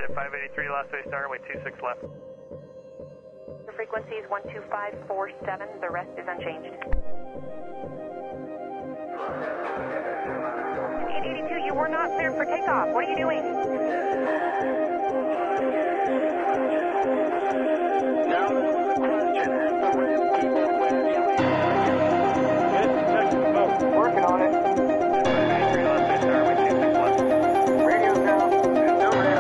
Jet 583, last way star, runway 26 left. The frequency is 12547, the rest is unchanged. 882, you were not cleared for takeoff. What are you doing? Now, question. Working on it. 583, last way star, runway 26 left. Radio now. No radio.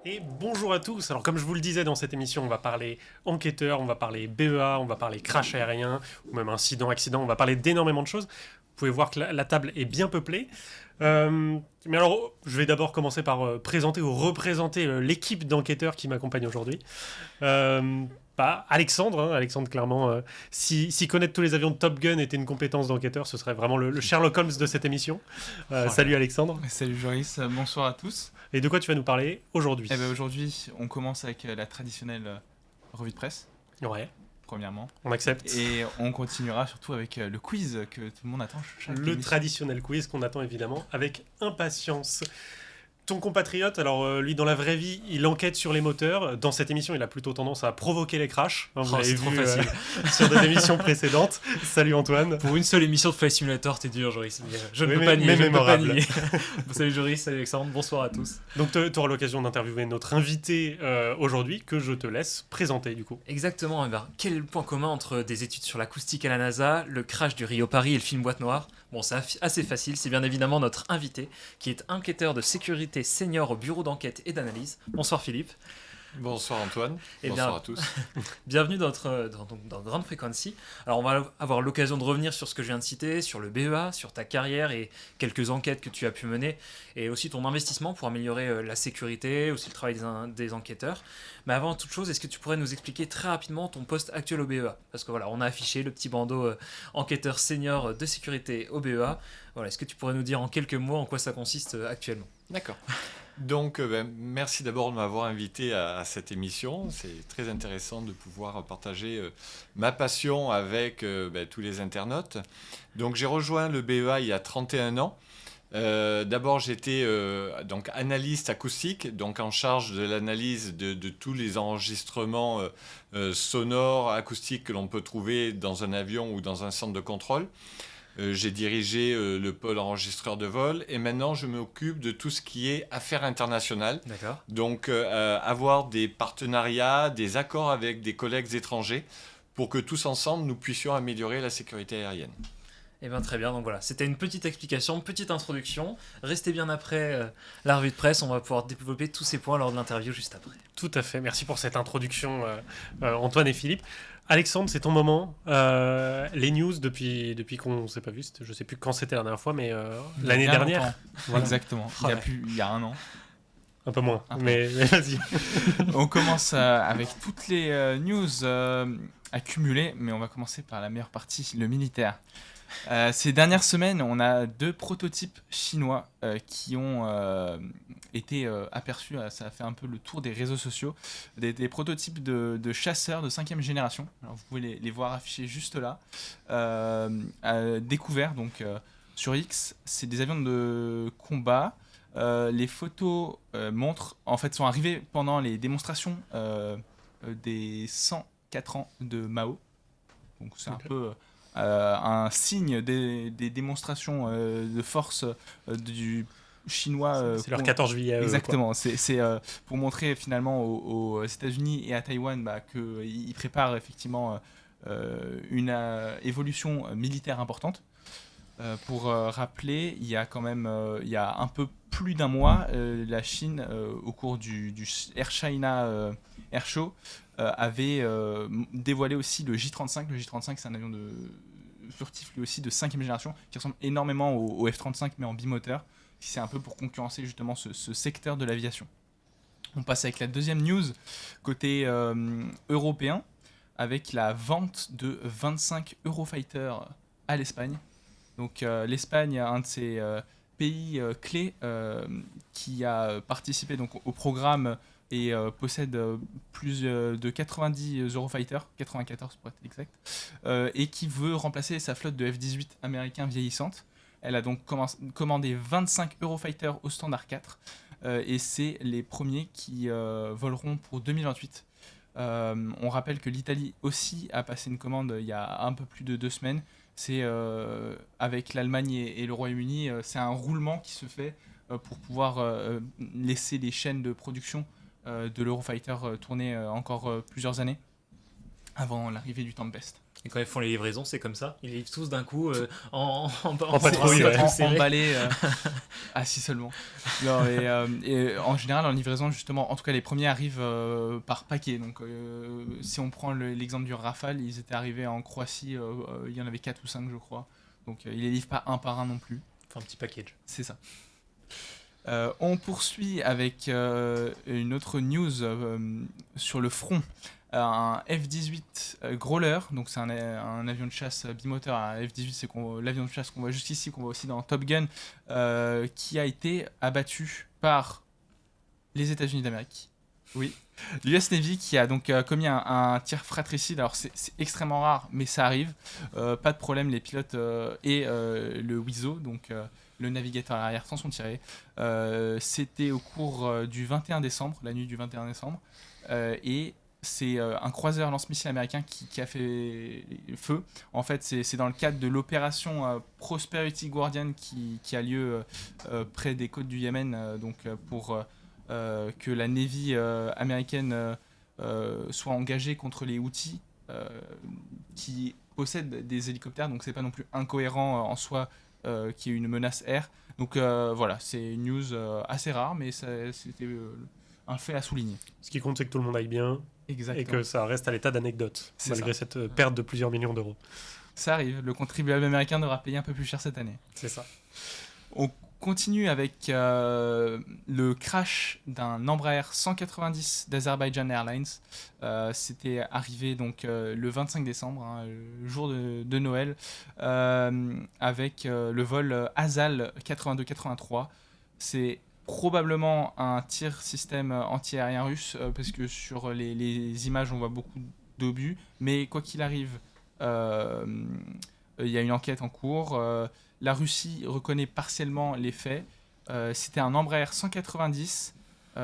Et bonjour à tous. Alors comme je vous le disais dans cette émission, on va parler enquêteur, on va parler BEA, on va parler crash aérien, ou même incident, accident, on va parler d'énormément de choses. Vous pouvez voir que la table est bien peuplée. Mais alors, je vais d'abord commencer par présenter ou représenter l'équipe d'enquêteurs qui m'accompagne aujourd'hui. Alexandre, Alexandre clairement, si connaître tous les avions de Top Gun était une compétence d'enquêteur, ce serait vraiment le Sherlock Holmes de cette émission. Salut Alexandre. Salut Joris, bonsoir à tous. Et de quoi tu vas nous parler aujourd'hui? Aujourd'hui, on commence avec la traditionnelle revue de presse, Ouais, premièrement. on accepte. Et on continuera surtout avec le quiz que tout le monde attend chaque Le émission. traditionnel quiz qu'on attend évidemment avec impatience. Ton compatriote, alors lui dans la vraie vie, il enquête sur les moteurs. Dans cette émission, il a plutôt tendance à provoquer les crashs. Vous l'avez c'est trop vu facile. sur des émissions précédentes. Salut Antoine. Pour une seule émission de Flight Simulator, t'es dur, Joris. Je ne Oui, peux pas mais nier. Je ne peux pas mémorable. nier. Salut Joris, salut Alexandre, bonsoir à tous. Donc tu auras l'occasion d'interviewer notre invité aujourd'hui que je te laisse présenter du coup. Exactement, quel est le point commun entre des études sur l'acoustique à la NASA, le crash du Rio-Paris et le film Boîte Noire? Bon, c'est assez facile, c'est bien évidemment notre invité, qui est enquêteur de sécurité senior au bureau d'enquête et d'analyse. Bonsoir Philippe. Bonsoir Antoine, Eh bonsoir bien, à tous. Bienvenue dans Grande Frequency. Alors on va avoir l'occasion de revenir sur ce que je viens de citer, sur le BEA, sur ta carrière et quelques enquêtes que tu as pu mener, et aussi ton investissement pour améliorer la sécurité, aussi le travail des enquêteurs. Mais avant toute chose, est-ce que tu pourrais nous expliquer très rapidement ton poste actuel au BEA? Parce que voilà, on a affiché le petit bandeau enquêteur senior de sécurité au BEA. Voilà, est-ce que tu pourrais nous dire en quelques mots en quoi ça consiste actuellement? D'accord. Donc, merci d'abord de m'avoir invité à cette émission. C'est très intéressant de pouvoir partager ma passion avec tous les internautes. Donc, j'ai rejoint le BEA il y a 31 ans. D'abord, j'étais donc analyste acoustique, donc en charge de l'analyse de tous les enregistrements sonores, acoustiques que l'on peut trouver dans un avion ou dans un centre de contrôle. J'ai dirigé le pôle enregistreur de vol et maintenant je m'occupe de tout ce qui est affaires internationales. D'accord. Donc avoir des partenariats, des accords avec des collègues étrangers pour que tous ensemble nous puissions améliorer la sécurité aérienne. Eh bien très bien, donc voilà, c'était une petite explication, petite introduction. Restez bien après la revue de presse, on va pouvoir développer tous ces points lors de l'interview juste après. Tout à fait, merci pour cette introduction Antoine et Philippe. Alexandre, c'est ton moment. Les news depuis qu'on ne s'est pas vu, je ne sais plus quand c'était la dernière fois, mais l'année Bien dernière. longtemps. Voilà. Exactement, il y a un an. Un peu moins, Un peu mais vas-y. On commence avec toutes les news accumulées, mais on va commencer par la meilleure partie, le militaire. Ces dernières semaines, on a 2 prototypes chinois qui ont été aperçus. Ça a fait un peu le tour des réseaux sociaux. Des prototypes de chasseurs de 5e génération. Alors, vous pouvez les voir affichés juste là. Découverts donc, sur X. C'est des avions de combat. Les photos sont arrivées pendant les démonstrations des 104 ans de Mao. Donc c'est un peu un signe des démonstrations de force du chinois. C'est leur 14 juillet. Exactement, c'est pour montrer finalement aux États-Unis et à Taïwan qu'ils préparent effectivement une évolution militaire importante. Pour rappeler, il y a quand même il y a un peu plus d'un mois, la Chine, au cours du Air China Air Show, avait dévoilé aussi le J-35. Le J-35, c'est un avion furtif, lui aussi, de 5e génération, qui ressemble énormément au F-35, mais en bimoteur. C'est un peu pour concurrencer justement ce secteur de l'aviation. On passe avec la deuxième news, côté européen, avec la vente de 25 Eurofighter à l'Espagne. Donc l'Espagne, un de ses pays clé qui a participé donc au programme et possède plus de 90 Eurofighter, 94 pour être exact, et qui veut remplacer sa flotte de F-18 américains vieillissante. Elle a donc commandé 25 Eurofighter au standard 4, et c'est les premiers qui voleront pour 2028. On rappelle que l'Italie aussi a passé une commande il y a un peu plus de 2 semaines. C'est avec l'Allemagne et le Royaume-Uni, c'est un roulement qui se fait pour pouvoir laisser les chaînes de production de l'Eurofighter tourner encore plusieurs années avant l'arrivée du Tempest. Et quand ils font les livraisons, c'est comme ça. Ils livrent tous d'un coup en patrouille, ouais. Emballé assis seulement. Non, et en général, en livraison, justement, en tout cas, les premiers arrivent par paquet. Donc, si on prend l'exemple du Rafale, ils étaient arrivés en Croatie, il y en avait 4 ou 5, je crois. Donc, ils les livrent pas un par un non plus. Enfin, un petit package. C'est ça. On poursuit avec une autre news sur le front. Un F-18 Growler, donc c'est un avion de chasse bimoteur. Un F-18, c'est l'avion de chasse qu'on voit jusqu'ici, qu'on voit aussi dans Top Gun, qui a été abattu par les États-Unis d'Amérique. Oui. L'US Navy qui a donc commis un tir fratricide. Alors c'est extrêmement rare, mais ça arrive. Pas de problème, les pilotes et le WISO, donc le navigateur à l'arrière, s'en sont tirés. C'était au cours du 21 décembre, la nuit du 21 décembre, et c'est un croiseur lance-missile américain qui a fait feu. En fait, c'est dans le cadre de l'opération Prosperity Guardian qui a lieu près des côtes du Yémen, pour que la Navy américaine soit engagée contre les Houthis qui possèdent des hélicoptères. Donc, c'est pas non plus incohérent en soi qu'il y ait une menace air. Donc, voilà, c'est une news assez rare, mais c'était un fait à souligner. Ce qui compte, c'est que tout le monde aille bien. Exactement. Et que ça reste à l'état d'anecdote, C'est malgré ça. cette perte de plusieurs millions d'euros. Ça arrive, le contribuable américain devra payer un peu plus cher cette année. C'est ça. On continue avec le crash d'un Embraer 190 d'Azerbaijan Airlines. C'était arrivé donc le 25 décembre, le jour de Noël, avec le vol Azal 82-83. C'est probablement un tir système anti-aérien russe, parce que sur les images on voit beaucoup d'obus, mais quoi qu'il arrive, il y a une enquête en cours. La Russie reconnaît partiellement les faits. C'était un Embraer 190. Il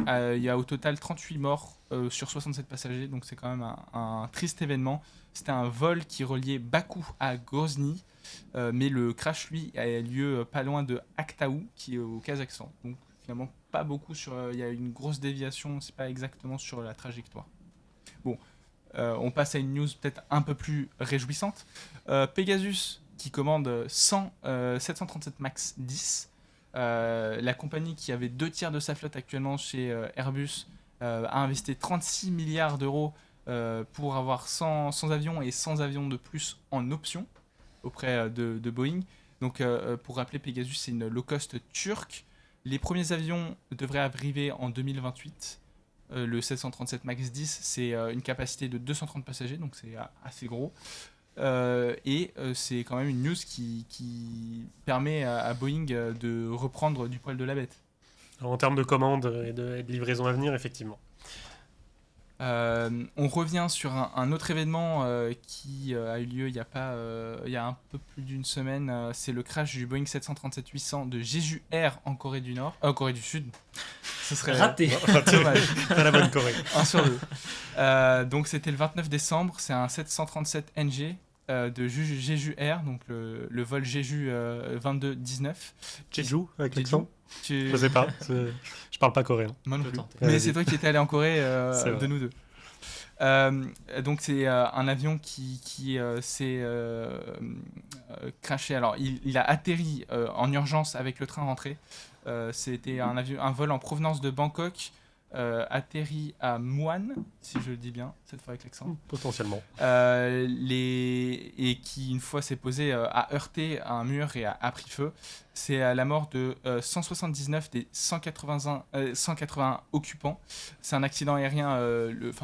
y a au total 38 morts sur 67 passagers, donc c'est quand même un triste événement. C'était un vol qui reliait Bakou à Grozny, mais le crash, lui, a lieu pas loin de Aktaou, qui est au Kazakhstan. Donc finalement, pas beaucoup il y a une grosse déviation, c'est pas exactement sur la trajectoire. Bon, on passe à une news peut-être un peu plus réjouissante. Pegasus qui commande 737 MAX 10. La compagnie qui avait 2 tiers de sa flotte actuellement chez Airbus a investi 36 milliards d'euros pour avoir 100 avions et 100 avions de plus en option auprès de Boeing. Donc pour rappeler, Pegasus c'est une low cost turque. Les premiers avions devraient arriver en 2028. Le 737 MAX 10 c'est une capacité de 230 passagers, donc c'est assez gros. Et c'est quand même une news qui permet à Boeing de reprendre du poil de la bête. Alors, en termes de commandes et de livraison à venir, effectivement. On revient sur un autre événement qui a eu lieu il y a un peu plus d'une semaine. C'est le crash du Boeing 737-800 de Jeju Air en Corée du Sud. Ce serait raté. Dommage. Pas la bonne Corée. 1 sur 2. Donc c'était le 29 décembre. C'est un 737 NG de Jeju Air, donc le vol Jeju 2219. Jeju avec l'accent. Tu... Je sais pas. Je parle pas coréen. Moi non Je plus. tente. Mais Vas-y. c'est toi qui étais allé en Corée C'est vrai. de nous deux. Donc c'est un avion qui s'est crashé. Alors il a atterri en urgence avec le train rentré. C'était un vol en provenance de Bangkok, atterri à Muan, si je le dis bien, cette fois avec l'accent. Potentiellement. Et qui, une fois s'est posé, a heurté un mur et a pris feu. C'est à la mort de 179 des 181 occupants. C'est un accident aérien,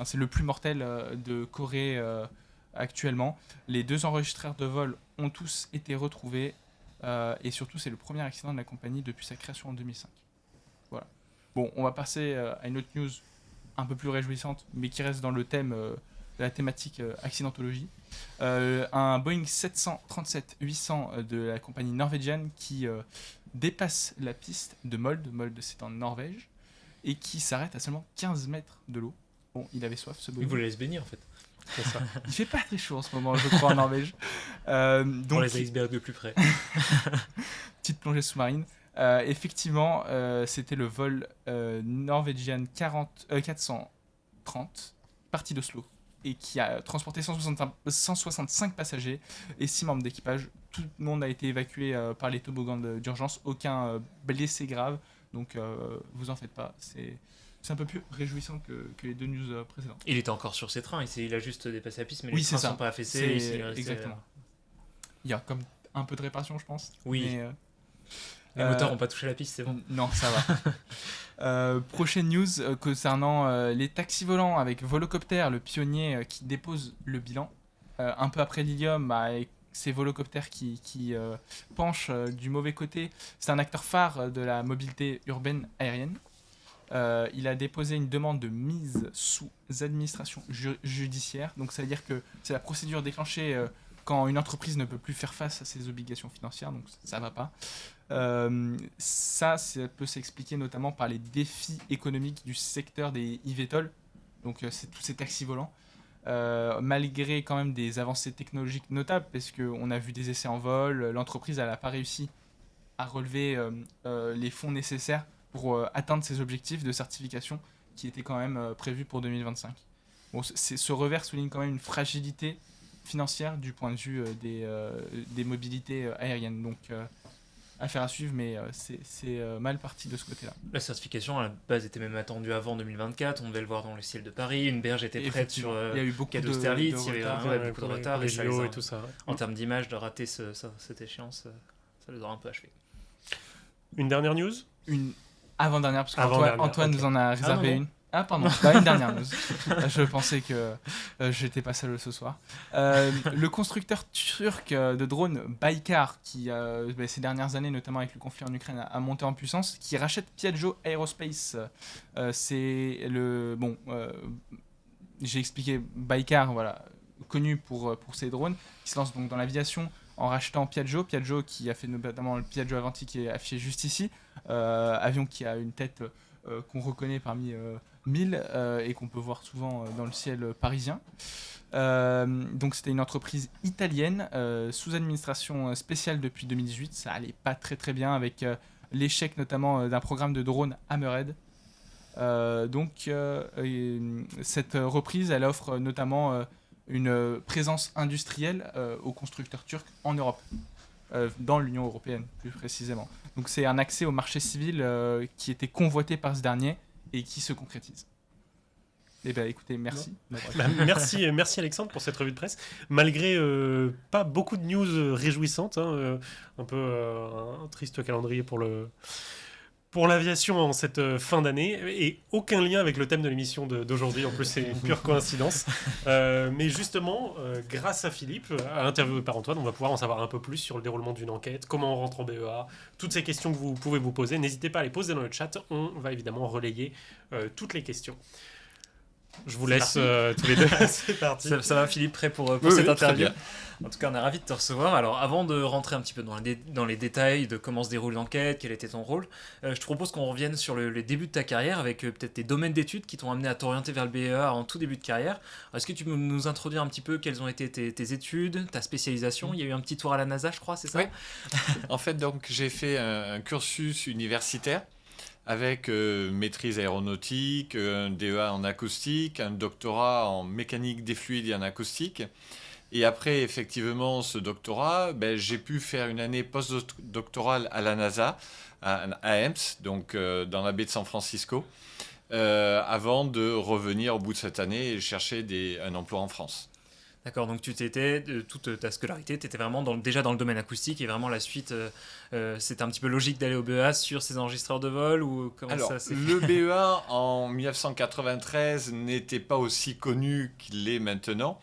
c'est le plus mortel de Corée actuellement. Les 2 enregistreurs de vol ont tous été retrouvés. Et surtout, c'est le premier accident de la compagnie depuis sa création en 2005. Voilà. Bon, on va passer à une autre news un peu plus réjouissante, mais qui reste dans le thème de la thématique accidentologie. Un Boeing 737-800 de la compagnie norvégienne qui dépasse la piste de Molde. Molde, c'est en Norvège, et qui s'arrête à seulement 15 mètres de l'eau. Bon, il avait soif, ce Boeing. Il voulait se baigner en fait. C'est ça. Il fait pas très chaud en ce moment, je crois, en Norvège. Donc, Pour les icebergs de plus près. petite plongée sous-marine. Effectivement, c'était le vol Norwegian 430, parti d'Oslo, et qui a transporté 165 passagers et 6 membres d'équipage. Tout le monde a été évacué par les toboggans d'urgence, aucun blessé grave, donc vous en faites pas. C'est un peu plus réjouissant que les deux news précédentes. Il était encore sur ses trains, il a juste dépassé la piste, mais Oui, les c'est trains ça. sont pas affaissés. C'est- il est resté, exactement. Il y a comme un peu de réparation, je pense. Oui. Mais, Les moteurs n'ont pas touché la piste, c'est bon. Non, ça va. Prochaine news concernant les taxis volants avec Volocopter, le pionnier qui dépose le bilan. Un peu après l'Ilium, avec ces volocoptères qui penchent du mauvais côté. C'est un acteur phare de la mobilité urbaine aérienne. Il a déposé une demande de mise sous administration judiciaire. Donc ça veut dire que c'est la procédure déclenchée quand une entreprise ne peut plus faire face à ses obligations financières, donc ça va pas. Ça peut s'expliquer notamment par les défis économiques du secteur des eVTOL, donc c'est tous ces taxis volants, malgré quand même des avancées technologiques notables, parce qu'on a vu des essais en vol, l'entreprise n'a pas réussi à relever les fonds nécessaires pour atteindre ses objectifs de certification qui étaient quand même prévus pour 2025. Bon, ce revers souligne quand même une fragilité financière du point de vue des mobilités aériennes. Donc, affaire à suivre, mais c'est mal parti de ce côté-là. La certification à la base était même attendue avant 2024. On devait le voir dans le ciel de Paris. Une berge était prête sur Il y a eu beaucoup quai de d'Austerlitz. Il y avait retard. vraiment beaucoup de pour les- retard. pour Et les ça JO les a- et tout ça. en termes d'image, de rater cette échéance, ça les aura un peu achevés. Une dernière news. Une avant-dernière, parce Avant-dernière, qu'Antoine ok. nous en a réservé non. une. Ah, pardon, bah, une dernière news. Je pensais que j'étais pas seul ce soir. Le constructeur turc de drones Baykar, qui ces dernières années, notamment avec le conflit en Ukraine, a monté en puissance, qui rachète Piaggio Aerospace. C'est le. Bon, j'ai expliqué Baykar, voilà, connu pour ses drones, qui se lance donc dans l'aviation en rachetant Piaggio. Piaggio qui a fait notamment le Piaggio Avanti qui est affiché juste ici. Avion qui a une tête qu'on reconnaît parmi 1000 et qu'on peut voir souvent dans le ciel parisien. Donc c'était une entreprise italienne sous administration spéciale depuis 2018. Ça allait pas très très bien avec l'échec notamment d'un programme de drone Hammerhead. Cette reprise, elle offre notamment une présence industrielle aux constructeurs turcs en Europe, dans l'Union européenne plus précisément. Donc c'est un accès au marché civil qui était convoité par ce dernier et qui se concrétise. Eh bien écoutez, merci. Bah, merci Alexandre pour cette revue de presse. Malgré pas beaucoup de news réjouissantes, hein, un peu un triste calendrier pour l'aviation en cette fin d'année, et aucun lien avec le thème de l'émission d'aujourd'hui. En plus, c'est une pure coïncidence. Mais justement, grâce à Philippe, interviewé par Antoine, on va pouvoir en savoir un peu plus sur le déroulement d'une enquête, comment on rentre en BEA, toutes ces questions que vous pouvez vous poser. N'hésitez pas à les poser dans le chat. On va évidemment relayer toutes les questions. Je vous laisse tous les deux. C'est parti. Ça va Philippe, prêt pour Oui, cette oui, très interview? bien. En tout cas, on est ravis de te recevoir. Alors, avant de rentrer un petit peu dans les détails de comment se déroule l'enquête, quel était ton rôle, je te propose qu'on revienne sur les débuts de ta carrière avec peut-être tes domaines d'études qui t'ont amené à t'orienter vers le BEA en tout début de carrière. Alors, est-ce que tu peux nous introduire un petit peu quelles ont été tes études, ta spécialisation? Il y a eu un petit tour à la NASA, je crois, c'est ça? Oui. En fait, donc, j'ai fait un cursus universitaire avec maîtrise aéronautique, un DEA en acoustique, un doctorat en mécanique des fluides et en acoustique. Et après, effectivement, ce doctorat, j'ai pu faire une année postdoctorale à la NASA, à Ames, donc dans la baie de San Francisco, avant de revenir au bout de cette année et chercher un emploi en France. D'accord, donc toute ta scolarité, tu étais vraiment déjà dans le domaine acoustique et vraiment la suite, c'était un petit peu logique d'aller au BEA sur ces enregistreurs de vol ou comment Alors, ça s'est le BEA en 1993 n'était pas aussi connu qu'il l'est maintenant.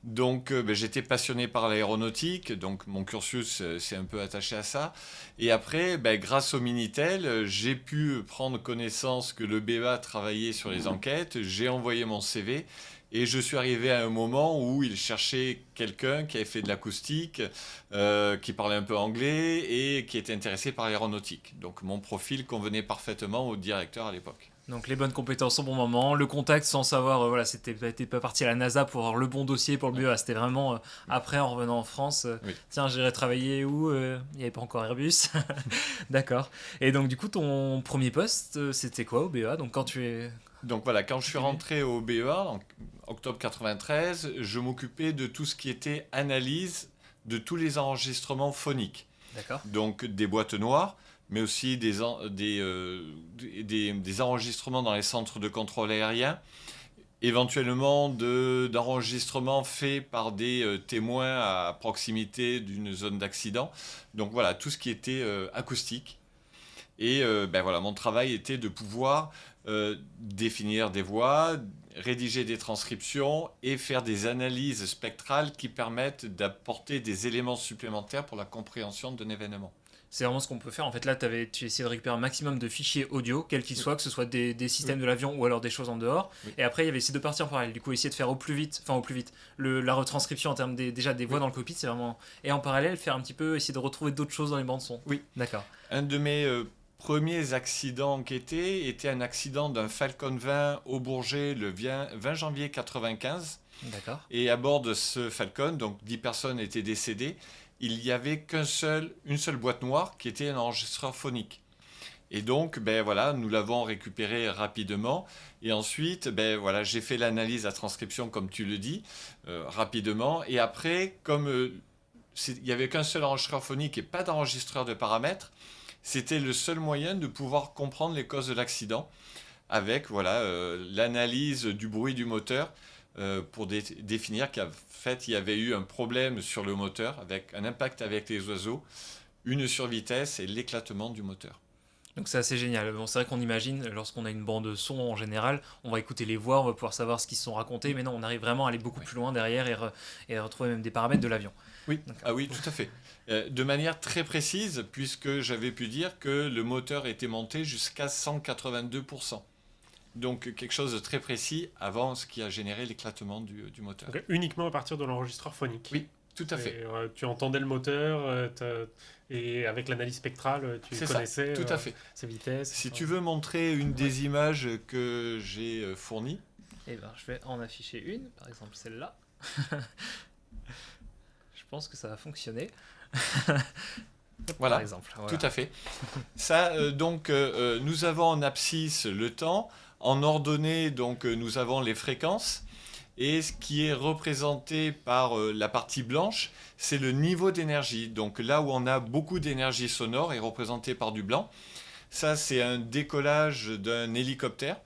Donc j'étais passionné par l'aéronautique, donc mon cursus s'est un peu attaché à ça. Et après, grâce au Minitel, j'ai pu prendre connaissance que le BEA travaillait sur les enquêtes, j'ai envoyé mon CV et je suis arrivé à un moment où il cherchait quelqu'un qui avait fait de l'acoustique, qui parlait un peu anglais et qui était intéressé par l'aéronautique. Donc mon profil convenait parfaitement au directeur à l'époque. Donc les bonnes compétences au bon moment, le contact sans savoir, voilà, t'étais pas parti à la NASA pour avoir le bon dossier pour le BEA, c'était vraiment après en revenant en France, Oui. tiens j'irai travailler où, il n'y avait pas encore Airbus, d'accord. Et donc du coup ton premier poste c'était quoi au BEA, donc quand tu es... Donc voilà, quand je suis rentré au BEA en octobre 93, je m'occupais de tout ce qui était analyse de tous les enregistrements phoniques. D'accord. Donc des boîtes noires, mais aussi des enregistrements dans les centres de contrôle aérien, éventuellement d'enregistrements faits par des témoins à proximité d'une zone d'accident. Donc voilà, tout ce qui était acoustique. Et voilà, mon travail était de pouvoir définir des voix, rédiger des transcriptions et faire des analyses spectrales qui permettent d'apporter des éléments supplémentaires pour la compréhension d'un événement. C'est vraiment ce qu'on peut faire. En fait, là, tu essayé de récupérer un maximum de fichiers audio, quels qu'ils soient, que ce soit des systèmes de l'avion ou alors des choses en dehors. Oui. Et après, il y avait ces deux parties en parallèle. Du coup, essayer de faire au plus vite, la retranscription en termes déjà des voix dans le cockpit, c'est vraiment. Et en parallèle, faire un petit peu, essayer de retrouver d'autres choses dans les bandes son. Oui. D'accord. Un de mes premiers accidents enquêtés était un accident d'un Falcon 20 au Bourget le 20 janvier 95. D'accord. Et à bord de ce Falcon, donc 10 personnes étaient décédées, il n'y avait une seule boîte noire qui était un enregistreur phonique. Et donc, nous l'avons récupéré rapidement. Et ensuite, j'ai fait l'analyse, la transcription, comme tu le dis, rapidement. Et après, comme il n'y avait qu'un seul enregistreur phonique et pas d'enregistreur de paramètres, c'était le seul moyen de pouvoir comprendre les causes de l'accident avec l'analyse du bruit du moteur pour définir qu'en fait, il y avait eu un problème sur le moteur avec un impact avec les oiseaux, une survitesse et l'éclatement du moteur. Donc c'est assez génial. Bon, c'est vrai qu'on imagine, lorsqu'on a une bande son en général, on va écouter les voix, on va pouvoir savoir ce qu'ils se sont racontés, mais non, on arrive vraiment à aller beaucoup plus loin derrière et retrouver même des paramètres de l'avion. Oui, oui, tout à fait. De manière très précise, puisque j'avais pu dire que le moteur était monté jusqu'à 182%. Donc quelque chose de très précis avant ce qui a généré l'éclatement du moteur. Donc, uniquement à partir de l'enregistreur phonique. Oui, tout à fait. Et, tu entendais le moteur et avec l'analyse spectrale, tu connaissais tout à fait. ses vitesses. Si tu veux montrer une des images que j'ai fournies. Eh ben, je vais en afficher une, par exemple celle-là. Je pense que ça va fonctionner. Voilà, par exemple. Voilà. Tout à fait. Ça, nous avons en abscisse le temps. En ordonnée, nous avons les fréquences. Et ce qui est représenté par la partie blanche, c'est le niveau d'énergie. Donc là où on a beaucoup d'énergie sonore est représenté par du blanc. Ça, c'est un décollage d'un hélicoptère.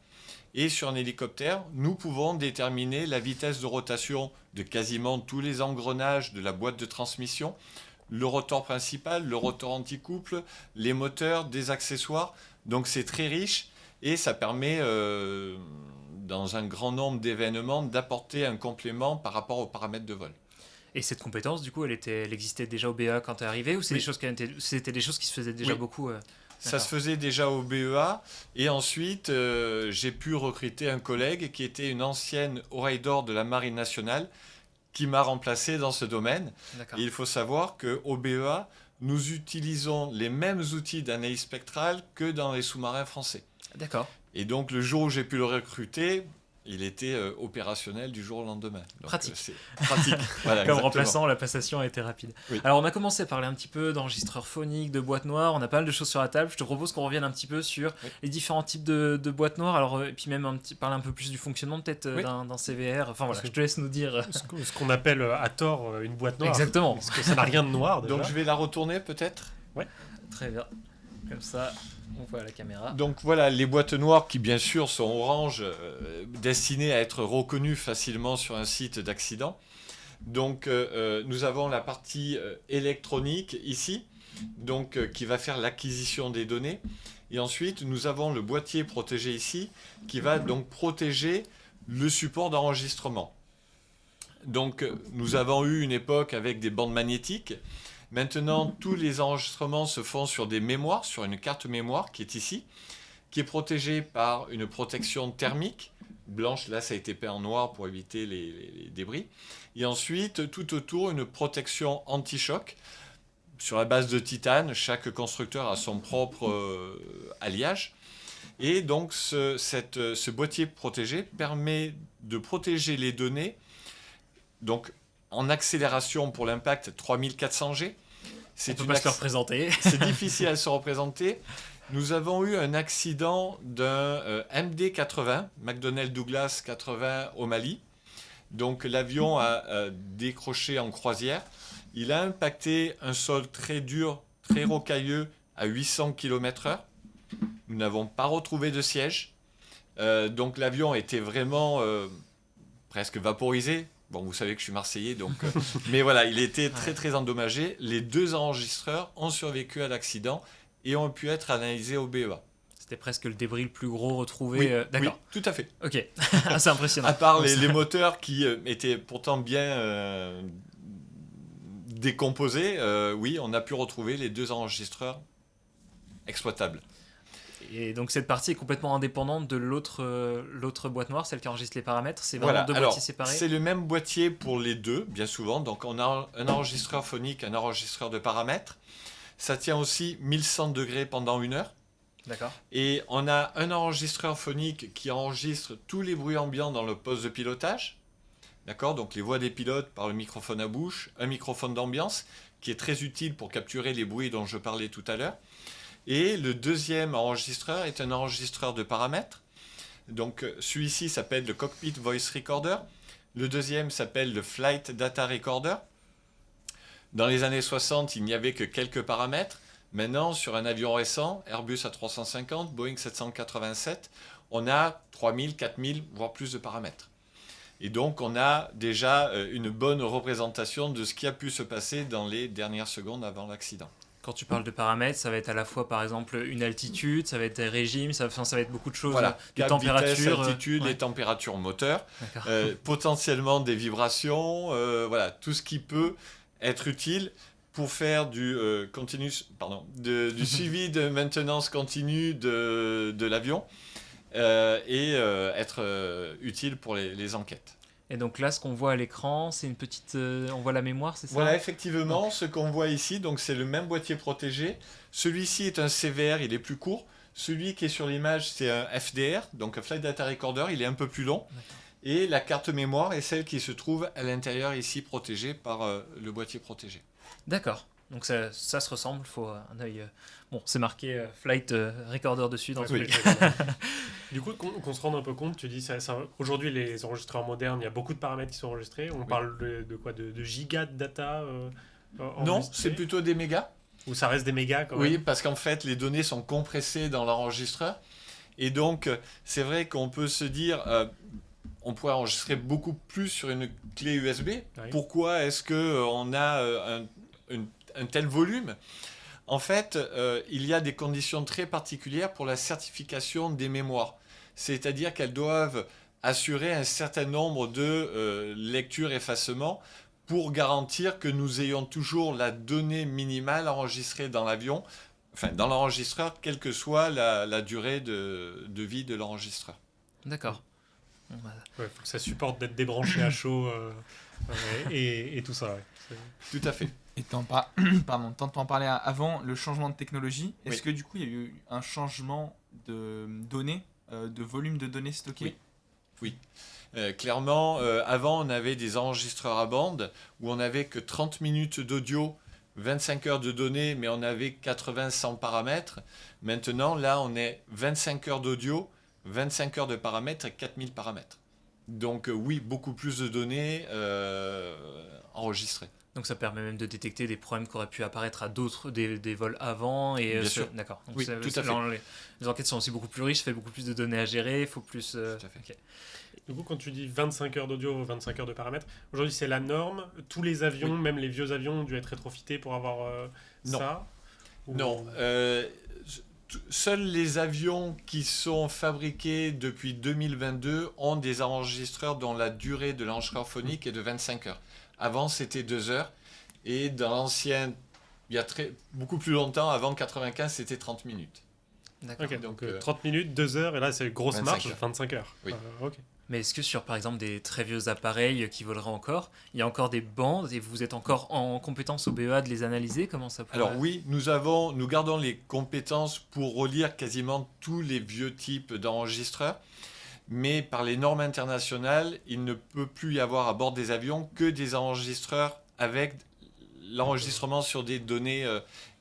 Et sur un hélicoptère, nous pouvons déterminer la vitesse de rotation de quasiment tous les engrenages de la boîte de transmission, le rotor principal, le rotor anticouple, les moteurs, des accessoires. Donc c'est très riche et ça permet, dans un grand nombre d'événements, d'apporter un complément par rapport aux paramètres de vol. Et cette compétence, du coup, elle existait déjà au BEA quand tu es arrivé ou c'était des choses qui se faisaient déjà beaucoup Ça se faisait déjà au BEA et ensuite j'ai pu recruter un collègue qui était une ancienne oreille d'or de la Marine nationale qui m'a remplacé dans ce domaine. Et il faut savoir qu'au BEA, nous utilisons les mêmes outils d'analyse spectrale que dans les sous-marins français. D'accord. Et donc le jour où j'ai pu le recruter, il était opérationnel du jour au lendemain. Donc, pratique. C'est pratique. Voilà, Comme exactement. remplaçant, la passation a été rapide. Oui. Alors on a commencé à parler un petit peu d'enregistreurs phoniques, de boîtes noires, on a pas mal de choses sur la table. Je te propose qu'on revienne un petit peu sur les différents types de boîtes noires, alors, et puis même parler un peu plus du fonctionnement peut-être d'un CVR. Enfin voilà, je te laisse nous dire. Ce qu'on appelle à tort une boîte noire. Exactement. Parce que ça n'a rien de noir déjà. Donc je vais la retourner peut-être. Très bien. Comme ça, on voit à la caméra. Donc voilà, les boîtes noires qui bien sûr sont orange, destinées à être reconnues facilement sur un site d'accident. Donc nous avons la partie électronique ici, qui va faire l'acquisition des données. Et ensuite, nous avons le boîtier protégé ici, qui va donc protéger le support d'enregistrement. Donc, nous avons eu une époque avec des bandes magnétiques. Maintenant, tous les enregistrements se font sur des mémoires, sur une carte mémoire qui est ici, qui est protégée par une protection thermique. Blanche, là, ça a été peint en noir pour éviter les débris. Et ensuite, tout autour, une protection anti-choc sur la base de titane. Chaque constructeur a son propre alliage. Et donc, ce boîtier protégé permet de protéger les données. Donc, en accélération pour l'impact, 3400 G. On peut pas se le représenter. C'est difficile à se représenter. Nous avons eu un accident d'un MD-80, McDonnell Douglas 80 au Mali. Donc, l'avion a décroché en croisière. Il a impacté un sol très dur, très rocailleux, à 800 km/h. Nous n'avons pas retrouvé de siège. Donc l'avion était vraiment presque vaporisé. Bon, vous savez que je suis Marseillais, donc... mais voilà, il était très très endommagé. Les 2 enregistreurs ont survécu à l'accident et ont pu être analysés au BEA. C'était presque le débris le plus gros retrouvé. D'accord. Oui, tout à fait. Ok, c'est impressionnant. À part les moteurs qui étaient pourtant bien décomposés, oui, on a pu retrouver les 2 enregistreurs exploitables. Et donc cette partie est complètement indépendante de l'autre boîte noire, celle qui enregistre les paramètres. C'est vraiment 2 boîtiers séparés. C'est le même boîtier pour les 2, bien souvent. Donc on a un enregistreur phonique, un enregistreur de paramètres. Ça tient aussi 1100 degrés pendant 1 heure. D'accord. Et on a un enregistreur phonique qui enregistre tous les bruits ambiants dans le poste de pilotage. D'accord, donc les voix des pilotes par le microphone à bouche, un microphone d'ambiance qui est très utile pour capturer les bruits dont je parlais tout à l'heure. Et le deuxième enregistreur est un enregistreur de paramètres. Donc celui-ci s'appelle le Cockpit Voice Recorder. Le deuxième s'appelle le Flight Data Recorder. Dans les années 60, il n'y avait que quelques paramètres. Maintenant, sur un avion récent, Airbus A350, Boeing 787, on a 3000, 4000, voire plus de paramètres. Et donc, on a déjà une bonne représentation de ce qui a pu se passer dans les dernières secondes avant l'accident. Quand tu parles de paramètres, ça va être à la fois, par exemple, une altitude, ça va être des régimes, ça va être beaucoup de choses, Voilà, des cap, températures. vitesse, altitude, ouais. les températures moteurs, D'accord. potentiellement des vibrations, voilà, tout ce qui peut être utile pour faire du suivi de maintenance continue de l'avion et être utile pour les enquêtes. Et donc là, ce qu'on voit à l'écran, c'est une petite... on voit la mémoire, c'est ça? Voilà, effectivement, ce qu'on voit ici, donc c'est le même boîtier protégé. Celui-ci est un CVR, il est plus court. Celui qui est sur l'image, c'est un FDR, donc un Flight Data Recorder, il est un peu plus long. Et la carte mémoire est celle qui se trouve à l'intérieur, ici, protégée par le boîtier protégé. D'accord. Donc ça se ressemble, il faut un œil... Bon, c'est marqué Flight Recorder dessus dans Oui. Du coup, qu'on se rende un peu compte, tu dis, aujourd'hui, les enregistreurs modernes, il y a beaucoup de paramètres qui sont enregistrés. On parle de quoi, de gigas de data Non, enregistrés c'est plutôt des mégas. Ou ça reste des mégas quand même? Oui, parce qu'en fait, les données sont compressées dans l'enregistreur. Et donc, c'est vrai qu'on peut se dire, on pourrait enregistrer beaucoup plus sur une clé USB. Oui. Pourquoi est-ce qu'on a un tel volume? En fait, il y a des conditions très particulières pour la certification des mémoires. C'est-à-dire qu'elles doivent assurer un certain nombre de lectures-effacements pour garantir que nous ayons toujours la donnée minimale enregistrée dans l'avion, enfin dans l'enregistreur, quelle que soit la durée de vie de l'enregistreur. D'accord. Bon, bah, Ouais, faut que ça supporte d'être débranché à chaud et tout ça. Ouais. Tout à fait. Et t'entends parler avant le changement de technologie. Est-ce que du coup il y a eu un changement de données, de volume de données stockées? Oui. Clairement, avant, on avait des enregistreurs à bande où on n'avait que 30 minutes d'audio, 25 heures de données, mais on avait 80-100 paramètres. Maintenant, là, on est 25 heures d'audio, 25 heures de paramètres et 4000 paramètres. Donc oui, beaucoup plus de données enregistrées. donc ça permet même de détecter des problèmes qui auraient pu apparaître à d'autres, des vols avant. Et, Bien sûr. D'accord. Donc Oui, tout à fait. Les enquêtes sont aussi beaucoup plus riches, ça fait beaucoup plus de données à gérer, il faut plus... Tout à fait. ok. Du coup, quand tu dis 25 heures d'audio, 25 heures de paramètres, aujourd'hui c'est la norme. Tous les avions, même les vieux avions, ont dû être rétrofités pour avoir Non. ça? Ou- Non, seuls les avions qui sont fabriqués depuis 2022 ont des enregistreurs dont la durée de l'enregistreur phonique est de 25 heures. Avant, c'était 2 heures. Et dans l'ancien, il y a beaucoup plus longtemps, avant 95, c'était 30 minutes. D'accord. Ok, donc 30 minutes, 2 heures, et là c'est grosse 25 marche, heures. 25 heures. Oui. Ok. Mais est-ce que sur, par exemple, des très vieux appareils qui voleraient encore, il y a encore des bandes et vous êtes encore en compétence au BEA de les analyser? Comment ça pourrait... Alors oui, nous gardons les compétences pour relire quasiment tous les vieux types d'enregistreurs, mais par les normes internationales, il ne peut plus y avoir à bord des avions que des enregistreurs avec l'enregistrement sur des données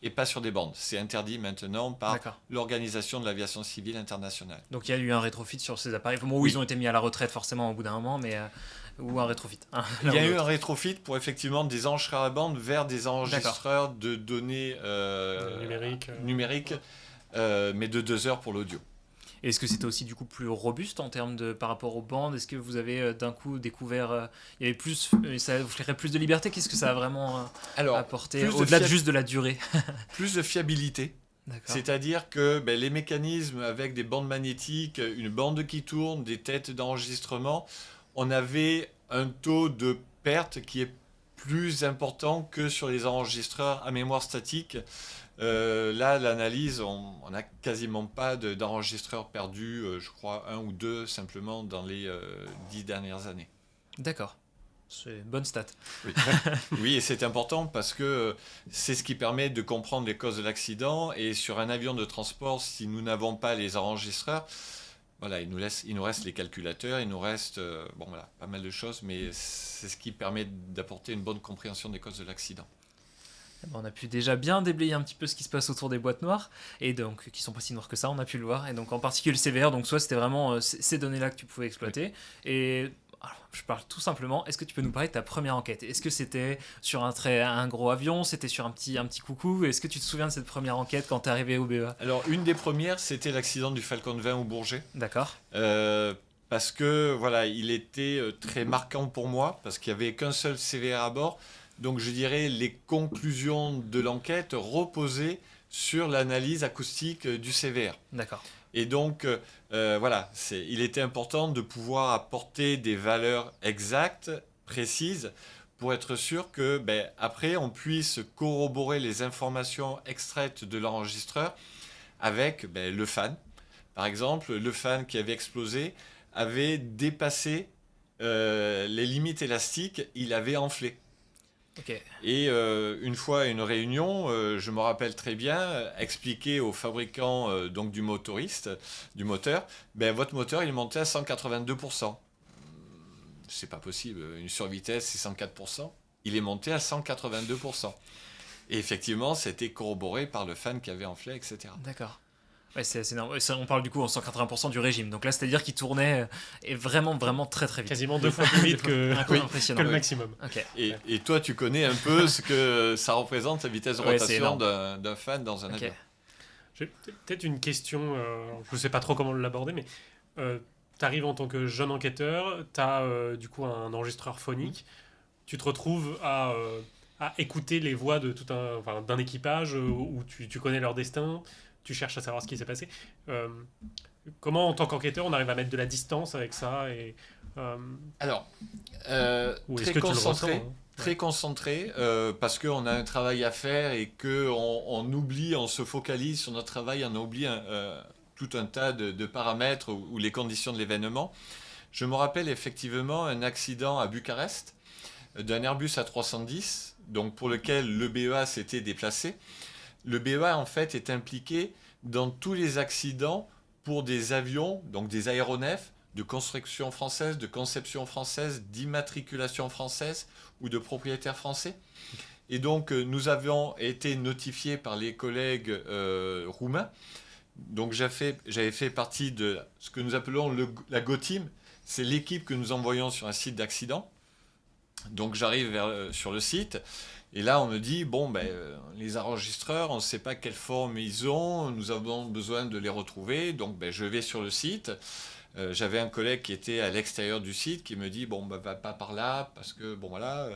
et pas sur des bandes. C'est interdit maintenant par D'accord. l'Organisation de l'aviation civile internationale. Donc il y a eu un rétrofit sur ces appareils. Bon, Oui. ils ont été mis à la retraite forcément au bout d'un moment, mais ou un rétrofit. Hein, Il y l'un a ou eu un l'autre. rétrofit pour effectivement des enregistreurs à bande vers des enregistreurs de données Numérique. mais de 2 heures pour l'audio. Est-ce que c'était aussi du coup plus robuste en termes de par rapport aux bandes? Est-ce que vous avez d'un coup découvert il y avait plus, ça vous offrirait plus de liberté? Qu'est-ce que ça a vraiment Alors, apporté plus de au-delà de fiab- juste de la durée? plus de fiabilité. D'accord. C'est-à-dire que les mécanismes avec des bandes magnétiques, une bande qui tourne, des têtes d'enregistrement, on avait un taux de perte qui est plus important que sur les enregistreurs à mémoire statique. Là, l'analyse, on n'a quasiment pas d'enregistreurs perdus, je crois 1 ou 2 simplement dans les 10 dernières années. D'accord. C'est une bonne stat. Oui. Oui, et c'est important parce que c'est ce qui permet de comprendre les causes de l'accident. Et sur un avion de transport, si nous n'avons pas les enregistreurs, voilà, il nous reste les calculateurs, il nous reste pas mal de choses, mais c'est ce qui permet d'apporter une bonne compréhension des causes de l'accident. On a pu déjà bien déblayer un petit peu ce qui se passe autour des boîtes noires, et donc qui sont pas si noires que ça, on a pu le voir. Et donc en particulier le CVR, donc soit c'était vraiment ces données-là que tu pouvais exploiter, et alors, je parle tout simplement, est-ce que tu peux nous parler de ta première enquête? Est-ce que c'était sur un gros avion? C'était sur un petit coucou? Est-ce que tu te souviens de cette première enquête quand tu es arrivé au BEA? Alors, une des premières, c'était l'accident du Falcon 20 au Bourget. D'accord. Parce que voilà, il était très marquant pour moi, parce qu'il n'y avait qu'un seul CVR à bord. Donc je dirais les conclusions de l'enquête reposaient sur l'analyse acoustique du CVR. D'accord. Et donc il était important de pouvoir apporter des valeurs exactes, précises, pour être sûr que après on puisse corroborer les informations extraites de l'enregistreur avec le fan. Par exemple, le fan qui avait explosé avait dépassé les limites élastiques, il avait enflé. Ok. Et une fois à une réunion, je me rappelle très bien, expliquer aux fabricants donc du moteur, votre moteur il montait à 182%. C'est pas possible, une survitesse c'est 104%. Il est monté à 182%. Et effectivement, c'était corroboré par le fan qui avait enflé, etc. D'accord. Ouais, c'est assez énorme. On parle du coup en 180% du régime. Donc là, c'est-à-dire qu'il tournait et vraiment, vraiment très très vite. Quasiment 2 fois plus vite que, Impressionnant. que le oui. maximum. Ok. Et toi, tu connais un peu ce que ça représente, la vitesse de Ouais, c'est rotation énorme. d'un fan dans un Ok. avion. J'ai peut-être une question, je ne sais pas trop comment l'aborder, mais tu arrives en tant que jeune enquêteur, tu as du coup un enregistreur phonique, tu te retrouves à écouter les voix de d'un équipage où tu connais leur destin, tu cherches à savoir ce qui s'est passé. Comment, en tant qu'enquêteur, on arrive à mettre de la distance avec ça Alors, ou est-ce très que tu le concentré. ressens, hein? Très concentré parce qu'on a un travail à faire et qu'on oublie, on se focalise sur notre travail, on oublie tout un tas de paramètres ou les conditions de l'événement. Je me rappelle effectivement un accident à Bucarest d'un Airbus A310, donc pour lequel le BEA s'était déplacé. Le BEA en fait est impliqué dans tous les accidents pour des avions, donc des aéronefs, de construction française, de conception française, d'immatriculation française ou de propriétaires français. Et donc, nous avions été notifiés par les collègues roumains. Donc, j'avais fait partie de ce que nous appelons la GoTeam. C'est l'équipe que nous envoyons sur un site d'accident. Donc, j'arrive sur le site. Et là, on me dit, les enregistreurs, on ne sait pas quelle forme ils ont. Nous avons besoin de les retrouver. Donc, je vais sur le site. J'avais un collègue qui était à l'extérieur du site qui me dit bon bah, va pas par là parce que bon voilà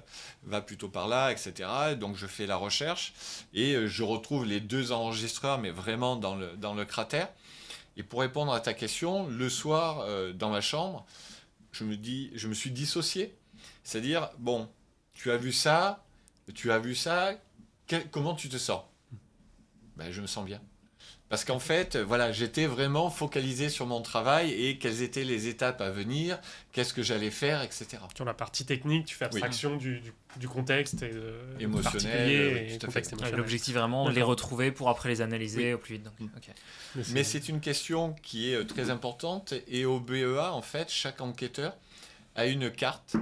va plutôt par là, etc. Et donc je fais la recherche et je retrouve les 2 enregistreurs mais vraiment dans le cratère. Et pour répondre à ta question, le soir dans ma chambre, je me suis dissocié, c'est-à-dire bon tu as vu ça, comment tu te sens? Ben, je me sens bien. Parce qu'en fait, voilà, j'étais vraiment focalisé sur mon travail et quelles étaient les étapes à venir, qu'est-ce que j'allais faire, etc. Sur la partie technique, tu fais abstraction du contexte et émotionnel, particulier oui, et tout à contexte fait. émotionnel. L'objectif vraiment, les retrouver pour après les analyser au plus vite. Donc, ok. Mais c'est une question qui est très importante et au BEA, en fait, chaque enquêteur a une carte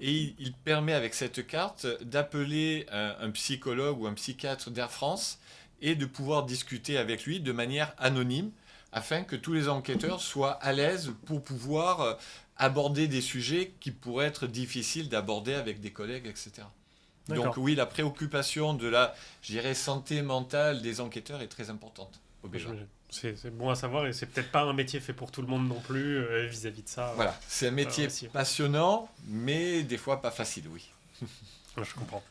et il permet avec cette carte d'appeler un psychologue ou un psychiatre d'Air France et de pouvoir discuter avec lui de manière anonyme afin que tous les enquêteurs soient à l'aise pour pouvoir aborder des sujets qui pourraient être difficiles d'aborder avec des collègues, etc. D'accord. Donc oui, la préoccupation de la, je dirais, santé mentale des enquêteurs est très importante au BEA. C'est bon à savoir et c'est peut-être pas un métier fait pour tout le monde non plus vis-à-vis de ça. Voilà, c'est un métier aussi. passionnant, mais des fois pas facile, oui. Je comprends.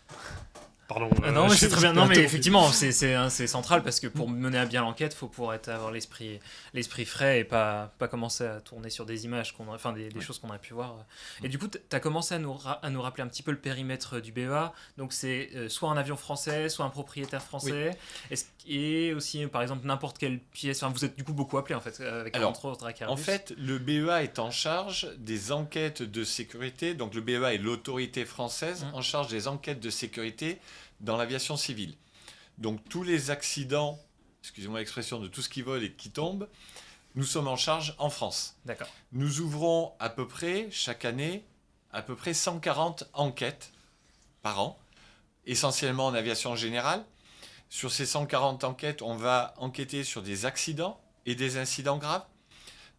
Pardon. Non, mais c'est très bien. Non, mais interrompu. effectivement, c'est central parce que pour mener à bien l'enquête, il faut pouvoir avoir l'esprit frais et pas commencer à tourner sur des images, des choses qu'on aurait pu voir. Et du coup, tu as commencé à nous rappeler un petit peu le périmètre du BEA. Donc, c'est soit un avion français, soit un propriétaire français. Et aussi, par exemple, n'importe quelle pièce. Enfin, vous êtes du coup beaucoup appelé, en fait, avec entre autres avec Airbus. En fait, le BEA est en charge des enquêtes de sécurité. Donc, le BEA est l'autorité française en charge des enquêtes de sécurité dans l'aviation civile. Donc tous les accidents, excusez-moi l'expression, de tout ce qui vole et qui tombe, nous sommes en charge en France. D'accord. Nous ouvrons à peu près, chaque année, à peu près 140 enquêtes par an, essentiellement en aviation générale. Sur ces 140 enquêtes, on va enquêter sur des accidents et des incidents graves.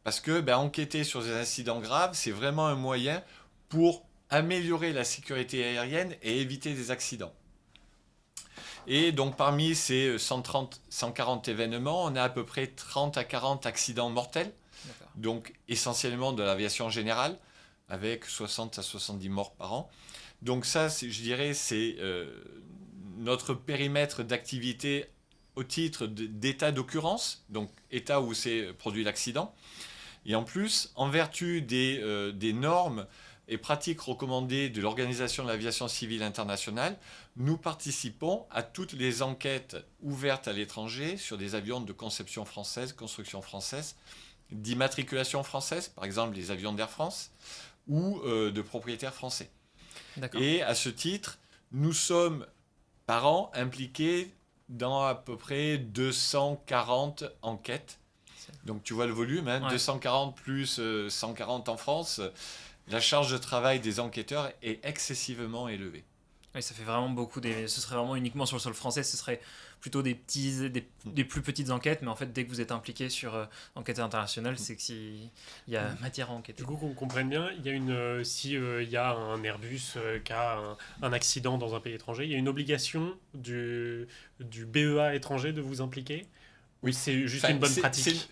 Parce que enquêter sur des incidents graves, c'est vraiment un moyen pour améliorer la sécurité aérienne et éviter des accidents. Et donc parmi ces 140 événements, on a à peu près 30 à 40 accidents mortels, donc essentiellement de l'aviation générale, avec 60 à 70 morts par an. Donc ça, je dirais, c'est notre périmètre d'activité au titre d'état d'occurrence, donc état où s'est produit l'accident. Et en plus, en vertu des normes et pratiques recommandées de l'Organisation de l'aviation civile internationale, nous participons à toutes les enquêtes ouvertes à l'étranger sur des avions de conception française, construction française, d'immatriculation française, par exemple les avions d'Air France, ou de propriétaires français. D'accord. Et à ce titre, nous sommes par an impliqués dans à peu près 240 enquêtes. Donc tu vois le volume, 240 plus 140 en France. La charge de travail des enquêteurs est excessivement élevée. Oui, ça fait vraiment beaucoup. Ce serait vraiment uniquement sur le sol français, ce serait plutôt des plus petites enquêtes, mais en fait, dès que vous êtes impliqué sur enquête internationale, c'est qu'il y a matière à enquêter. Du coup, qu'on comprenne bien, il y a si il y a un Airbus qui a un accident dans un pays étranger, il y a une obligation du BEA étranger de vous impliquer? Oui, c'est juste une bonne pratique.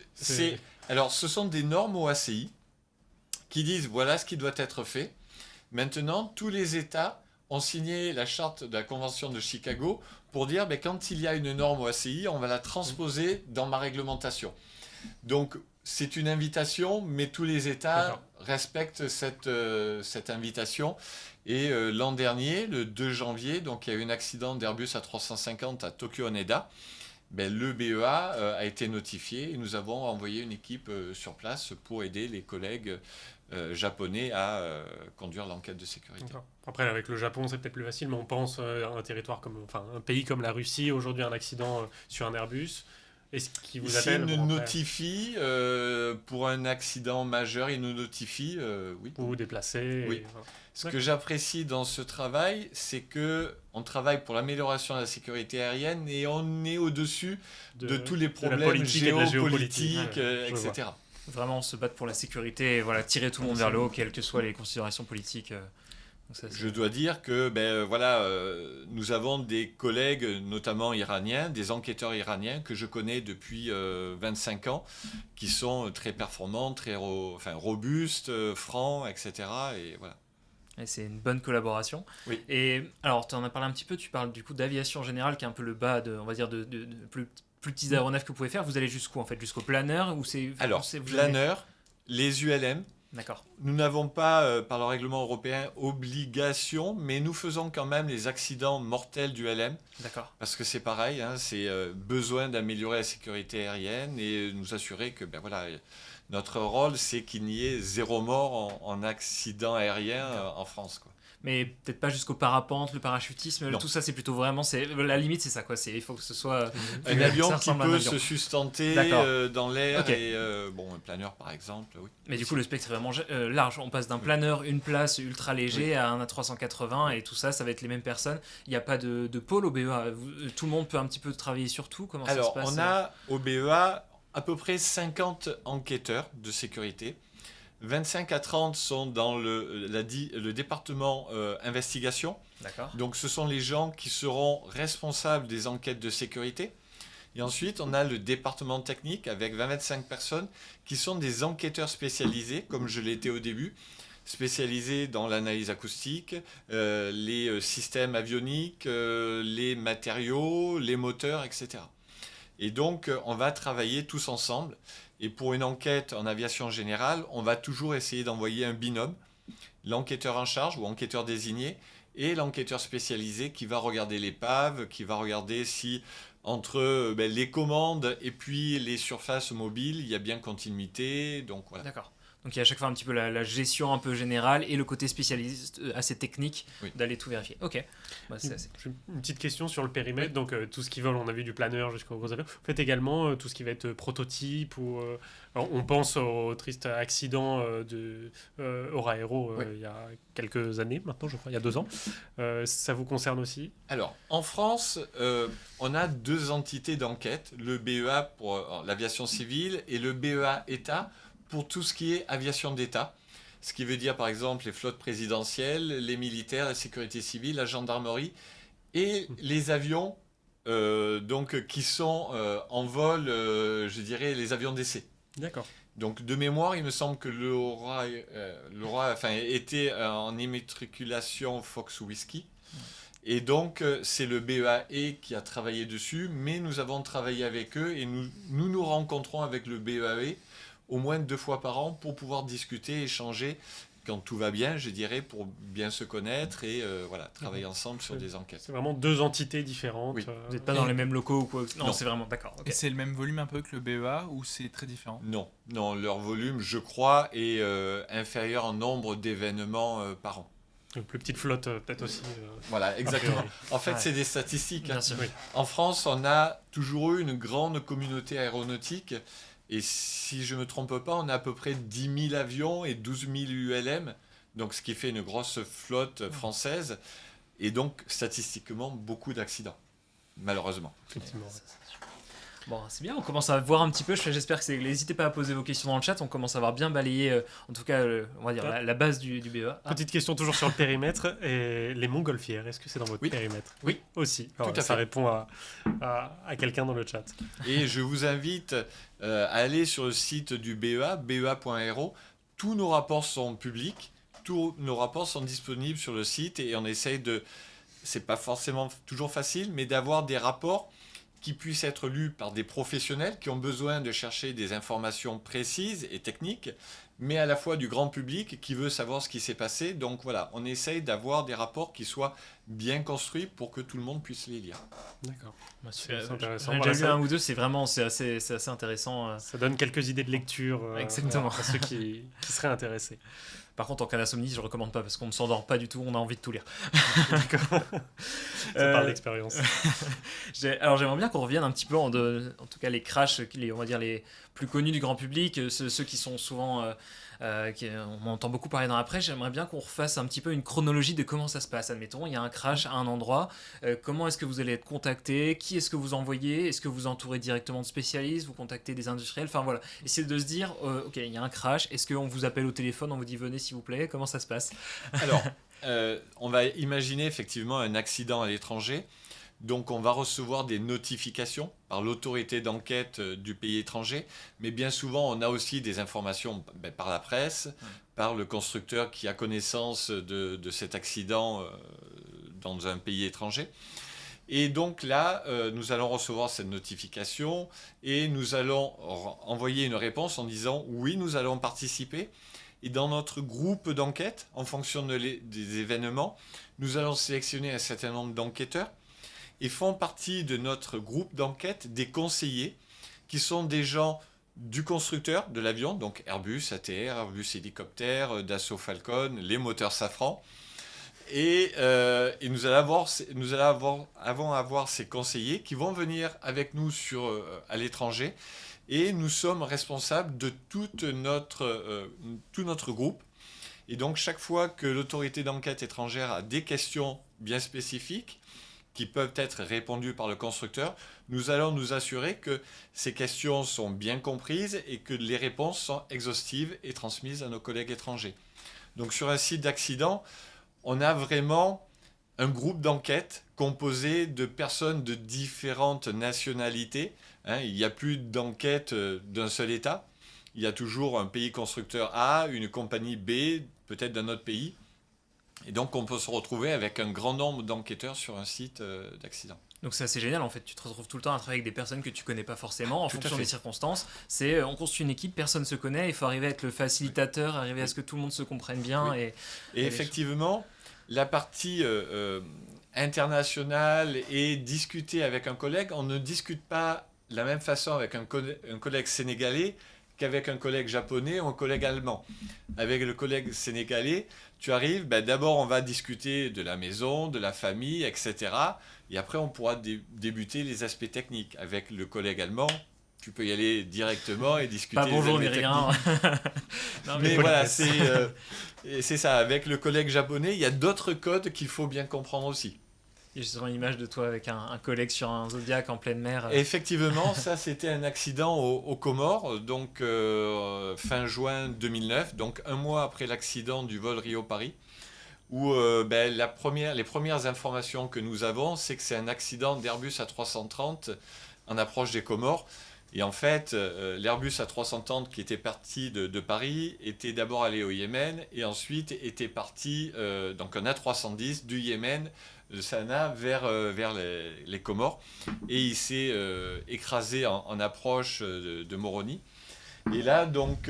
Alors, ce sont des normes OACI qui disent voilà ce qui doit être fait. Maintenant, tous les États ont signé la charte de la Convention de Chicago pour dire quand il y a une norme OACI, on va la transposer dans ma réglementation. Donc, c'est une invitation, mais tous les États respectent cette invitation. Et l'an dernier, le 2 janvier, donc il y a eu un accident d'Airbus A350 à Tokyo Haneda. Le BEA a été notifié et nous avons envoyé une équipe sur place pour aider les collègues japonais à conduire l'enquête de sécurité. Après, avec le Japon, c'est peut-être plus facile, mais on pense à un pays comme la Russie, aujourd'hui un accident sur un Airbus. Est-ce qu'ils vous appellent? S'ils nous notifient pour un accident majeur, ils nous notifient, oui. Pour vous déplacer. Oui. Ce que j'apprécie dans ce travail, c'est qu'on travaille pour l'amélioration de la sécurité aérienne et on est au-dessus de tous les problèmes géopolitiques, etc. Vraiment se battre pour la sécurité et tirer tout le monde vers le haut, quelles que soient les considérations politiques. Donc ça, c'est- Je dois dire que voilà, nous avons des collègues, notamment iraniens, des enquêteurs iraniens que je connais depuis 25 ans, qui sont très performants, robustes, francs, etc. Et voilà. Et c'est une bonne collaboration. Oui. Et alors, tu en as parlé un petit peu, tu parles du coup d'aviation générale, qui est un peu le bas de, on va dire, de plus petits aéronefs que vous pouvez faire. Vous allez jusqu'où en fait? Jusqu'au planeur ou c'est, Alors, vous avez- planeur, les ULM, D'accord. nous n'avons pas, par le règlement européen, obligation, mais nous faisons quand même les accidents mortels du LM, D'accord. parce que c'est pareil, hein, c'est besoin d'améliorer la sécurité aérienne et nous assurer que voilà, notre rôle, c'est qu'il n'y ait 0 mort en accident aérien en France, quoi. Mais peut-être pas jusqu'au parapente, le parachutisme, Non. tout ça c'est plutôt vraiment, c'est la limite c'est ça quoi, c'est il faut que ce soit Un que avion ça qui ressemble à un peut avion. se sustenter D'accord. dans l'air Ok. et un planeur par exemple, oui. Mais du coup le spectre est vraiment large, on passe d'un planeur, une place ultra léger Oui. à un A380 et tout ça, ça va être les mêmes personnes. Il n'y a pas de pôle au BEA, tout le monde peut un petit peu travailler sur tout, comment ça se Alors, passe? on a au BEA à peu près 50 enquêteurs de sécurité. 25 à 30 sont dans le département investigation. D'accord. Donc, ce sont les gens qui seront responsables des enquêtes de sécurité. Et ensuite, on a le département technique avec 25 personnes qui sont des enquêteurs spécialisés, comme je l'étais au début, spécialisés dans l'analyse acoustique, les systèmes avioniques, les matériaux, les moteurs, etc. Et donc, on va travailler tous ensemble. Et pour une enquête en aviation générale, on va toujours essayer d'envoyer un binôme, l'enquêteur en charge ou enquêteur désigné, et l'enquêteur spécialisé qui va regarder l'épave, qui va regarder si entre les commandes et puis les surfaces mobiles, il y a bien continuité. Donc voilà. D'accord. Donc il y a à chaque fois un petit peu la gestion un peu générale et le côté spécialiste assez technique Oui. d'aller tout vérifier. Ok. Bah, c'est assez- J'ai une petite question sur le périmètre. Donc, tout ce qui vole, on a vu du planeur jusqu'au gros avion. Vous faites également tout ce qui va être prototype ou. Alors, on pense au triste accident de Oraero Oui. il y a quelques années maintenant, je crois, il y a 2 ans. Ça vous concerne aussi? Alors, en France, on a 2 entités d'enquête, le BEA pour l'aviation civile et le BEA État pour tout ce qui est aviation d'État. Ce qui veut dire, par exemple, les flottes présidentielles, les militaires, la sécurité civile, la gendarmerie et les avions qui sont en vol, je dirais, les avions d'essai. D'accord. Donc, de mémoire, il me semble que le roi était en immatriculation Fox Whisky. Et donc, c'est le BEAE qui a travaillé dessus, mais nous avons travaillé avec eux et nous rencontrons avec le BEAE au moins 2 fois par an pour pouvoir discuter, échanger, quand tout va bien, je dirais, pour bien se connaître et travailler ensemble sur des enquêtes. C'est vraiment 2 entités différentes. Oui. Vous n'êtes pas dans les mêmes locaux ou quoi? Non, Non. c'est vraiment d'accord. ok. Et c'est le même volume un peu que le BEA ou c'est très différent? Non, leur volume, je crois, est inférieur en nombre d'événements par an. Une plus petite flotte, peut-être aussi. Voilà, exactement. priori. En fait, Ouais. c'est des statistiques, hein. Bien sûr. Oui. En France, on a toujours eu une grande communauté aéronautique. Et si je ne me trompe pas, on a à peu près 10 000 avions et 12 000 ULM. Donc, ce qui fait une grosse flotte française. Et donc, statistiquement, beaucoup d'accidents. Malheureusement. Effectivement. Ouais, ça, c'est sûr. Bon, c'est bien, on commence à voir un petit peu. J'espère que n'hésitez pas à poser vos questions dans le chat. On commence à avoir bien balayé, en tout cas, on va dire la base du BEA. Ah, Petite question toujours sur le périmètre. Et les montgolfières, est-ce que c'est dans votre Oui. périmètre? Oui. Aussi. Tout à Ça fait. répond à quelqu'un dans le chat. Et je vous invite à aller sur le site du BEA, bea.aero. Tous nos rapports sont publics. Tous nos rapports sont disponibles sur le site et on essaye de... C'est pas forcément toujours facile, mais d'avoir des rapports qui puissent être lus par des professionnels qui ont besoin de chercher des informations précises et techniques, mais à la fois du grand public qui veut savoir ce qui s'est passé. Donc voilà, on essaye d'avoir des rapports qui soient bien construits pour que tout le monde puisse les lire. D'accord. bah, C'est intéressant. J'en ai Voilà, déjà lu ça- un ou deux, c'est vraiment c'est assez intéressant. Ça donne quelques idées de lecture Exactement. à ceux qui seraient intéressés. Par contre, en cas d'insomnie, je recommande pas parce qu'on ne s'endort pas du tout, on a envie de tout lire. Ça parle d'expérience. Alors j'aimerais bien qu'on revienne un petit peu en tout cas les crashs, on va dire les plus connus du grand public, ceux qui sont souvent, on entend beaucoup parler dans la presse. J'aimerais bien qu'on refasse un petit peu une chronologie de comment ça se passe. Admettons, il y a un crash à un endroit. Comment est-ce que vous allez être contacté? Qui est-ce que vous envoyez? Est-ce que vous entourez directement de spécialistes? Vous contactez des industriels? Enfin voilà, essayez de se dire, ok, il y a un crash. Est-ce qu'on vous appelle au téléphone? On vous dit venez s'il vous plaît? Comment ça se passe? Alors, on va imaginer effectivement un accident à l'étranger. Donc on va recevoir des notifications par l'autorité d'enquête du pays étranger, mais bien souvent on a aussi des informations par la presse, par le constructeur qui a connaissance de cet accident dans un pays étranger. Et donc là, nous allons recevoir cette notification et nous allons envoyer une réponse en disant oui, nous allons participer. Et dans notre groupe d'enquête, en fonction des événements, nous allons sélectionner un certain nombre d'enquêteurs et font partie de notre groupe d'enquête des conseillers qui sont des gens du constructeur de l'avion, donc Airbus, ATR, Airbus Hélicoptère, Dassault Falcon, les moteurs Safran. Et nous allons avoir ces conseillers qui vont venir avec nous à l'étranger et nous sommes responsables de tout notre groupe. Et donc chaque fois que l'autorité d'enquête étrangère a des questions bien spécifiques, qui peuvent être répondues par le constructeur, nous allons nous assurer que ces questions sont bien comprises et que les réponses sont exhaustives et transmises à nos collègues étrangers. Donc sur un site d'accident, on a vraiment un groupe d'enquête composé de personnes de différentes nationalités. Il n'y a plus d'enquête d'un seul État. Il y a toujours un pays constructeur A, une compagnie B, peut-être d'un autre pays. Et donc, on peut se retrouver avec un grand nombre d'enquêteurs sur un site d'accident. Donc c'est assez génial, en fait, tu te retrouves tout le temps à travailler avec des personnes que tu connais pas forcément, en Tout à fonction fait. des circonstances. On construit une équipe, personne se connaît, il faut arriver à être le facilitateur, arriver à ce que tout le monde se comprenne bien. Oui. Et effectivement, la partie internationale et discuter avec un collègue, on ne discute pas de la même façon avec un collègue sénégalais qu'avec un collègue japonais ou un collègue allemand. Avec le collègue sénégalais, tu arrives, d'abord on va discuter de la maison, de la famille, etc. Et après on pourra débuter les aspects techniques. Avec le collègue allemand, tu peux y aller directement et discuter pas bonjour des ni aspects rien. techniques. Non, Mais voilà, politesse. c'est ça. Avec le collègue japonais, il y a d'autres codes qu'il faut bien comprendre aussi. Il y a justement une image de toi avec un collègue sur un Zodiac en pleine mer. Et effectivement, ça c'était un accident aux Comores, donc fin juin 2009, donc un mois après l'accident du vol Rio-Paris, où les premières informations que nous avons, c'est que c'est un accident d'Airbus A330 en approche des Comores. Et en fait, l'Airbus A330 qui était parti de Paris était d'abord allé au Yémen et ensuite était parti, donc un A310 du Yémen, de Sanaa vers les Comores. Et il s'est écrasé en approche de Moroni. Et là, donc,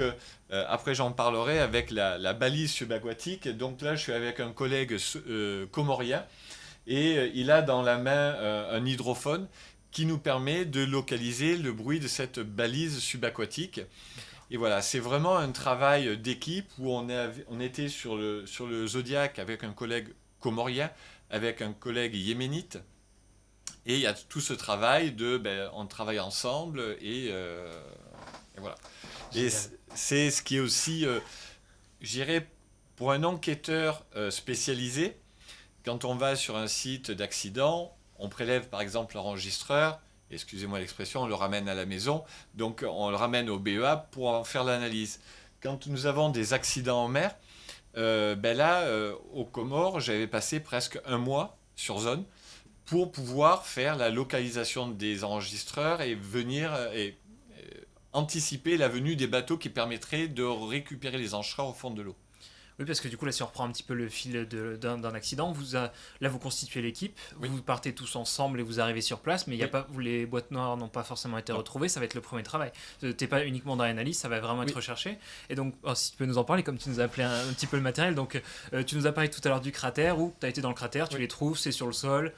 après j'en parlerai avec la balise subaquatique. Donc là, je suis avec un collègue comorien et il a dans la main un hydrophone qui nous permet de localiser le bruit de cette balise subaquatique. Et voilà, c'est vraiment un travail d'équipe où on était sur le Zodiac avec un collègue comorien, avec un collègue yéménite. Et il y a tout ce travail on travaille ensemble et voilà. Et c'est ce qui est aussi, je dirais, pour un enquêteur spécialisé, quand on va sur un site d'accident, on prélève par exemple l'enregistreur, excusez-moi l'expression, on le ramène à la maison, donc on le ramène au BEA pour en faire l'analyse. Quand nous avons des accidents en mer, aux Comores, j'avais passé presque un mois sur zone pour pouvoir faire la localisation des enregistreurs et venir anticiper la venue des bateaux qui permettraient de récupérer les enregistreurs au fond de l'eau. Oui, parce que du coup, là, si on reprend un petit peu le fil d'un accident, là, vous constituez l'équipe, Oui. vous partez tous ensemble et vous arrivez sur place, mais il y a Oui. pas, les boîtes noires n'ont pas forcément été Non. retrouvées, ça va être le premier travail. Tu n'es pas uniquement dans l'analyse, ça va vraiment être Oui. recherché. Et donc, si tu peux nous en parler, comme tu nous as appelé un petit peu le matériel, donc tu nous as parlé tout à l'heure du cratère, où tu as été dans le cratère, tu Oui. les trouves, c'est sur le sol,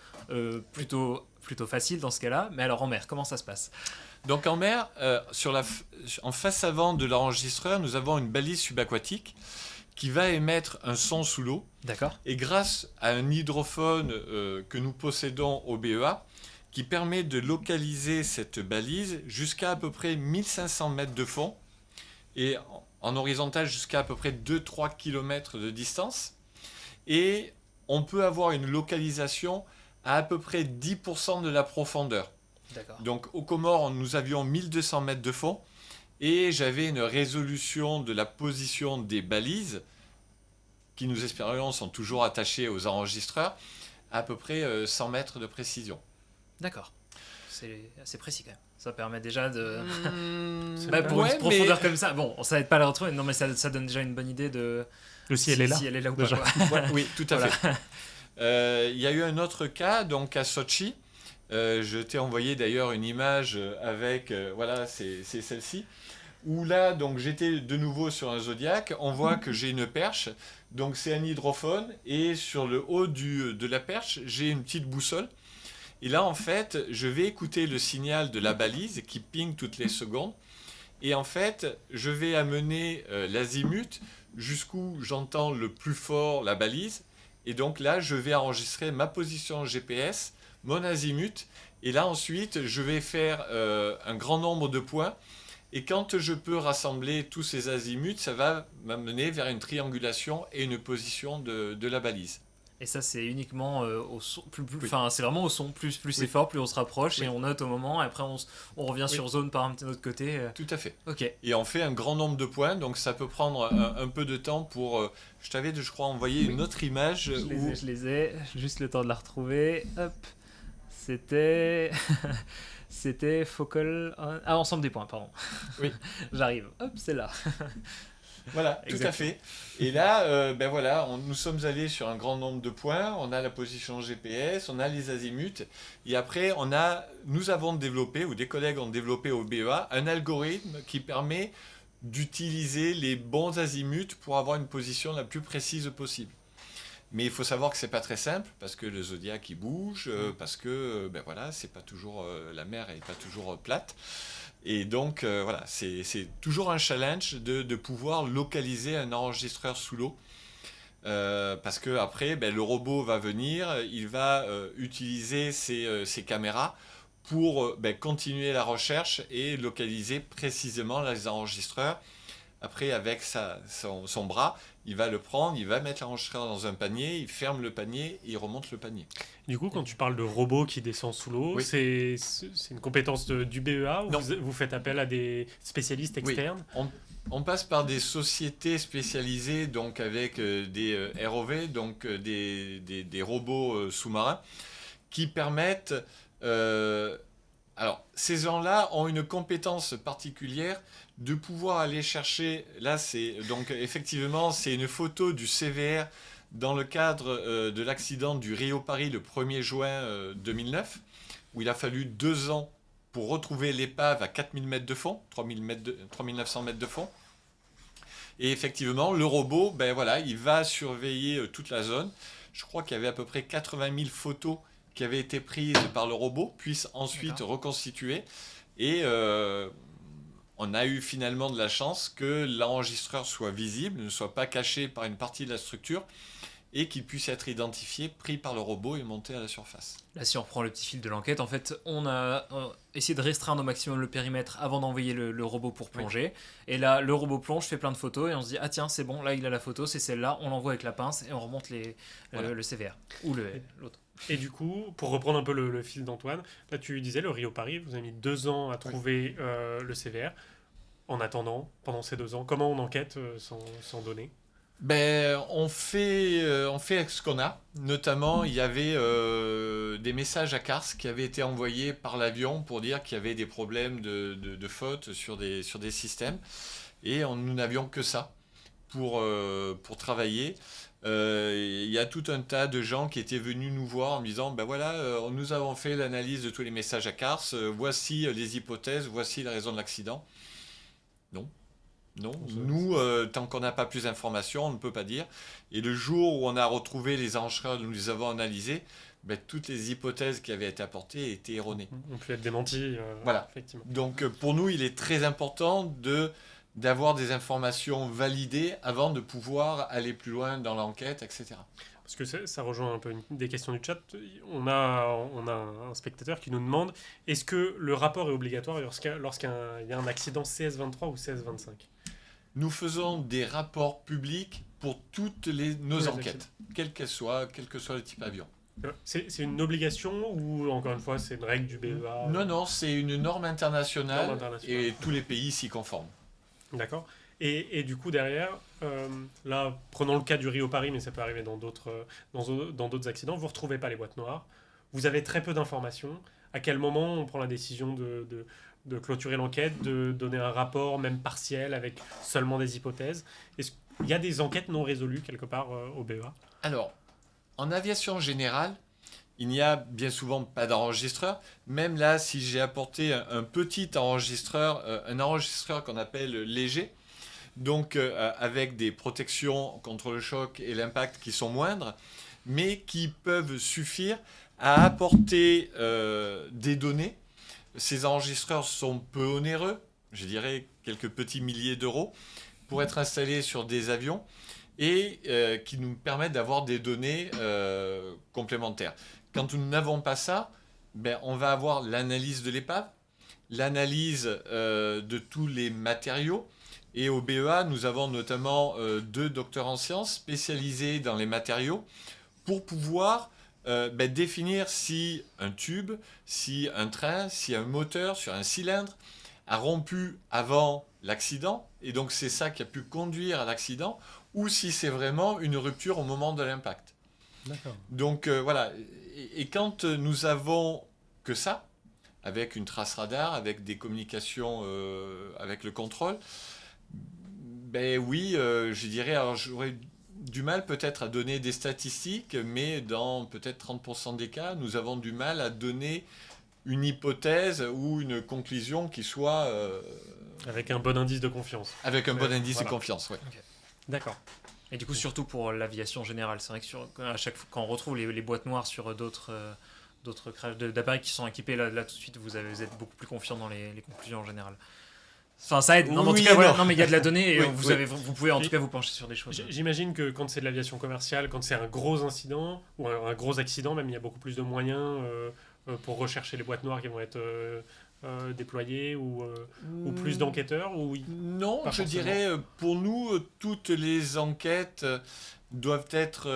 plutôt facile dans ce cas-là, mais alors en mer, comment ça se passe? Donc en mer, en face avant de l'enregistreur, nous avons une balise subaquatique qui va émettre un son sous l'eau. D'accord. Et grâce à un hydrophone que nous possédons au BEA, qui permet de localiser cette balise jusqu'à à peu près 1500 mètres de fond et en horizontal jusqu'à à peu près 2-3 km de distance. Et on peut avoir une localisation à peu près 10% de la profondeur. D'accord. Donc aux Comores, nous avions 1200 mètres de fond et j'avais une résolution de la position des balises qui, nous espérons, sont toujours attachés aux enregistreurs, à peu près 100 mètres de précision. D'accord. C'est assez précis quand même. Ça permet déjà de. Bah, Pour ouais, une profondeur comme ça, bon, on savait pas la retrouver, non mais ça donne déjà une bonne idée de. Le si elle est là. Si elle est là ou déjà. pas. Quoi. Ouais, oui, tout à Voilà. fait. Il y a eu un autre cas, donc à Sochi. Je t'ai envoyé d'ailleurs une image avec, voilà, c'est celle-ci. Où là, donc j'étais de nouveau sur un Zodiac. On voit que j'ai une perche. Donc c'est un hydrophone. Et sur le haut de la perche, j'ai une petite boussole. Et là, en fait, je vais écouter le signal de la balise qui ping toutes les secondes. Et en fait, je vais amener l'azimut jusqu'où j'entends le plus fort la balise. Et donc là, je vais enregistrer ma position GPS, mon azimut. Et là, ensuite, je vais faire un grand nombre de points. Et quand je peux rassembler tous ces azimuts, ça va m'amener vers une triangulation et une position de la balise. Et ça, c'est uniquement au son. Oui. Enfin, c'est vraiment au son. Plus c'est fort, plus on se rapproche Oui. et on note au moment. Et après, on revient sur zone par un petit autre côté. Tout à fait. Ok. Et on fait un grand nombre de points, donc ça peut prendre un peu de temps pour... je t'avais, je crois, envoyé une autre image où... Je les ai. Juste le temps de la retrouver. Hop. C'était. C'était focal. Ah, ensemble des points, pardon. Oui. J'arrive. Hop, c'est là. Voilà, tout à fait. Et là, ben voilà, nous sommes allés sur un grand nombre de points. On a la position GPS, on a les azimuts. Et après, nous avons développé, ou des collègues ont développé au BEA, un algorithme qui permet d'utiliser les bons azimuts pour avoir une position la plus précise possible. Mais il faut savoir que c'est pas très simple parce que le Zodiac il bouge, parce que ben voilà, c'est pas toujours la mer est pas toujours plate. Et donc voilà, c'est toujours un challenge de pouvoir localiser un enregistreur sous l'eau. Parce que après, ben, le robot va venir, il va utiliser ses caméras pour ben, continuer la recherche et localiser précisément les enregistreurs. Après, avec son bras, il va le prendre, il va mettre l'enregistreur dans un panier, il ferme le panier et il remonte le panier. Du coup, quand tu parles de robot qui descend sous l'eau, Oui. c'est une compétence du BEA ou Non. vous faites appel à des spécialistes externes? On passe par des sociétés spécialisées, donc avec des ROV, donc des robots sous-marins, qui permettent... alors, ces gens-là ont une compétence particulière de pouvoir aller chercher... Là, donc effectivement, c'est une photo du CVR dans le cadre de l'accident du Rio-Paris le 1er juin 2009, où il a fallu 2 ans pour retrouver l'épave à 4000 mètres de fond, 3900 mètres de fond. Et effectivement, le robot, ben voilà, il va surveiller toute la zone. Je crois qu'il y avait à peu près 80 000 photos qui avaient été prises par le robot, puis ensuite reconstituées. Et on a eu finalement de la chance que l'enregistreur soit visible, ne soit pas caché par une partie de la structure, et qu'il puisse être identifié, pris par le robot et monté à la surface. Là, si on reprend le petit fil de l'enquête, en fait, on a essayé de restreindre au maximum le périmètre avant d'envoyer le robot pour plonger. Et là, le robot plonge, fait plein de photos et on se dit, ah tiens, c'est bon, là il a la photo, c'est celle-là, on l'envoie avec la pince et on remonte Voilà. le CVR ou l'autre. Et du coup, pour reprendre un peu le fil d'Antoine, là tu disais le Rio-Paris, vous avez mis 2 ans à trouver le CVR. En attendant, pendant ces 2 ans, comment on enquête sans données? Ben, on fait avec ce qu'on a. Notamment, il y avait des messages à Kars qui avaient été envoyés par l'avion pour dire qu'il y avait des problèmes de faute sur des systèmes. Et nous n'avions que ça pour travailler. Il y a tout un tas de gens qui étaient venus nous voir en me disant, ben voilà, nous avons fait l'analyse de tous les messages à Kars, voici les hypothèses, voici la raison de l'accident. Non, nous, tant qu'on n'a pas plus d'informations, on ne peut pas dire. Et le jour où on a retrouvé les enregistreurs que nous les avons analysés, ben, toutes les hypothèses qui avaient été apportées étaient erronées. On peut être démenti, Voilà. effectivement. Donc pour nous, il est très important d'avoir des informations validées avant de pouvoir aller plus loin dans l'enquête, etc. Parce que ça rejoint un peu des questions du chat. On a un spectateur qui nous demande, est-ce que le rapport est obligatoire lorsqu'il y a un accident CS23 ou CS25? Nous faisons des rapports publics pour toutes nos enquêtes, quel que soit le type d'avion. C'est une obligation ou, encore une fois, c'est une règle du BEA? Non, c'est une norme internationale, Norme internationale. et tous les pays s'y conforment. D'accord. Et du coup, derrière, là, prenons le cas du Rio Paris, mais ça peut arriver dans d'autres accidents, vous ne retrouvez pas les boîtes noires, vous avez très peu d'informations. À quel moment on prend la décision de clôturer l'enquête, de donner un rapport, même partiel, avec seulement des hypothèses? Est-ce qu'il y a des enquêtes non résolues, quelque part, au BEA? Alors, en aviation générale, il n'y a bien souvent pas d'enregistreur. Même là, si j'ai apporté un petit enregistreur, un enregistreur qu'on appelle léger, donc avec des protections contre le choc et l'impact qui sont moindres, mais qui peuvent suffire à apporter des données. Ces enregistreurs sont peu onéreux, je dirais quelques petits milliers d'euros, pour être installés sur des avions et qui nous permettent d'avoir des données complémentaires. Quand nous n'avons pas ça, ben, on va avoir l'analyse de l'épave, l'analyse de tous les matériaux. Et au BEA, nous avons notamment 2 docteurs en sciences spécialisés dans les matériaux pour pouvoir définir si un tube, si un train, si un moteur sur un cylindre a rompu avant l'accident, et donc c'est ça qui a pu conduire à l'accident, ou si c'est vraiment une rupture au moment de l'impact. D'accord. Donc voilà, et quand nous avons que ça, avec une trace radar, avec des communications avec le contrôle, ben oui, je dirais, alors j'aurais du mal peut-être à donner des statistiques, mais dans peut-être 30% des cas, nous avons du mal à donner une hypothèse ou une conclusion qui soit Avec un bon indice de confiance. avec un bon indice voilà. de confiance. Ouais. D'accord. Et du coup, surtout pour l'aviation générale, c'est vrai que à chaque fois, quand on retrouve les boîtes noires sur d'autres crashs d'appareils qui sont équipés, là tout de suite, vous êtes beaucoup plus confiant dans les conclusions en général. Enfin, ça aide. Non, mais en Oui tout cas, et voilà. non. Non, mais il y a de la donnée et Oui, oui. vous pouvez en tout cas vous pencher sur des choses. J'imagine que quand c'est de l'aviation commerciale, quand c'est un gros incident, ou un gros accident, même il y a beaucoup plus de moyens pour rechercher les boîtes noires qui vont être déployées, ou plus d'enquêteurs, ou Non, Pas je forcément. dirais, pour nous, toutes les enquêtes doivent être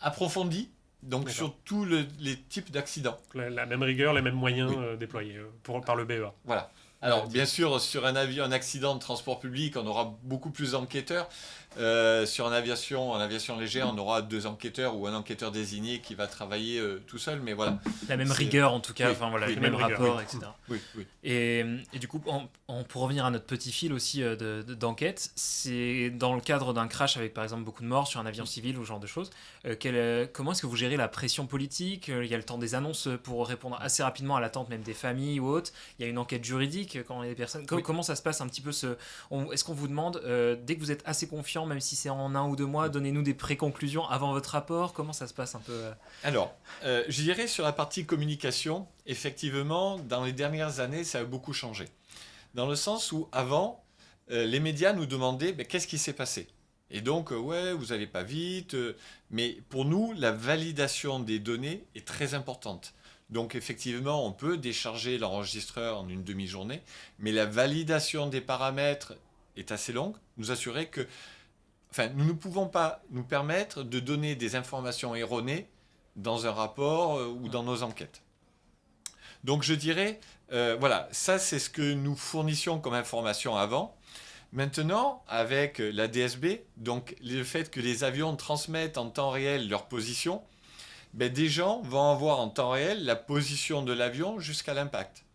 approfondies, donc D'accord. sur tous les types d'accidents. la même rigueur, les mêmes moyens Oui. déployés par le BEA. Voilà. Alors, bien sûr, sur un avion, un accident de transport public, on aura beaucoup plus d'enquêteurs. Sur en aviation légère, on aura 2 enquêteurs ou un enquêteur désigné qui va travailler tout seul. Mais voilà. La même C'est- rigueur en tout cas, Oui, enfin voilà, oui, les même mêmes rigueur, rapports, oui. etc. Oui, oui. Et du coup, pour revenir à notre petit fil aussi d'enquête, c'est dans le cadre d'un crash avec par exemple beaucoup de morts sur un avion civil ou ce genre de choses, comment est-ce que vous gérez la pression politique? Il y a le temps des annonces pour répondre assez rapidement à l'attente même des familles ou autres. Il y a une enquête juridique quand il y a des personnes. Oui. Comment ça se passe un petit peu est-ce qu'on vous demande, dès que vous êtes assez confiant, même si c'est en 1 ou 2 mois, donnez-nous des préconclusions avant votre rapport? Comment ça se passe un peu Alors, je dirais sur la partie communication, effectivement, dans les dernières années, ça a beaucoup changé. Dans le sens où, avant, les médias nous demandaient qu'est-ce qui s'est passé. Et donc, ouais, vous n'allez pas vite. Mais pour nous, la validation des données est très importante. Donc, effectivement, on peut décharger l'enregistreur en une demi-journée, mais la validation des paramètres est assez longue. Nous assurer que, enfin, nous ne pouvons pas nous permettre de donner des informations erronées dans un rapport ou dans nos enquêtes. Donc je dirais, voilà, ça c'est ce que nous fournissions comme information avant. Maintenant, avec la DSB, donc le fait que les avions transmettent en temps réel leur position, des gens vont avoir en temps réel la position de l'avion jusqu'à l'impact.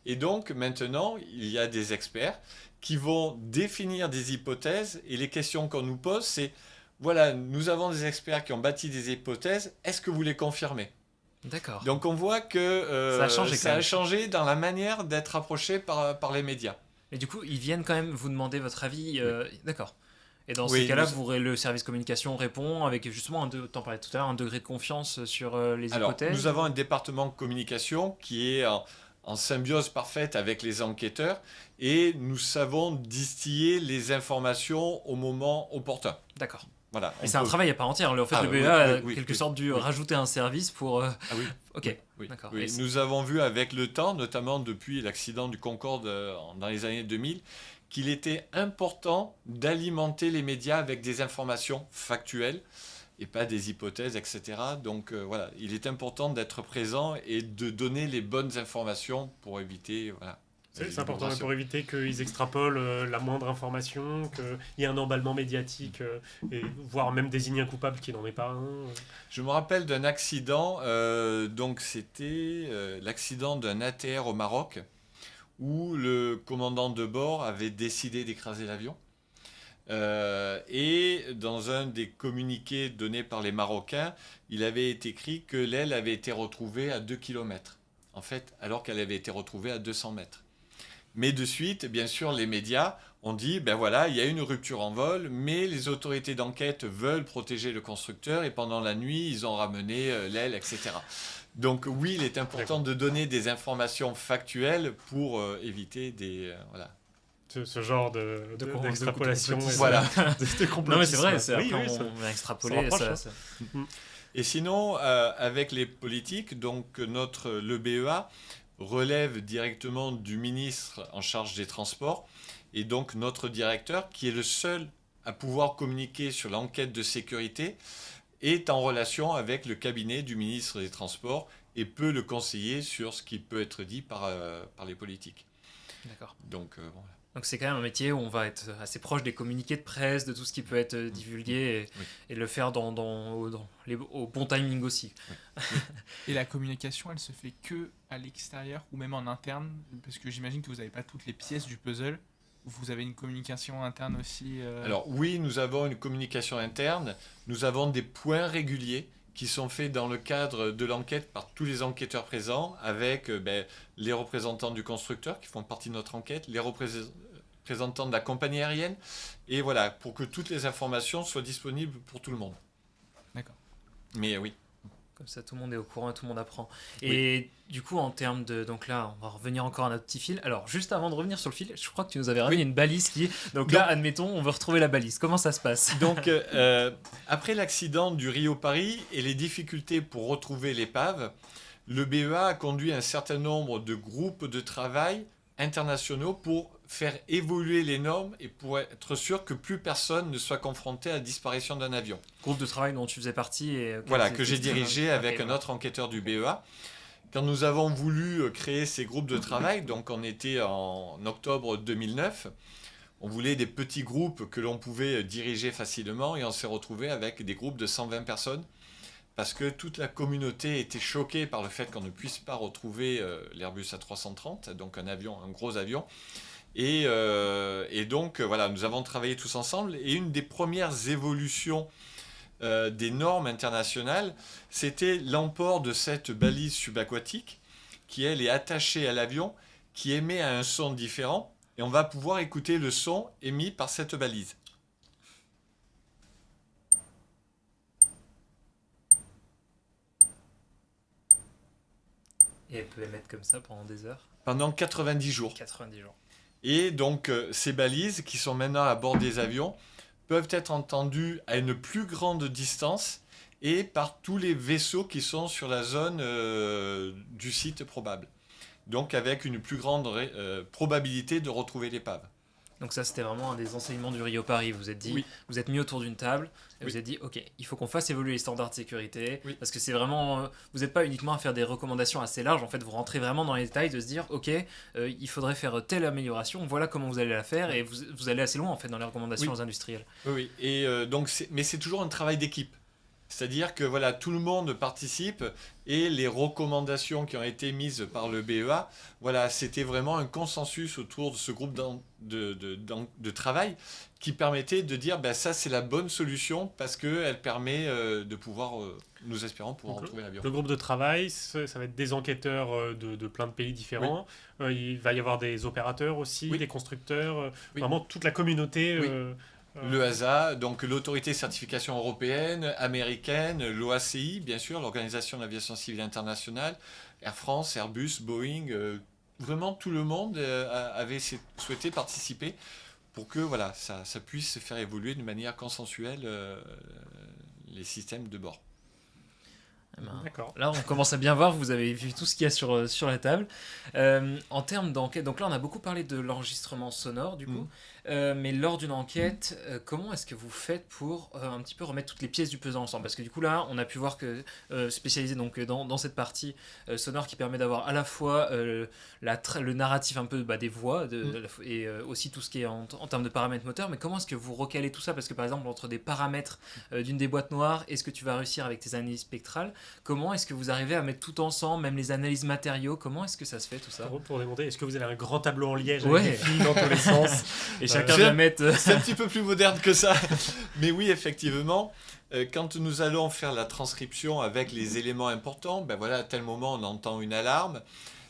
Et donc maintenant, il y a des experts qui vont définir des hypothèses, et les questions qu'on nous pose, c'est, voilà, nous avons des experts qui ont bâti des hypothèses, est-ce que vous les confirmez ? D'accord. Donc on voit que Ça a changé quand ça a même. changé dans la manière d'être approché par les médias. Et du coup, ils viennent quand même vous demander votre avis. D'accord. Et dans Oui, ces cas-là, nous- le service communication répond avec justement, t'en parlais tout à l'heure, un degré de confiance sur les Alors, hypothèses. nous avons un département de communication qui est en symbiose parfaite avec les enquêteurs, et nous savons distiller les informations au moment opportun. D'accord. Voilà. Et on c'est un peut- travail à part entière. En fait, Ah, le oui, BEA a oui, oui, quelque oui, sorte dû oui. rajouter un service pour. Ah oui. Ok. Oui, D'accord. oui. Et c'est- Nous avons vu avec le temps, notamment depuis l'accident du Concorde dans les années 2000, qu'il était important d'alimenter les médias avec des informations factuelles et pas des hypothèses, etc. Donc voilà, il est important d'être présent et de donner les bonnes informations pour éviter voilà, C'est important pour éviter qu'ils extrapolent la moindre information, qu'il y ait un emballement médiatique, et voire même désigner un coupable qui n'en est pas un. Je me rappelle d'un accident, donc c'était l'accident d'un ATR au Maroc, où le commandant de bord avait décidé d'écraser l'avion. Et dans un des communiqués donnés par les Marocains, il avait été écrit que l'aile avait été retrouvée à 2 km, en fait, alors qu'elle avait été retrouvée à 200 mètres. Mais de suite, bien sûr, les médias ont dit, ben voilà, il y a une rupture en vol, mais les autorités d'enquête veulent protéger le constructeur et pendant la nuit, ils ont ramené l'aile, etc. Donc oui, il est important de donner des informations factuelles pour éviter des... voilà. Ce genre d'extrapolation. Voilà. Non, mais c'est vrai, Oui, après, ça- on va extrapoler. rapproche, ça- hein. ça- Et sinon, avec les politiques, donc le BEA relève directement du ministre en charge des transports et donc notre directeur, qui est le seul à pouvoir communiquer sur l'enquête de sécurité, est en relation avec le cabinet du ministre des Transports et peut le conseiller sur ce qui peut être dit par les politiques. D'accord. Donc, voilà. Donc c'est quand même un métier où on va être assez proche des communiqués de presse, de tout ce qui peut être divulgué et le faire au bon timing aussi. Et la communication, elle se fait que à l'extérieur ou même en interne, parce que j'imagine que vous n'avez pas toutes les pièces du puzzle. Vous avez une communication interne aussi. Alors oui, nous avons une communication interne, nous avons des points réguliers qui sont faits dans le cadre de l'enquête par tous les enquêteurs présents, avec les représentants du constructeur qui font partie de notre enquête, les représentants de la compagnie aérienne, et voilà, pour que toutes les informations soient disponibles pour tout le monde. D'accord. Mais oui. Comme ça, tout le monde est au courant et tout le monde apprend. Et du coup, en termes de... Donc là, on va revenir encore à notre petit fil. Alors, juste avant de revenir sur le fil, je crois que tu nous avais ramené une balise qui... Donc là, admettons, on veut retrouver la balise. Comment ça se passe? Donc, après l'accident du Rio-Paris et les difficultés pour retrouver l'épave, le BEA a conduit un certain nombre de groupes de travail internationaux pour faire évoluer les normes et pour être sûr que plus personne ne soit confronté à la disparition d'un avion. Groupe de travail dont tu faisais partie. Et Voilà, que j'ai dirigé avec un autre enquêteur du BEA. Quand nous avons voulu créer ces groupes de travail, donc on était en octobre 2009, on voulait des petits groupes que l'on pouvait diriger facilement et on s'est retrouvé avec des groupes de 120 personnes parce que toute la communauté était choquée par le fait qu'on ne puisse pas retrouver l'Airbus A330, donc un gros avion. Et donc, voilà, nous avons travaillé tous ensemble. Et une des premières évolutions des normes internationales, c'était l'emport de cette balise subaquatique qui, elle, est attachée à l'avion, qui émet un son différent. Et on va pouvoir écouter le son émis par cette balise. Et elle peut émettre comme ça pendant des heures. Pendant 90 jours. 90 jours. Et donc, ces balises, qui sont maintenant à bord des avions, peuvent être entendues à une plus grande distance et par tous les vaisseaux qui sont sur la zone du site probable. Donc, avec une plus grande probabilité de retrouver l'épave. Donc ça, c'était vraiment un des enseignements du Rio-Paris. Vous êtes dit, Oui. vous êtes mis autour d'une table et Oui. vous êtes dit, ok, il faut qu'on fasse évoluer les standards de sécurité. Oui. Parce que c'est vraiment, vous n'êtes pas uniquement à faire des recommandations assez larges. En fait, vous rentrez vraiment dans les détails de se dire, ok, il faudrait faire telle amélioration. Voilà comment vous allez la faire et vous allez assez loin en fait dans les recommandations Oui. aux industriels. Oui, et donc mais c'est toujours un travail d'équipe. C'est-à-dire que voilà, tout le monde participe et les recommandations qui ont été mises par le BEA, voilà, c'était vraiment un consensus autour de ce groupe de travail qui permettait de dire ben, ça c'est la bonne solution parce qu'elle permet de pouvoir, nous espérons, pouvoir Donc, retrouver l'avion. Le groupe de travail, ça va être des enquêteurs de plein de pays différents. Il va y avoir des opérateurs aussi, Oui. des constructeurs, Oui. vraiment toute la communauté. Oui. Le HASA, donc l'autorité de certification européenne, américaine, l'OACI, bien sûr, l'Organisation de l'Aviation Civile Internationale, Air France, Airbus, Boeing, vraiment tout le monde avait souhaité participer pour que voilà, ça puisse faire évoluer de manière consensuelle les systèmes de bord. Eh ben, D'accord. là, on commence à bien voir, vous avez vu tout ce qu'il y a sur la table. En termes d'enquête, donc là, on a beaucoup parlé de l'enregistrement sonore, du coup. Mais lors d'une enquête, comment est-ce que vous faites pour un petit peu remettre toutes les pièces du puzzle ensemble? Parce que du coup, là, on a pu voir que, spécialisé donc, dans cette partie sonore qui permet d'avoir à la fois le narratif un peu des voix et aussi tout ce qui est en termes de paramètres moteurs. Mais comment est-ce que vous recalez tout ça? Parce que par exemple, entre des paramètres d'une des boîtes noires, est-ce que tu vas réussir avec tes analyses spectrales? Comment est-ce que vous arrivez à mettre tout ensemble, même les analyses matériaux? Comment est-ce que ça se fait tout ça? Pour démonter, est-ce que vous avez un grand tableau en liège Ouais. avec des fils dans tous les sens? Et chacun va mettre. C'est un petit peu plus moderne que ça. Mais oui, effectivement, quand nous allons faire la transcription avec les éléments importants, ben voilà, à tel moment on entend une alarme.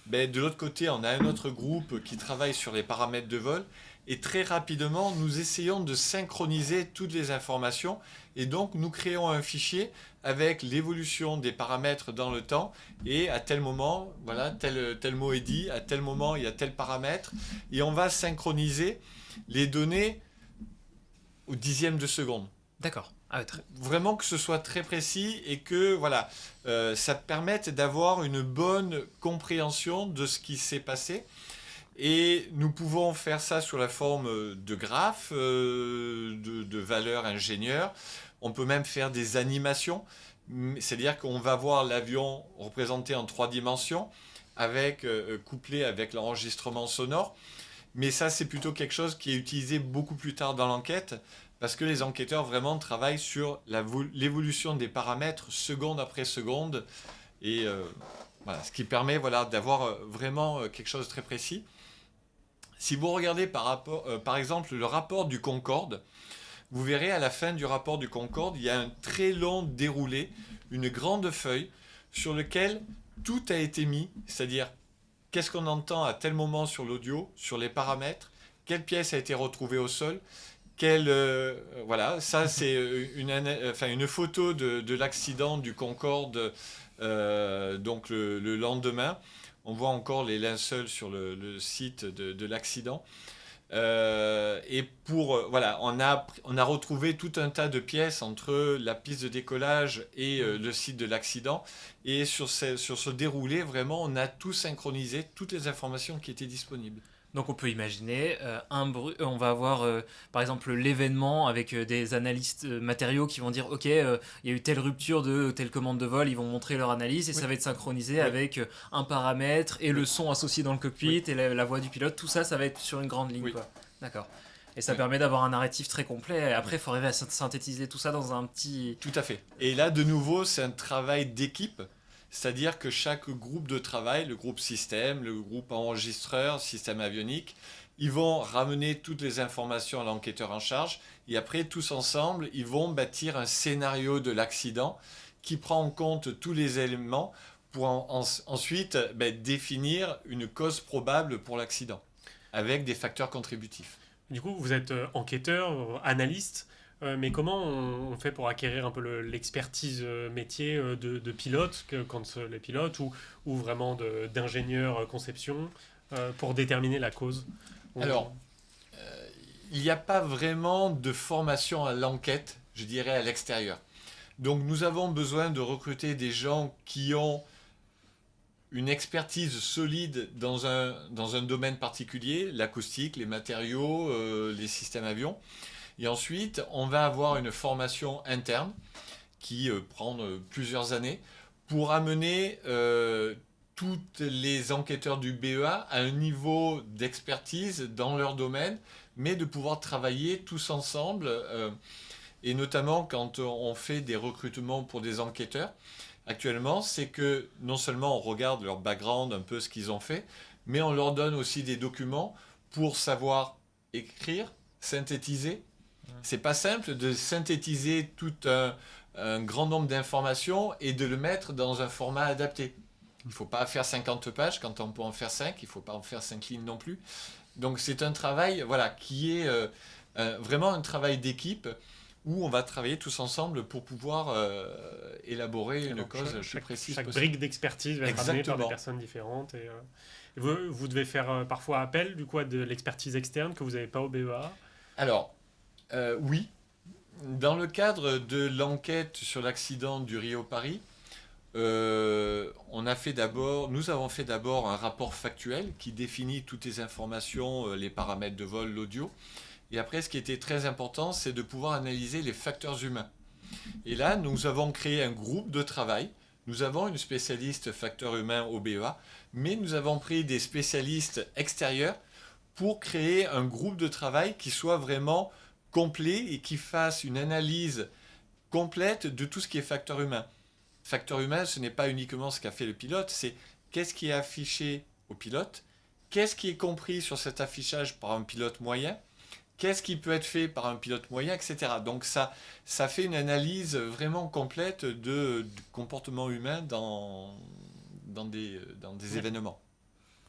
Ben, de l'autre côté, on a un autre groupe qui travaille sur les paramètres de vol. Et très rapidement, nous essayons de synchroniser toutes les informations. Et donc, nous créons un fichier avec l'évolution des paramètres dans le temps. Et à tel moment, voilà, tel mot est dit. À tel moment, il y a tel paramètre. Et on va synchroniser les données au dixième de seconde. D'accord. Ah, Vraiment que ce soit très précis et que voilà, ça permette d'avoir une bonne compréhension de ce qui s'est passé. Et nous pouvons faire ça sous la forme de graphes, de valeurs ingénieurs. On peut même faire des animations, c'est-à-dire qu'on va voir l'avion représenté en 3 dimensions, couplé avec l'enregistrement sonore. Mais ça, c'est plutôt quelque chose qui est utilisé beaucoup plus tard dans l'enquête, parce que les enquêteurs vraiment travaillent sur l'évolution des paramètres seconde après seconde, et voilà, ce qui permet d'avoir vraiment quelque chose de très précis. Si vous regardez par exemple le rapport du Concorde, vous verrez à la fin du rapport du Concorde, il y a un très long déroulé, une grande feuille sur laquelle tout a été mis, c'est-à-dire qu'est-ce qu'on entend à tel moment sur l'audio, sur les paramètres, quelle pièce a été retrouvée au sol, voilà, ça c'est une photo de l'accident du Concorde, donc le lendemain. On voit encore les linceuls sur le site de l'accident. Et voilà, on a retrouvé tout un tas de pièces entre la piste de décollage et le site de l'accident. Et sur ce déroulé, vraiment, on a tout synchronisé, toutes les informations qui étaient disponibles. Donc on peut imaginer, on va avoir par exemple l'événement avec des analystes matériaux qui vont dire ok, il y a eu telle rupture de telle commande de vol, ils vont montrer leur analyse et ça va être synchronisé avec un paramètre et le son associé dans le cockpit et la voix du pilote, tout ça, ça va être sur une grande ligne. Quoi. D'accord. Et ça permet d'avoir un narratif très complet. Et après, il faut arriver à synthétiser tout ça dans un petit... Tout à fait. Et là, de nouveau, c'est un travail d'équipe. C'est-à-dire que chaque groupe de travail, le groupe système, le groupe enregistreur, système avionique, ils vont ramener toutes les informations à l'enquêteur en charge et après, tous ensemble, ils vont bâtir un scénario de l'accident qui prend en compte tous les éléments pour ensuite définir une cause probable pour l'accident avec des facteurs contributifs. Du coup, vous êtes enquêteur, analyste. Mais comment on fait pour acquérir un peu l'expertise métier de pilote, quand les pilotes, ou vraiment d'ingénieur conception, pour déterminer la cause? Alors, il n'y a pas vraiment de formation à l'enquête, je dirais, à l'extérieur. Donc nous avons besoin de recruter des gens qui ont une expertise solide dans un domaine particulier, l'acoustique, les matériaux, les systèmes avions. Et ensuite, on va avoir une formation interne qui prend plusieurs années pour amener tous les enquêteurs du BEA à un niveau d'expertise dans leur domaine, mais de pouvoir travailler tous ensemble. Et notamment quand on fait des recrutements pour des enquêteurs, actuellement, c'est que non seulement on regarde leur background, un peu ce qu'ils ont fait, mais on leur donne aussi des documents pour savoir écrire, synthétiser. C'est pas simple de synthétiser tout un grand nombre d'informations et de le mettre dans un format adapté. Il ne faut pas faire 50 pages quand on peut en faire 5, il ne faut pas en faire 5 lignes non plus. Donc c'est un travail qui est vraiment un travail d'équipe où on va travailler tous ensemble pour pouvoir élaborer une cause plus précise. Chaque possible. brique d'expertise va être amenée par des personnes différentes. Et vous devez faire parfois appel du coup, à de l'expertise externe que vous n'avez pas au BEA. Alors, oui. Dans le cadre de l'enquête sur l'accident du Rio-Paris, nous avons fait d'abord un rapport factuel qui définit toutes les informations, les paramètres de vol, l'audio. Et après, ce qui était très important, c'est de pouvoir analyser les facteurs humains. Et là, nous avons créé un groupe de travail. Nous avons une spécialiste facteurs humains au BEA, mais nous avons pris des spécialistes extérieurs pour créer un groupe de travail qui soit vraiment complet et qui fasse une analyse complète de tout ce qui est facteur humain. Facteur humain, ce n'est pas uniquement ce qu'a fait le pilote, c'est qu'est-ce qui est affiché au pilote, qu'est-ce qui est compris sur cet affichage par un pilote moyen, qu'est-ce qui peut être fait par un pilote moyen, etc. Donc ça fait une analyse vraiment complète du comportement humain dans des événements.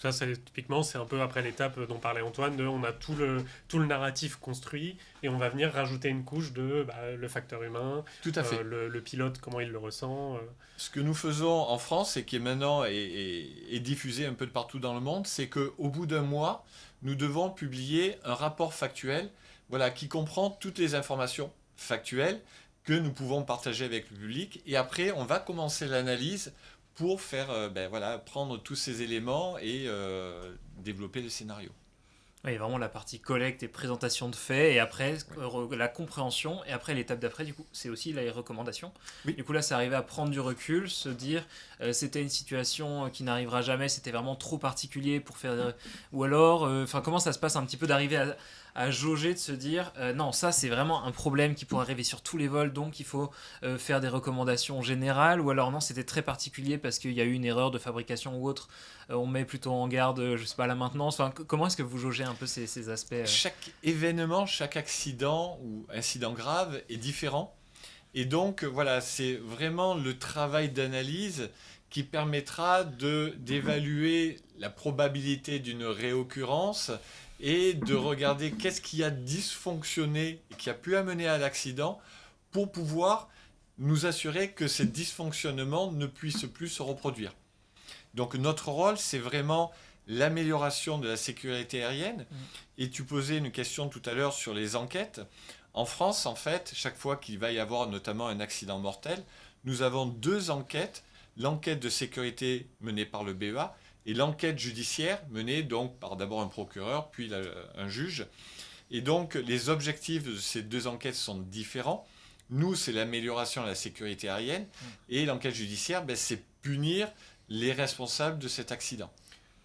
Ça, typiquement, c'est un peu après l'étape dont parlait Antoine, on a tout le narratif construit et on va venir rajouter une couche de le facteur humain, Tout à fait. le pilote, comment il le ressent. Ce que nous faisons en France et qui est maintenant est diffusé un peu de partout dans le monde, c'est qu'au bout d'un mois, nous devons publier un rapport factuel qui comprend toutes les informations factuelles que nous pouvons partager avec le public. Et après, on va commencer l'analyse pour faire prendre tous ces éléments et développer le scénario. Oui, vraiment la partie collecte et présentation de faits, et après la compréhension, et après l'étape d'après, du coup, c'est aussi les recommandations. Oui. Du coup, là, c'est arriver à prendre du recul, se dire c'était une situation qui n'arrivera jamais, c'était vraiment trop particulier pour faire. Ou alors, comment ça se passe un petit peu d'arriver à jauger, de se dire non, ça c'est vraiment un problème qui pourrait arriver sur tous les vols, donc il faut faire des recommandations générales, ou alors non, c'était très particulier parce qu'il y a eu une erreur de fabrication ou autre, on met plutôt en garde, je sais pas, la maintenance. Comment est-ce que vous jaugez un peu ces aspects Chaque événement, chaque accident ou incident grave est différent. Et donc, c'est vraiment le travail d'analyse qui permettra d'évaluer la probabilité d'une réoccurrence et de regarder qu'est-ce qui a dysfonctionné et qui a pu amener à l'accident pour pouvoir nous assurer que ces dysfonctionnements ne puissent plus se reproduire. Donc notre rôle, c'est vraiment l'amélioration de la sécurité aérienne. Et tu posais une question tout à l'heure sur les enquêtes. En France, en fait, chaque fois qu'il va y avoir notamment un accident mortel, nous avons 2 enquêtes. L'enquête de sécurité menée par le BEA et l'enquête judiciaire menée donc par d'abord un procureur, puis un juge. Et donc les objectifs de ces 2 enquêtes sont différents. Nous, c'est l'amélioration de la sécurité aérienne, et l'enquête judiciaire, c'est punir les responsables de cet accident.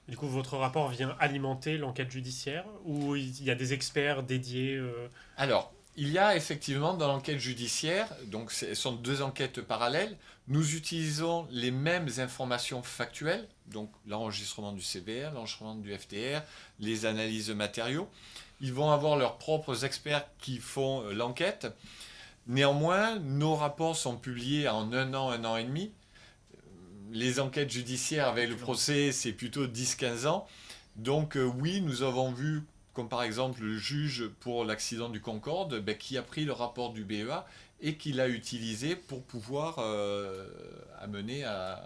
Du coup, votre rapport vient alimenter l'enquête judiciaire ou il y a des experts dédiés Alors, il y a effectivement dans l'enquête judiciaire, donc ce sont 2 enquêtes parallèles, nous utilisons les mêmes informations factuelles, donc l'enregistrement du CVR, l'enregistrement du FTR, les analyses de matériaux. Ils vont avoir leurs propres experts qui font l'enquête. Néanmoins, nos rapports sont publiés en 1 an et demi. Les enquêtes judiciaires avec le procès, c'est plutôt 10-15 ans. Donc oui, nous avons vu, comme par exemple le juge pour l'accident du Concorde, qui a pris le rapport du BEA et qui l'a utilisé pour pouvoir amener à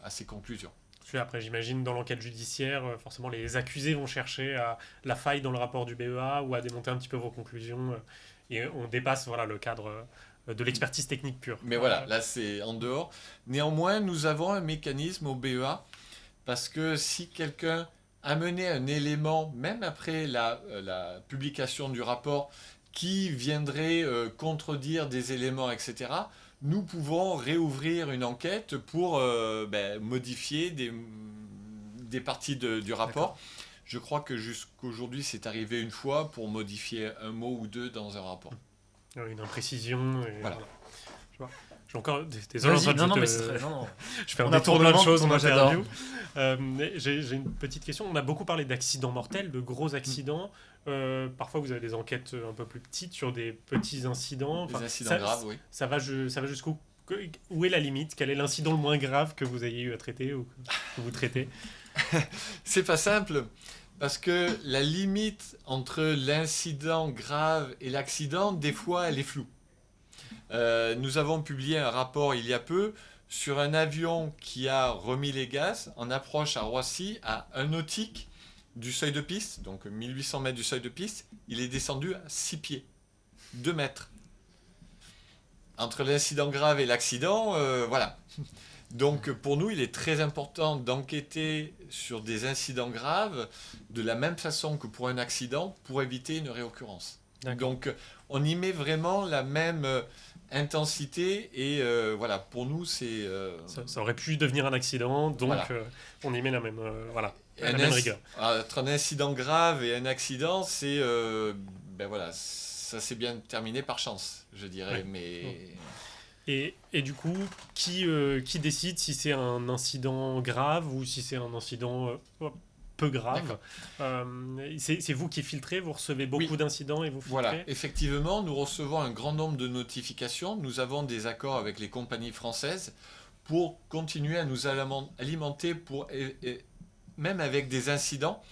ses conclusions. Après, j'imagine, dans l'enquête judiciaire, forcément, les accusés vont chercher la faille dans le rapport du BEA ou à démonter un petit peu vos conclusions. Et on dépasse le cadre de l'expertise technique pure. Mais là, c'est en dehors. Néanmoins, nous avons un mécanisme au BEA, parce que si quelqu'un a mené un élément, même après la publication du rapport, qui viendrait contredire des éléments, etc., nous pouvons réouvrir une enquête pour modifier des parties du rapport. D'accord. Je crois que jusqu'aujourd'hui, c'est arrivé une fois pour modifier un mot ou 2 dans un rapport. Une imprécision. Et voilà. J'ai encore désolé. Mais c'est très... non. Je fais un détournement de choses en interview. J'ai une petite question. On a beaucoup parlé d'accidents mortels, de gros accidents. Parfois, vous avez des enquêtes un peu plus petites sur des petits incidents. Des incidents graves, oui. Ça va jusqu'où ? Où est la limite ? Quel est l'incident le moins grave que vous ayez eu à traiter ou que vous traitez ? C'est pas simple. Parce que la limite entre l'incident grave et l'accident, des fois, elle est floue. Nous avons publié un rapport il y a peu sur un avion qui a remis les gaz en approche à Roissy à 1 nautique du seuil de piste, donc 1800 mètres du seuil de piste. Il est descendu à 6 pieds, 2 mètres. Entre l'incident grave et l'accident, voilà. Donc pour nous, il est très important d'enquêter sur des incidents graves de la même façon que pour un accident pour éviter une réoccurrence. D'accord. Donc on y met vraiment la même intensité et voilà, pour nous c'est... Ça aurait pu devenir un accident, donc Voilà. on y met la même, voilà, la un même inci- rigueur. Entre un incident grave et un accident, c'est... ben voilà, ça s'est bien terminé par chance, je dirais, Ouais. mais... Et du coup, qui décide si c'est un incident grave ou si c'est un incident peu grave? C'est vous qui filtrez, vous recevez beaucoup Oui. d'incidents et vous filtrez? Voilà, effectivement, nous recevons un grand nombre de notifications. Nous avons des accords avec les compagnies françaises pour continuer à nous alimenter, même avec des incidents.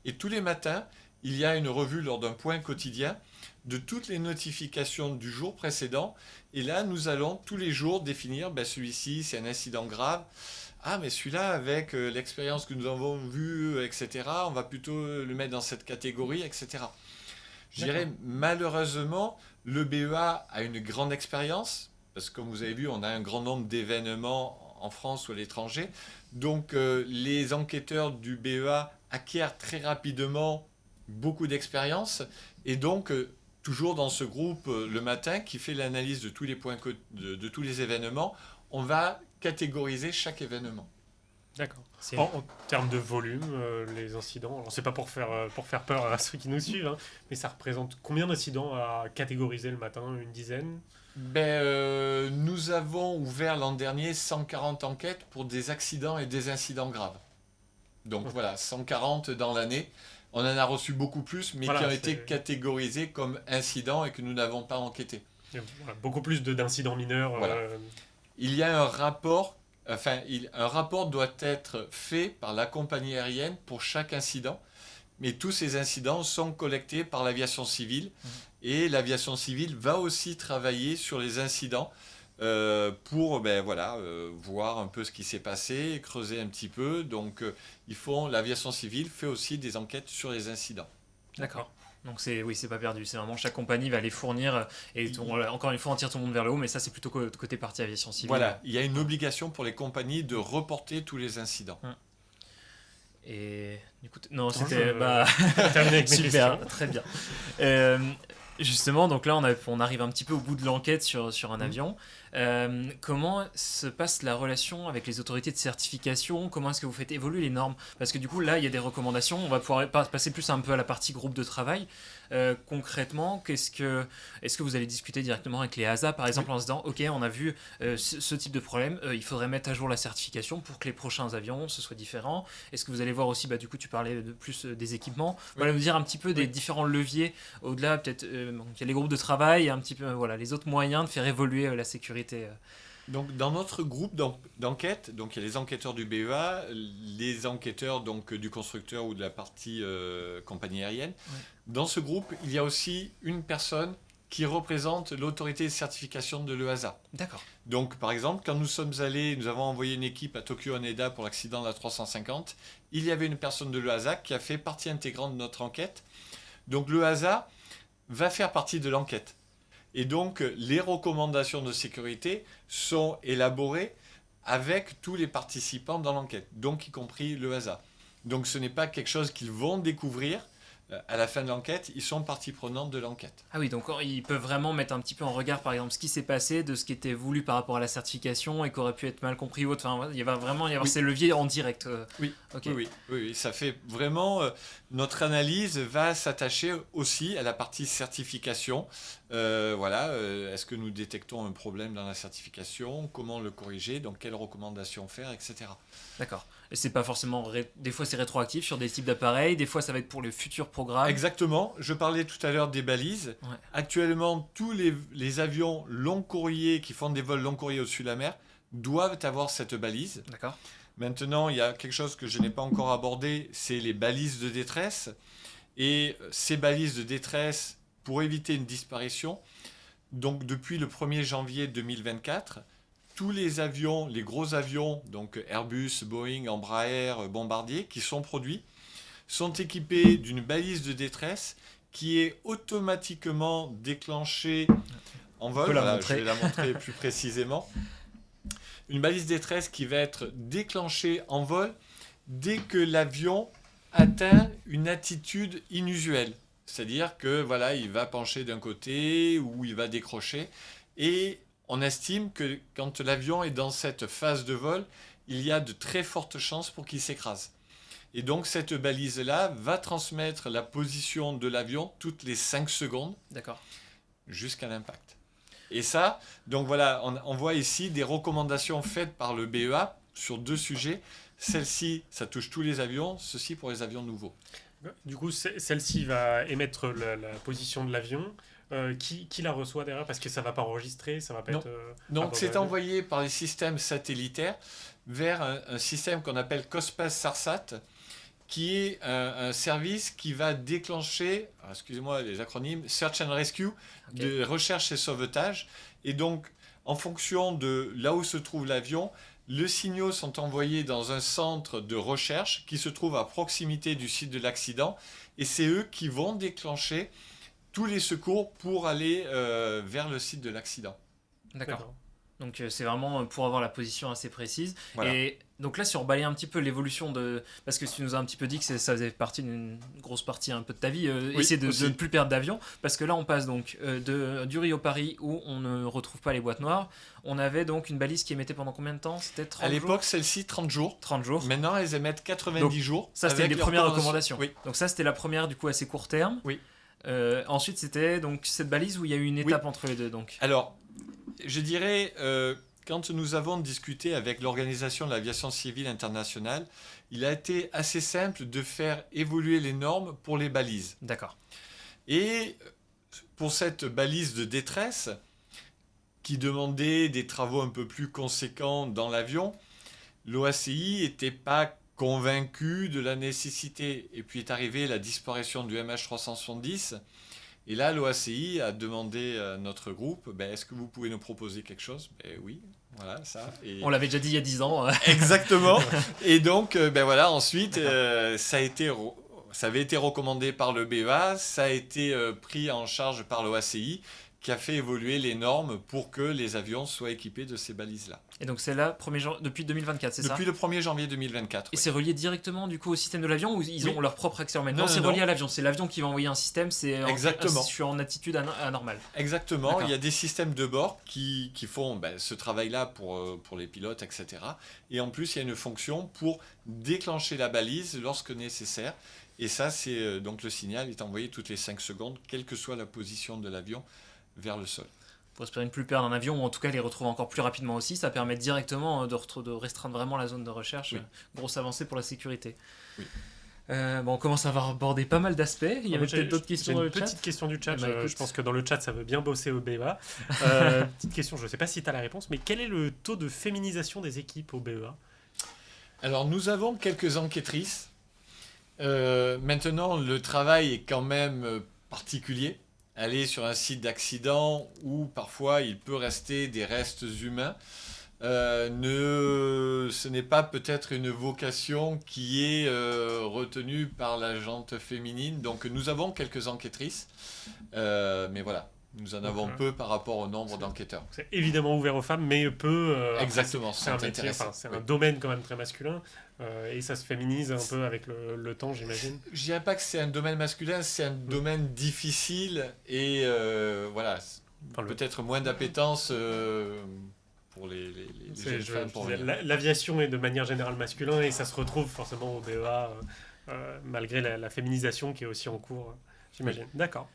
Et tous les matins, il y a une revue lors d'un point quotidien de toutes les notifications du jour précédent. Et là, nous allons tous les jours définir, ben, celui-ci, c'est un incident grave. Ah, mais celui-là, avec l'expérience que nous avons vue, etc., on va plutôt le mettre dans cette catégorie, etc. Je dirais, malheureusement, le BEA a une grande expérience, parce que comme vous avez vu, on a un grand nombre d'événements en France ou à l'étranger. Donc, les enquêteurs du BEA acquièrent très rapidement beaucoup d'expérience. Et donc, toujours dans ce groupe, le matin, qui fait l'analyse de tous les points de tous les événements, on va catégoriser chaque événement. D'accord. C'est- En termes de volume, les incidents, alors c'est pas pour faire peur à ceux qui nous suivent, hein, mais ça représente combien d'incidents à catégoriser le matin? Une dizaine? Ben, nous avons ouvert l'an dernier 140 enquêtes pour des accidents et des incidents graves. Donc voilà, 140 dans l'année. On en a reçu beaucoup plus, mais Voilà, qui ont été c'est- catégorisés comme incidents et que nous n'avons pas enquêté. Voilà, beaucoup plus d'incidents mineurs. Voilà. Il y a un rapport, un rapport doit être fait par la compagnie aérienne pour chaque incident, mais tous ces incidents sont collectés par l'aviation civile et l'aviation civile va aussi travailler sur les incidents pour voir un peu ce qui s'est passé, creuser un petit peu. Donc l'aviation civile fait aussi des enquêtes sur les incidents. D'accord. Donc c'est pas perdu. C'est vraiment chaque compagnie va les fournir et voilà, encore une fois on tire tout le monde vers le haut, mais ça c'est plutôt côté partie aviation civile. Voilà, il y a une obligation pour les compagnies de reporter tous les incidents. Et du coup, non, Attends, c'était terminé avec mes super, questions. très bien. Justement, donc là on arrive un petit peu au bout de l'enquête sur un avion. Comment se passe la relation avec les autorités de certification? Comment est-ce que vous faites évoluer les normes? Parce que du coup là il y a des recommandations, on va pouvoir passer plus un peu à la partie groupe de travail. Concrètement, est-ce que vous allez discuter directement avec les ASA par exemple en se disant ok, on a vu ce type de problème, il faudrait mettre à jour la certification pour que les prochains avions ce soit différent? Est-ce que vous allez voir aussi, du coup tu parlais de plus des équipements, voilà, nous dire un petit peu des différents leviers au-delà, peut-être il y a les groupes de travail, un petit peu voilà, les autres moyens de faire évoluer la sécurité. Donc, dans notre groupe d'enquête, donc il y a les enquêteurs du BEA, les enquêteurs donc, du constructeur ou de la partie compagnie aérienne. Ouais. Dans ce groupe, il y a aussi une personne qui représente l'autorité de certification de l'EASA. D'accord. Donc, par exemple, quand nous sommes allés, nous avons envoyé une équipe à Tokyo Haneda pour l'accident de la 350, il y avait une personne de l'EASA qui a fait partie intégrante de notre enquête. Donc, l'EASA va faire partie de l'enquête. Et donc, les recommandations de sécurité sont élaborées avec tous les participants dans l'enquête, donc y compris l'EASA. Donc, ce n'est pas quelque chose qu'ils vont découvrir à la fin de l'enquête, ils sont partie prenante de l'enquête. Ah oui, donc ils peuvent vraiment mettre un petit peu en regard, par exemple, ce qui s'est passé, de ce qui était voulu par rapport à la certification et qui aurait pu être mal compris ou autre. Enfin, il va vraiment y avoir ces leviers en direct. Oui. Ok. Oui, ça fait vraiment... notre analyse va s'attacher aussi à la partie certification. Est-ce que nous détectons un problème dans la certification? Comment le corriger? Donc, quelles recommandations faire, etc. D'accord. Et c'est pas forcément... Des fois, c'est rétroactif sur des types d'appareils. Des fois, ça va être pour le futur programme. Exactement. Je parlais tout à l'heure des balises. Ouais. Actuellement, tous les avions long courrier qui font des vols long courrier au-dessus de la mer doivent avoir cette balise. D'accord. Maintenant, il y a quelque chose que je n'ai pas encore abordé, c'est les balises de détresse. Et ces balises de détresse, pour éviter une disparition, donc depuis le 1er janvier 2024, tous les avions, les gros avions, donc Airbus, Boeing, Embraer, Bombardier, qui sont produits, sont équipés d'une balise de détresse qui est automatiquement déclenchée en vol. peut la Voilà, montrer. je vais la montrer plus précisément. une balise détresse qui va être déclenchée en vol dès que l'avion atteint une attitude inusuelle. C'est-à-dire que voilà, il va pencher d'un côté ou il va décrocher. Et on estime que quand l'avion est dans cette phase de vol, il y a de très fortes chances pour qu'il s'écrase. Et donc cette balise-là va transmettre la position de l'avion toutes les 5 secondes D'accord. jusqu'à l'impact. Et ça, donc voilà, on voit ici des recommandations faites par le BEA sur 2 sujets. Celle-ci, ça touche tous les avions, ceci pour les avions nouveaux. Du coup, celle-ci va émettre la position de l'avion. Qui la reçoit derrière? Parce que ça va pas enregistrer, ça va pas Non. être... Donc c'est envoyé par les systèmes satellitaires vers un système qu'on appelle COSPAS SARSAT, qui est un service qui va déclencher, excusez-moi les acronymes, Search and Rescue, de recherche et sauvetage. Et donc, en fonction de là où se trouve l'avion, les signaux sont envoyés dans un centre de recherche qui se trouve à proximité du site de l'accident. Et c'est eux qui vont déclencher tous les secours pour aller vers le site de l'accident. D'accord. Donc c'est vraiment pour avoir la position assez précise. Voilà. Et donc là, si on balaye un petit peu l'évolution de... Parce que tu nous as un petit peu dit que ça faisait partie d'une grosse partie un peu de ta vie, essayer de ne plus perdre d'avion. Parce que là, on passe donc du Rio-Paris où on ne retrouve pas les boîtes noires. On avait donc une balise qui émettait pendant combien de temps? C'était 30 À jours l'époque, celle-ci, 30 jours. 30 jours. Maintenant, elles émettent 90 Donc, jours. Ça, c'était avec les les premières recommandations. Oui. Donc ça, c'était la première, du coup, assez court terme. Oui. Ensuite, c'était donc cette balise où il y a eu une étape entre les deux. Donc. Alors, je dirais, quand nous avons discuté avec l'Organisation de l'Aviation Civile Internationale, il a été assez simple de faire évoluer les normes pour les balises. D'accord. Et pour cette balise de détresse, qui demandait des travaux un peu plus conséquents dans l'avion, l'OACI n'était pas convaincu de la nécessité. Et puis est arrivée la disparition du MH370. Et là, l'OACI a demandé à notre groupe, est-ce que vous pouvez nous proposer quelque chose? Oui, voilà, ça. Et... On l'avait déjà dit il y a 10 ans. Exactement. Et donc, voilà, ensuite, ça avait été recommandé par le BEA, ça a été pris en charge par l'OACI, qui a fait évoluer les normes pour que les avions soient équipés de ces balises-là. Et donc c'est là, depuis 2024, c'est ça? Depuis le 1er janvier 2024. Et c'est relié directement du coup au système de l'avion ou ils ont leur propre accès en même temps? Non, C'est non, relié non. à l'avion, c'est l'avion qui va envoyer un système, Exactement. Je suis en attitude anormale. Exactement, D'accord. il y a des systèmes de bord qui font ce travail-là pour les pilotes, etc. Et en plus, il y a une fonction pour déclencher la balise lorsque nécessaire. Et ça, c'est donc le signal est envoyé toutes les 5 secondes, quelle que soit la position de l'avion, vers le sol. Pour espérer ne plus perdre un avion ou en tout cas les retrouver encore plus rapidement aussi, ça permet directement de restreindre vraiment la zone de recherche. Oui. Grosse avancée pour la sécurité. Oui. On commence à avoir abordé pas mal d'aspects. Il y avait peut-être d'autres questions dans J'ai le une chat. petite question du chat. Eh ben, écoute. Je pense que dans le chat, ça veut bien bosser au BEA. Petite question, je ne sais pas si tu as la réponse, mais quel est le taux de féminisation des équipes au BEA? Alors, nous avons quelques enquêtrices. Maintenant, le travail est quand même particulier. Aller sur un site d'accident où parfois il peut rester des restes humains, ce n'est pas peut-être une vocation qui est retenue par la gente féminine. Donc nous avons quelques enquêtrices, mais voilà, nous en avons peu par rapport au nombre d'enquêteurs. C'est évidemment ouvert aux femmes, mais peu... Exactement, c'est un métier, c'est un domaine quand même très masculin, et ça se féminise un peu avec le temps, j'imagine. Je dirais pas que c'est un domaine masculin, c'est un domaine difficile et voilà, peut-être moins d'appétence pour les jeunes femmes. L'aviation est de manière générale masculin et ça se retrouve forcément au BEA, malgré la féminisation qui est aussi en cours, j'imagine. Oui. D'accord.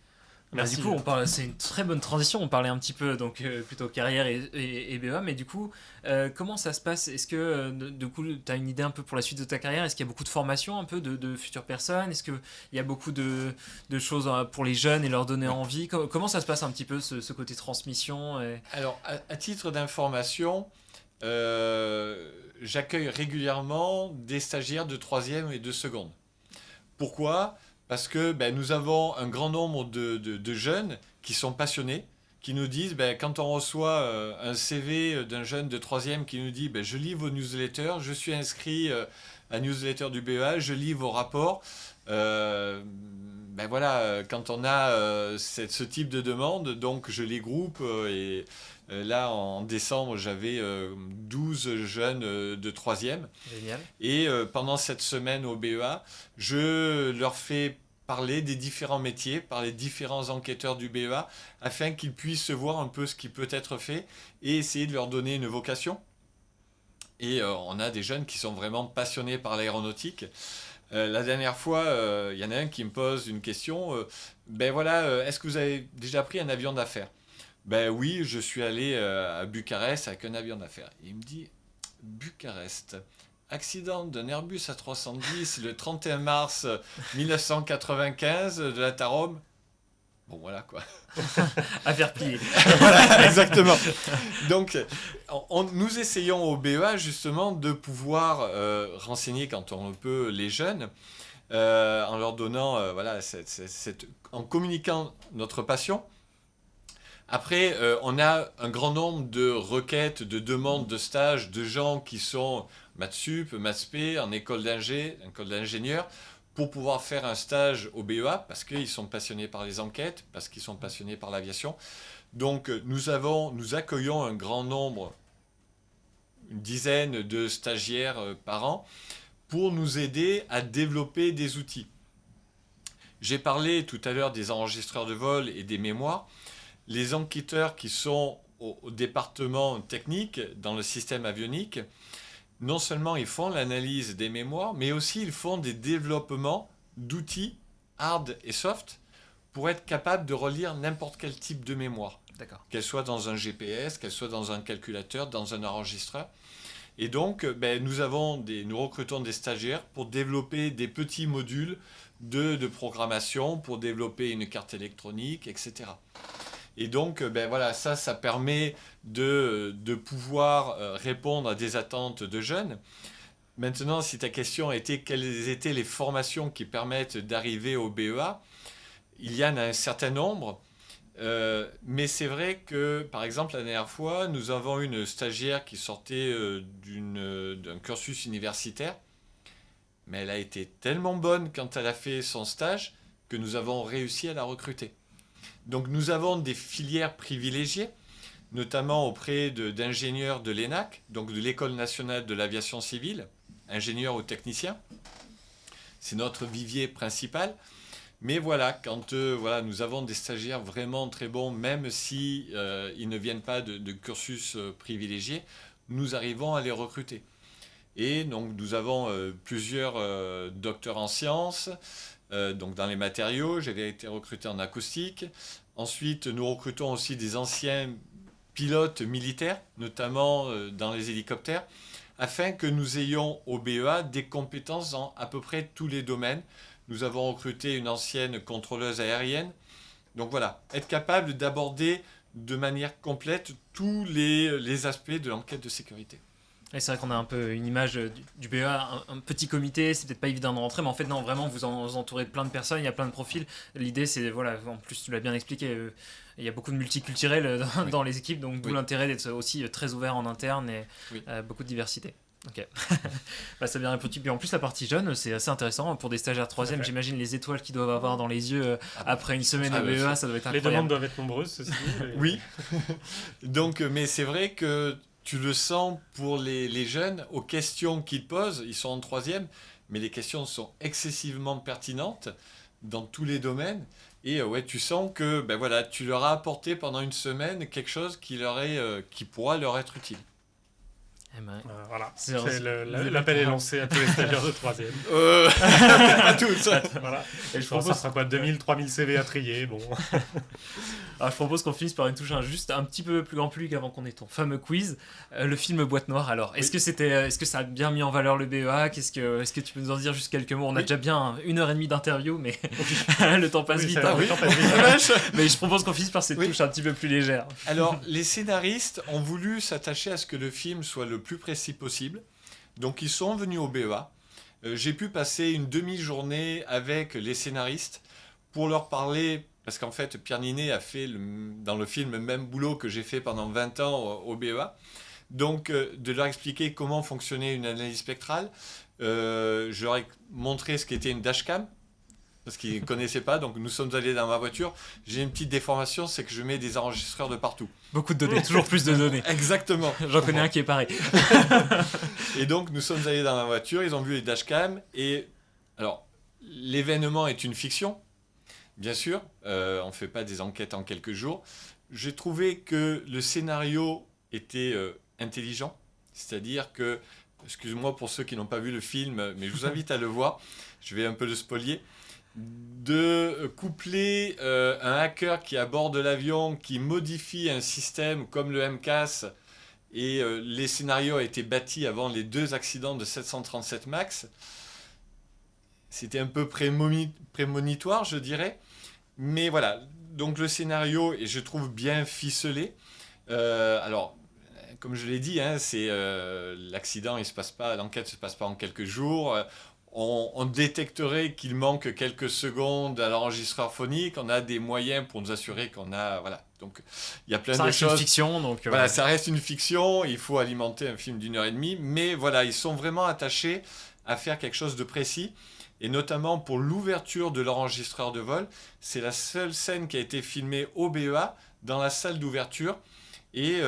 Merci. Du coup, c'est une très bonne transition. On parlait un petit peu donc plutôt carrière et BEA, mais du coup, comment ça se passe? Est-ce que du coup, tu as une idée un peu pour la suite de ta carrière? Est-ce qu'il y a beaucoup de formation un peu de futures personnes? Est-ce qu'il y a beaucoup de choses pour les jeunes et leur donner envie? Comment ça se passe un petit peu ce côté transmission Alors, à titre d'information, j'accueille régulièrement des stagiaires de 3e et de seconde. Pourquoi ? Parce que nous avons un grand nombre de jeunes qui sont passionnés, qui nous disent, quand on reçoit un CV d'un jeune de 3e qui nous dit « je lis vos newsletters, je suis inscrit à newsletter du BEA, je lis vos rapports, ben voilà, quand on a ce type de demande, donc je les groupe là en décembre j'avais 12 jeunes de 3e Génial. et pendant cette semaine au BEA, je leur fais parler des différents métiers par les différents enquêteurs du BEA afin qu'ils puissent voir un peu ce qui peut être fait et essayer de leur donner une vocation. Et on a des jeunes qui sont vraiment passionnés par l'aéronautique. La dernière fois, il y en a un qui me pose une question. Ben voilà, est-ce que vous avez déjà pris un avion d'affaires? Ben oui, je suis allé à Bucarest avec un avion d'affaires. Et il me dit, Bucarest, accident d'un Airbus A310 le 31 mars 1995 de la Tarome. Bon voilà quoi. Affaire pliée. Voilà, exactement. Donc, nous essayons au BEA justement de pouvoir renseigner quand on le peut les jeunes en leur donnant, voilà, en communiquant notre passion. Après, on a un grand nombre de requêtes, de demandes de stages de gens qui sont maths sup, maths spé, en école d'ingénieur, pour pouvoir faire un stage au BEA, parce qu'ils sont passionnés par les enquêtes, parce qu'ils sont passionnés par l'aviation. Donc nous accueillons un grand nombre, une dizaine de stagiaires par an, pour nous aider à développer des outils. J'ai parlé tout à l'heure des enregistreurs de vol et des mémoires. Les enquêteurs qui sont au département technique, dans le système avionique, non seulement ils font l'analyse des mémoires, mais aussi ils font des développements d'outils hard et soft pour être capable de relire n'importe quel type de mémoire. D'accord. Qu'elle soit dans un GPS, qu'elle soit dans un calculateur, dans un enregistreur. Et donc, nous recrutons des stagiaires pour développer des petits modules de programmation, pour développer une carte électronique, etc. Et donc, ça permet de pouvoir répondre à des attentes de jeunes. Maintenant, si ta question était quelles étaient les formations qui permettent d'arriver au BEA, il y en a un certain nombre. Mais c'est vrai que, par exemple, la dernière fois, nous avons une stagiaire qui sortait d'un cursus universitaire. Mais elle a été tellement bonne quand elle a fait son stage que nous avons réussi à la recruter. Donc nous avons des filières privilégiées, notamment auprès d'ingénieurs de l'ENAC, donc de l'École nationale de l'aviation civile, ingénieurs ou techniciens. C'est notre vivier principal. Mais voilà, quand nous avons des stagiaires vraiment très bons, même si ils ne viennent pas de cursus privilégiés, nous arrivons à les recruter. Et donc nous avons plusieurs docteurs en sciences, donc dans les matériaux. J'avais été recruté en acoustique. Ensuite, nous recrutons aussi des anciens pilotes militaires, notamment dans les hélicoptères, afin que nous ayons au BEA des compétences dans à peu près tous les domaines. Nous avons recruté une ancienne contrôleuse aérienne. Donc voilà, être capable d'aborder de manière complète tous les aspects de l'enquête de sécurité. Et c'est vrai qu'on a un peu une image du BEA, un petit comité, c'est peut-être pas évident de rentrer, mais en fait non, vraiment vous entourez de plein de personnes, il y a plein de profils. L'idée c'est, voilà, en plus tu l'as bien expliqué, il y a beaucoup de multiculturels dans les équipes, donc d'où l'intérêt d'être aussi très ouvert en interne et beaucoup de diversité. Ok, c'est bien répondu. Puis en plus la partie jeune, c'est assez intéressant pour des stagiaires 3e. J'imagine les étoiles qu'ils doivent avoir dans les yeux après une semaine au BEA, ça doit être incroyable. Les demandes doivent être nombreuses, ceci dit. Oui. Donc, mais c'est vrai que tu le sens pour les jeunes, aux questions qu'ils posent, ils sont en 3e, mais les questions sont excessivement pertinentes dans tous les domaines. Et tu sens que tu leur as apporté pendant une semaine quelque chose qui pourra leur être utile. Voilà, C'est l'appel est lancé à tous les stagiaires de 3e. Pas tous. Voilà. Et Ça sera quoi, 2000, 3000 CV à trier, bon. Alors je propose qu'on finisse par une touche juste un petit peu plus grand public avant qu'on ait ton fameux quiz, le film Boîte Noire. Alors, est-ce que ça a bien mis en valeur le BEA? Est-ce que tu peux nous en dire juste quelques mots? On a déjà bien 1h30 d'interview, mais le temps passe vite. Le temps passe vite. Mais je propose qu'on finisse par cette touche un petit peu plus légère. Alors, les scénaristes ont voulu s'attacher à ce que le film soit le plus précis possible. Donc, ils sont venus au BEA. J'ai pu passer une demi-journée avec les scénaristes pour leur parler, parce qu'en fait, Pierre Ninet a fait dans le film le même boulot que j'ai fait pendant 20 ans au BEA. Donc, de leur expliquer comment fonctionnait une analyse spectrale. Je leur ai montré ce qu'était une dashcam. parce qu'ils ne connaissaient pas. Donc nous sommes allés dans ma voiture. J'ai une petite déformation, c'est que je mets des enregistreurs de partout. Beaucoup de données, toujours plus de données. Exactement. J'en connais un qui est pareil. Et donc nous sommes allés dans ma voiture, ils ont vu les dashcams. Et alors, l'événement est une fiction, bien sûr. On ne fait pas des enquêtes en quelques jours. J'ai trouvé que le scénario était intelligent. C'est-à-dire que, excusez-moi pour ceux qui n'ont pas vu le film, mais je vous invite à le voir. Je vais un peu le spolier. De coupler un hacker qui aborde l'avion, qui modifie un système comme le MCAS, et les scénarios ont été bâtis avant les 2 accidents de 737 MAX. C'était un peu prémonitoire, je dirais. Mais voilà, donc le scénario, et je trouve bien ficelé. Alors, comme je l'ai dit, hein, c'est l'accident, l'enquête ne se passe pas en quelques jours. On détecterait qu'il manque quelques secondes à l'enregistreur phonique. On a des moyens pour nous assurer qu'on a... Voilà. Donc, il y a plein Ça de reste choses. une fiction, donc... Voilà, ça reste une fiction. Il faut alimenter un film d'1h30. Mais voilà, ils sont vraiment attachés à faire quelque chose de précis. Et notamment pour l'ouverture de l'enregistreur de vol. C'est la seule scène qui a été filmée au BEA, dans la salle d'ouverture, et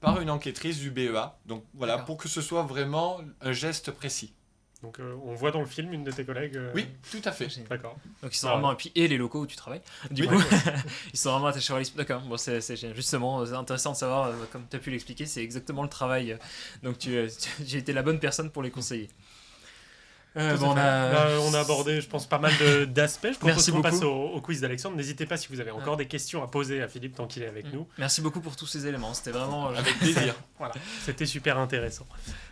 par une enquêtrice du BEA. Donc voilà, pour que ce soit vraiment un geste précis. Donc on voit dans le film une de tes collègues. Oui, tout à fait. D'accord. Donc ils sont vraiment... Et puis, et les locaux où tu travailles. Du coup, ils sont vraiment attachés à l'histoire. D'accord, bon, c'est justement c'est intéressant de savoir, comme tu as pu l'expliquer, c'est exactement le travail. Donc j'ai été la bonne personne pour les conseiller. On a abordé, je pense, pas mal d'aspects. Je propose Merci qu'on passe beaucoup. au quiz d'Alexandre. N'hésitez pas si vous avez encore des questions à poser à Philippe tant qu'il est avec nous. Merci beaucoup pour tous ces éléments. C'était vraiment... Avec plaisir. Voilà, c'était super intéressant.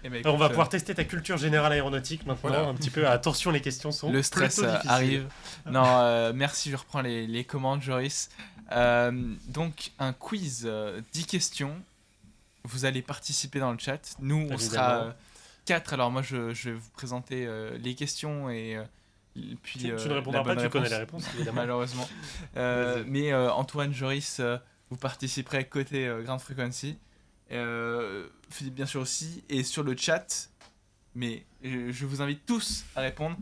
Eh ben, On va écoute, pouvoir tester ta culture générale aéronautique maintenant. Voilà. Un petit peu. Attention, les questions sont le stress plutôt difficiles. arrive. Non, merci, je reprends les commandes, Joris. Donc, un quiz, 10 questions. Vous allez participer dans le chat. Nous, on sera 4. Alors, moi, je vais vous présenter les questions et puis. Tu ne répondras la pas, bonne tu connais réponse. la réponse, évidemment. Malheureusement. Mais Antoine, Joris, vous participerez côté Ground Frequency. Philippe, bien sûr, aussi. Et sur le chat, mais je vous invite tous à répondre.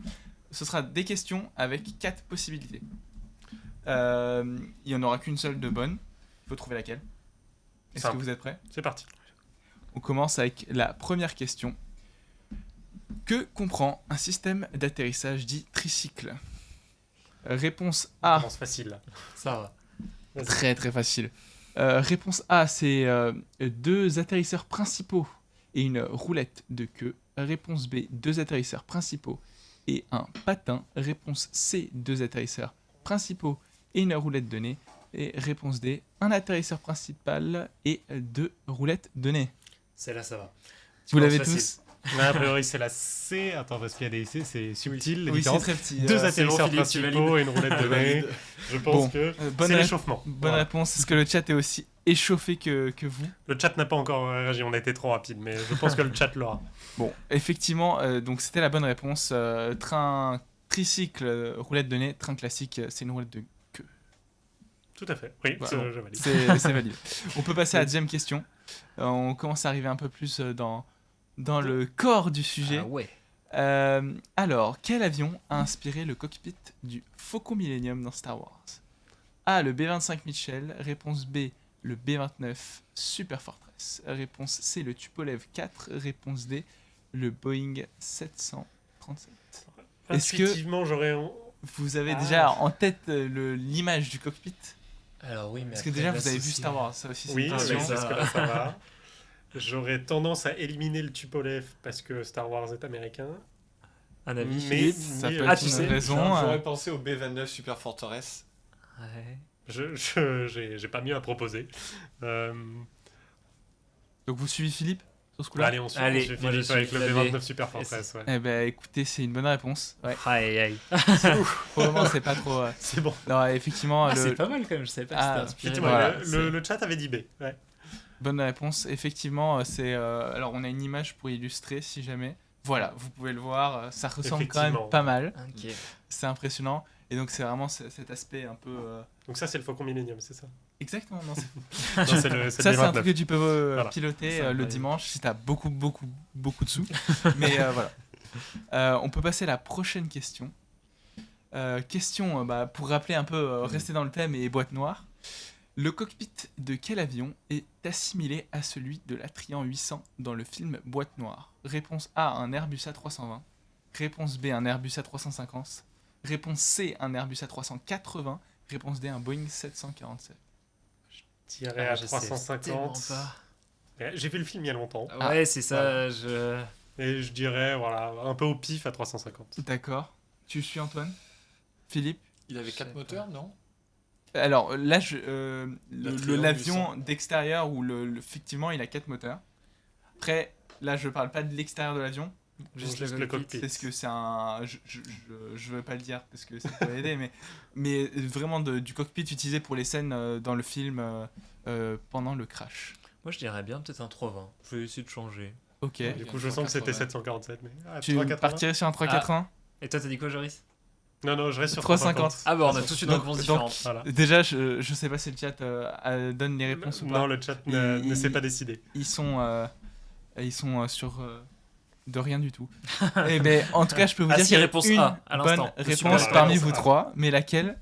Ce sera des questions avec 4 possibilités. Il n'y en aura qu'une seule de bonne. Il faut trouver laquelle. Est-ce que vous êtes prêts ? C'est parti. On commence avec la première question. Que comprend un système d'atterrissage dit tricycle ? Réponse A. Commence facile là. Ça va. Vas-y. Très très facile. Réponse A, c'est 2 atterrisseurs principaux et une roulette de queue. Réponse B, 2 atterrisseurs principaux et un patin. Réponse C, 2 atterrisseurs principaux et une roulette de nez. Et réponse D, un atterrisseur principal et 2 roulettes de nez. Celle-là, ça va. Vous l'avez facile. tous ? Ouais, a priori, c'est la C. Attends, parce qu'il y a des C, c'est subtil. Les Oui, c'est différences. très petit. 2 atterrisseurs Philippe, tu principaux et une roulette de nez. Je pense Bon, que bonne c'est ré- l'échauffement. Bonne Voilà. réponse. Est-ce que le chat est aussi échauffé que vous ? Le chat n'a pas encore réagi, on a été trop rapide, mais je pense que le chat l'aura. Bon, effectivement, donc c'était la bonne réponse. Train tricycle, roulette de nez. Train classique, c'est une roulette de queue. Tout à fait. Oui, Voilà. je valide. C'est valide. On peut passer à la deuxième question. On commence à arriver un peu plus dans le corps du sujet. Ah ouais. Alors, quel avion a inspiré le cockpit du Faucon Millenium dans Star Wars ? A, le B-25 Mitchell. Réponse B, le B-29 Super Fortress. Réponse C, le Tupolev 4. Réponse D, le Boeing 737. Est-ce que- Intuitivement, j'aurais. Vous avez déjà en tête l'image du cockpit ? Alors oui, mais Parce que après, déjà, là, vous avez vu ceci- Star Wars, ça aussi c'est Oui, une Ah, oui, oui, question. parce que là, ça va. J'aurais tendance à éliminer le Tupolev parce que Star Wars est américain. Un avis. Mais, ça peut Ah, être tu une sais, raison. J'aurais pensé au B-29 Super Fortress. Ouais. j'ai pas mieux à proposer. Donc vous suivez Philippe sur ce coup-là ? Allez, on suit Allez, Philippe moi, je avec suis le la B29 B. Super Fortress. Ouais. Eh ben écoutez, c'est une bonne réponse. Ouais. Aïe, aïe. Pour le moment, c'est pas trop. C'est bon. Non, effectivement, Ah, le- c'est pas mal quand même, je savais pas que Ah, c'était inspiré. Effectivement, Voilà, le chat avait dit B. Ouais. bonne réponse. Effectivement, c'est. Alors, on a une image pour illustrer, si jamais. Voilà, vous pouvez le voir. Ça ressemble quand même Effectivement. pas mal. Ok. C'est impressionnant. Et donc, c'est vraiment cet aspect un peu. Donc ça, c'est le Faucon Millennium, c'est ça. Exactement. Non, Non, c'est le ça, c'est un B29. truc que tu peux Voilà. piloter C'est le incroyable. dimanche si t'as beaucoup de sous. Mais voilà. On peut passer à la prochaine question. Question, pour rappeler un peu, rester dans le thème et boîte noire. Le cockpit de quel avion est assimilé à celui de la Trian 800 dans le film Boîte noire? Réponse A, un Airbus A320. Réponse B, un Airbus A350. Réponse C, un Airbus A380. Réponse D, un Boeing 747. Tiré à Je sais 350. tellement pas. J'ai vu le film il y a longtemps. Ouais, c'est ça. Voilà. Et je dirais, voilà, un peu au pif à 350. D'accord. Tu suis Antoine? Philippe? Il avait 4 moteurs, non? Alors là, La Trian l'avion d'extérieur, où effectivement, il a 4 moteurs. Après, là, je parle pas de l'extérieur de l'avion. Juste le cockpit. Parce que c'est un... Je veux pas le dire, parce que ça peut aider, mais vraiment du cockpit utilisé pour les scènes dans le film pendant le crash. Moi, je dirais bien peut-être un 320. Je vais essayer de changer. Ok. Du coup, je sens que c'était 747. Mais... Tu 380. partirais sur un 380? Et toi, t'as dit quoi, Joris? Non, je reste sur 350. 350. Ah bah, on a tous une Donc- réponse donc- différente. Voilà. Déjà, je sais pas si le chat donne les réponses ou pas. Non, le chat ne Il- s'est pas décidé. Ils sont sur de rien du tout. Et ben, en tout cas, je peux vous Ah dire si, qu'il y a réponse une A, à bonne l'instant. réponse Super, parmi réponse vous A. trois, mais laquelle?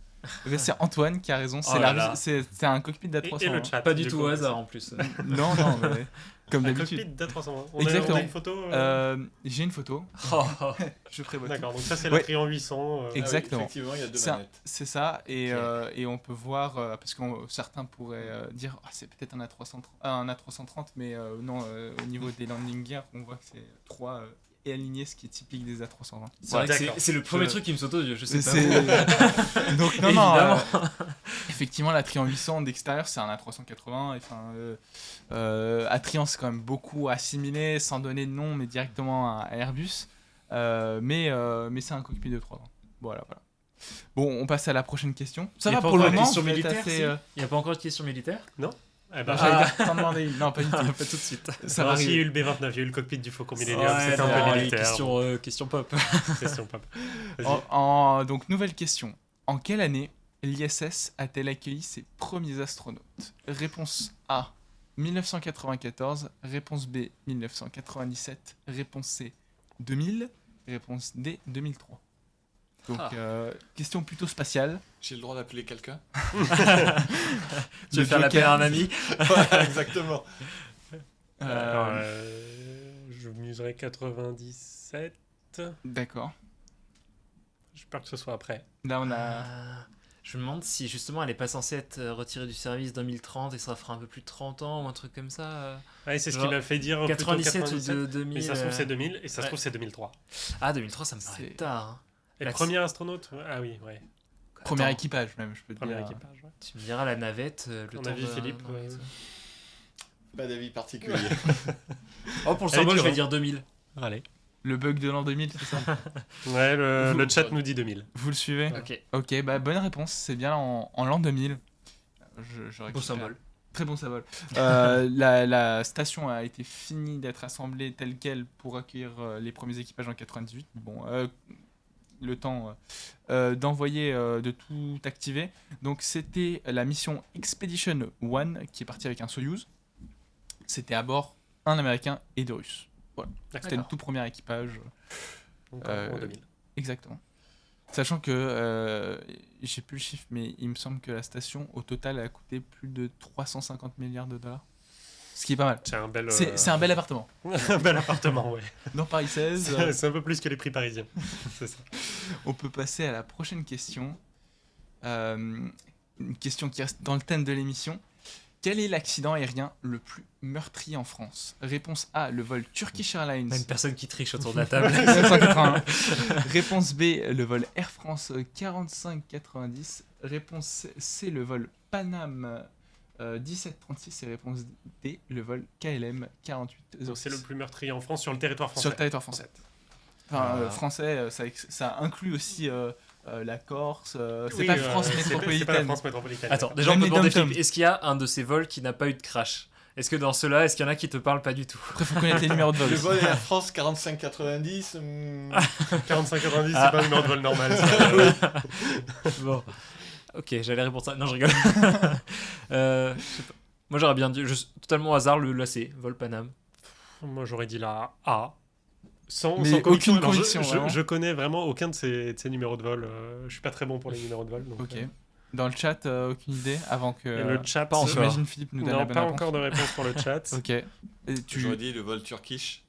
Eh ben, c'est Antoine qui a raison. C'est Oh là là. c'est un cockpit Et d'A320. le chat. Pas du du tout coup. au hasard en plus. Non, mais comme Un d'habitude. cockpit d'A320. Exactement. On a une photo J'ai une photo. Oh, Je ferai votre. D'accord, donc ça c'est Ouais. la Trian 800. Exactement. Effectivement, il y a 2 Ça- manettes. C'est ça, et, Ok. et on peut voir, parce que certains pourraient dire ah, c'est peut-être un A330, mais non, au niveau des landing gear, on voit que c'est 3 et aligné, ce qui est typique des A320. c'est vrai que D'accord. c'est le premier Je- truc qui me saute aux yeux. Je sais pas. C'est- Donc, non, Évidemment. effectivement, la Trian 800 d'extérieur, c'est un A380. Enfin, Atrian, c'est quand même beaucoup assimilé, sans donner de nom, mais directement à Airbus. Mais c'est un cockpit de 3 ans. Voilà. Bon, on passe à la prochaine question. Ça Il y a va pas pour le encore de moment. questions vous êtes militaires, assez, si Il n'y a pas encore de questions militaires? Eh ben, J'allais dire, t'en demander une. Non, pas du tout. Pas tout de suite. Ça non, va si, il y a eu arriver. le B29, il y a eu le cockpit du Faucon Millennium, Ouais, c'était un non, peu les militaire. questions pop. Question pas. Vas-y. Donc, nouvelle question. En quelle année l'ISS a-t-elle accueilli ses premiers astronautes? Réponse A, 1994. Réponse B, 1997. Réponse C, 2000. Réponse D, 2003. Donc, question plutôt spatiale. J'ai le droit d'appeler quelqu'un? Tu veux Le faire l'appel Joker. à un ami? Voilà, exactement. Je miserais 97. D'accord. J'ai peur que ce soit après. Là, on a. Je me demande si justement elle est pas censée être retirée du service 2030 et ça fera un peu plus de 30 ans ou un truc comme ça. Ouais, c'est ce Genre qui m'a fait dire plutôt 97 ou 97. de 2000. Mais ça se trouve c'est 2000 et ça se ouais. trouve c'est 2003. Ah, 2003, ça me paraît C'est- tard. hein. Et le La- premier astronaute? Ah oui, ouais. Premier Attends, équipage, même, je peux te Premier dire. équipage. Ouais. Tu me diras la navette. Le On temps a vu de- Philippe, non, ouais. ça. Pas d'avis particulier. Oh, pour le Elle est symbole, je dure, vais hein. dire 2000. Allez. Le bug de l'an 2000, c'est ça? Ouais, le chat nous dit 2000. Vous le suivez? Ok. Ok, bonne réponse. C'est bien en l'an 2000. Je Beau récupère. symbole. Très bon symbole. La station a été finie d'être assemblée telle quelle pour accueillir les premiers équipages en 98. Bon, le temps d'envoyer, de tout activer. Donc c'était la mission Expedition 1 qui est partie avec un Soyuz. C'était à bord un Américain et deux Russes. C'était le tout premier équipage. Donc, Euh, en 2000. Exactement. Sachant que, j'ai plus le chiffre, mais il me semble que la station, au total, a coûté plus de 350 milliards de dollars. Ce qui est pas mal. C'est un bel. C'est un bel appartement. un bel appartement, ouais. Dans Paris 16, C'est un peu plus que les prix parisiens. C'est ça. on peut passer à la prochaine question. Une question qui reste dans le thème de l'émission. Quel est l'accident aérien le plus meurtrier en France? Réponse A, le vol Turkish Airlines. Même personne qui triche autour de la table. 1981. Réponse B, le vol Air France 4590. Réponse C, le vol Panam 1736. Et réponse D, le vol KLM 4806. Donc c'est le plus meurtrier en France sur le territoire français. Sur le territoire français. Enfin, Ah. français, ça inclut aussi la Corse. C'est Oui, pas France c'est pas la métropolitaine. France métropolitaine. Attends, déjà on Même peut les demander dom-toms. Philippe, est-ce qu'il y a un de ces vols qui n'a pas eu de crash? Est-ce que dans ceux-là, est-ce qu'il y en a qui te parlent pas du tout? Après, faut connaître les numéros de vol. Le aussi. vol Air France 4590. 45-90, Ah. c'est pas un numéro de vol normal. ça. Bon. Ok, j'allais répondre ça. Non, je rigole. Je sais pas. Moi j'aurais bien dit, totalement au hasard, la C, vol Paname. Moi j'aurais dit la A. Sans aucune Alors, conviction, vraiment. je connais vraiment aucun de ces numéros de vol. Je suis pas très bon pour les numéros de vol. Donc, Ok. Dans le chat, aucune idée avant que. Et le chat, J'imagine Philippe nous donne la non, bonne pas réponse. encore de réponse pour le chat. Ok. Et J'aurais dit le vol turkish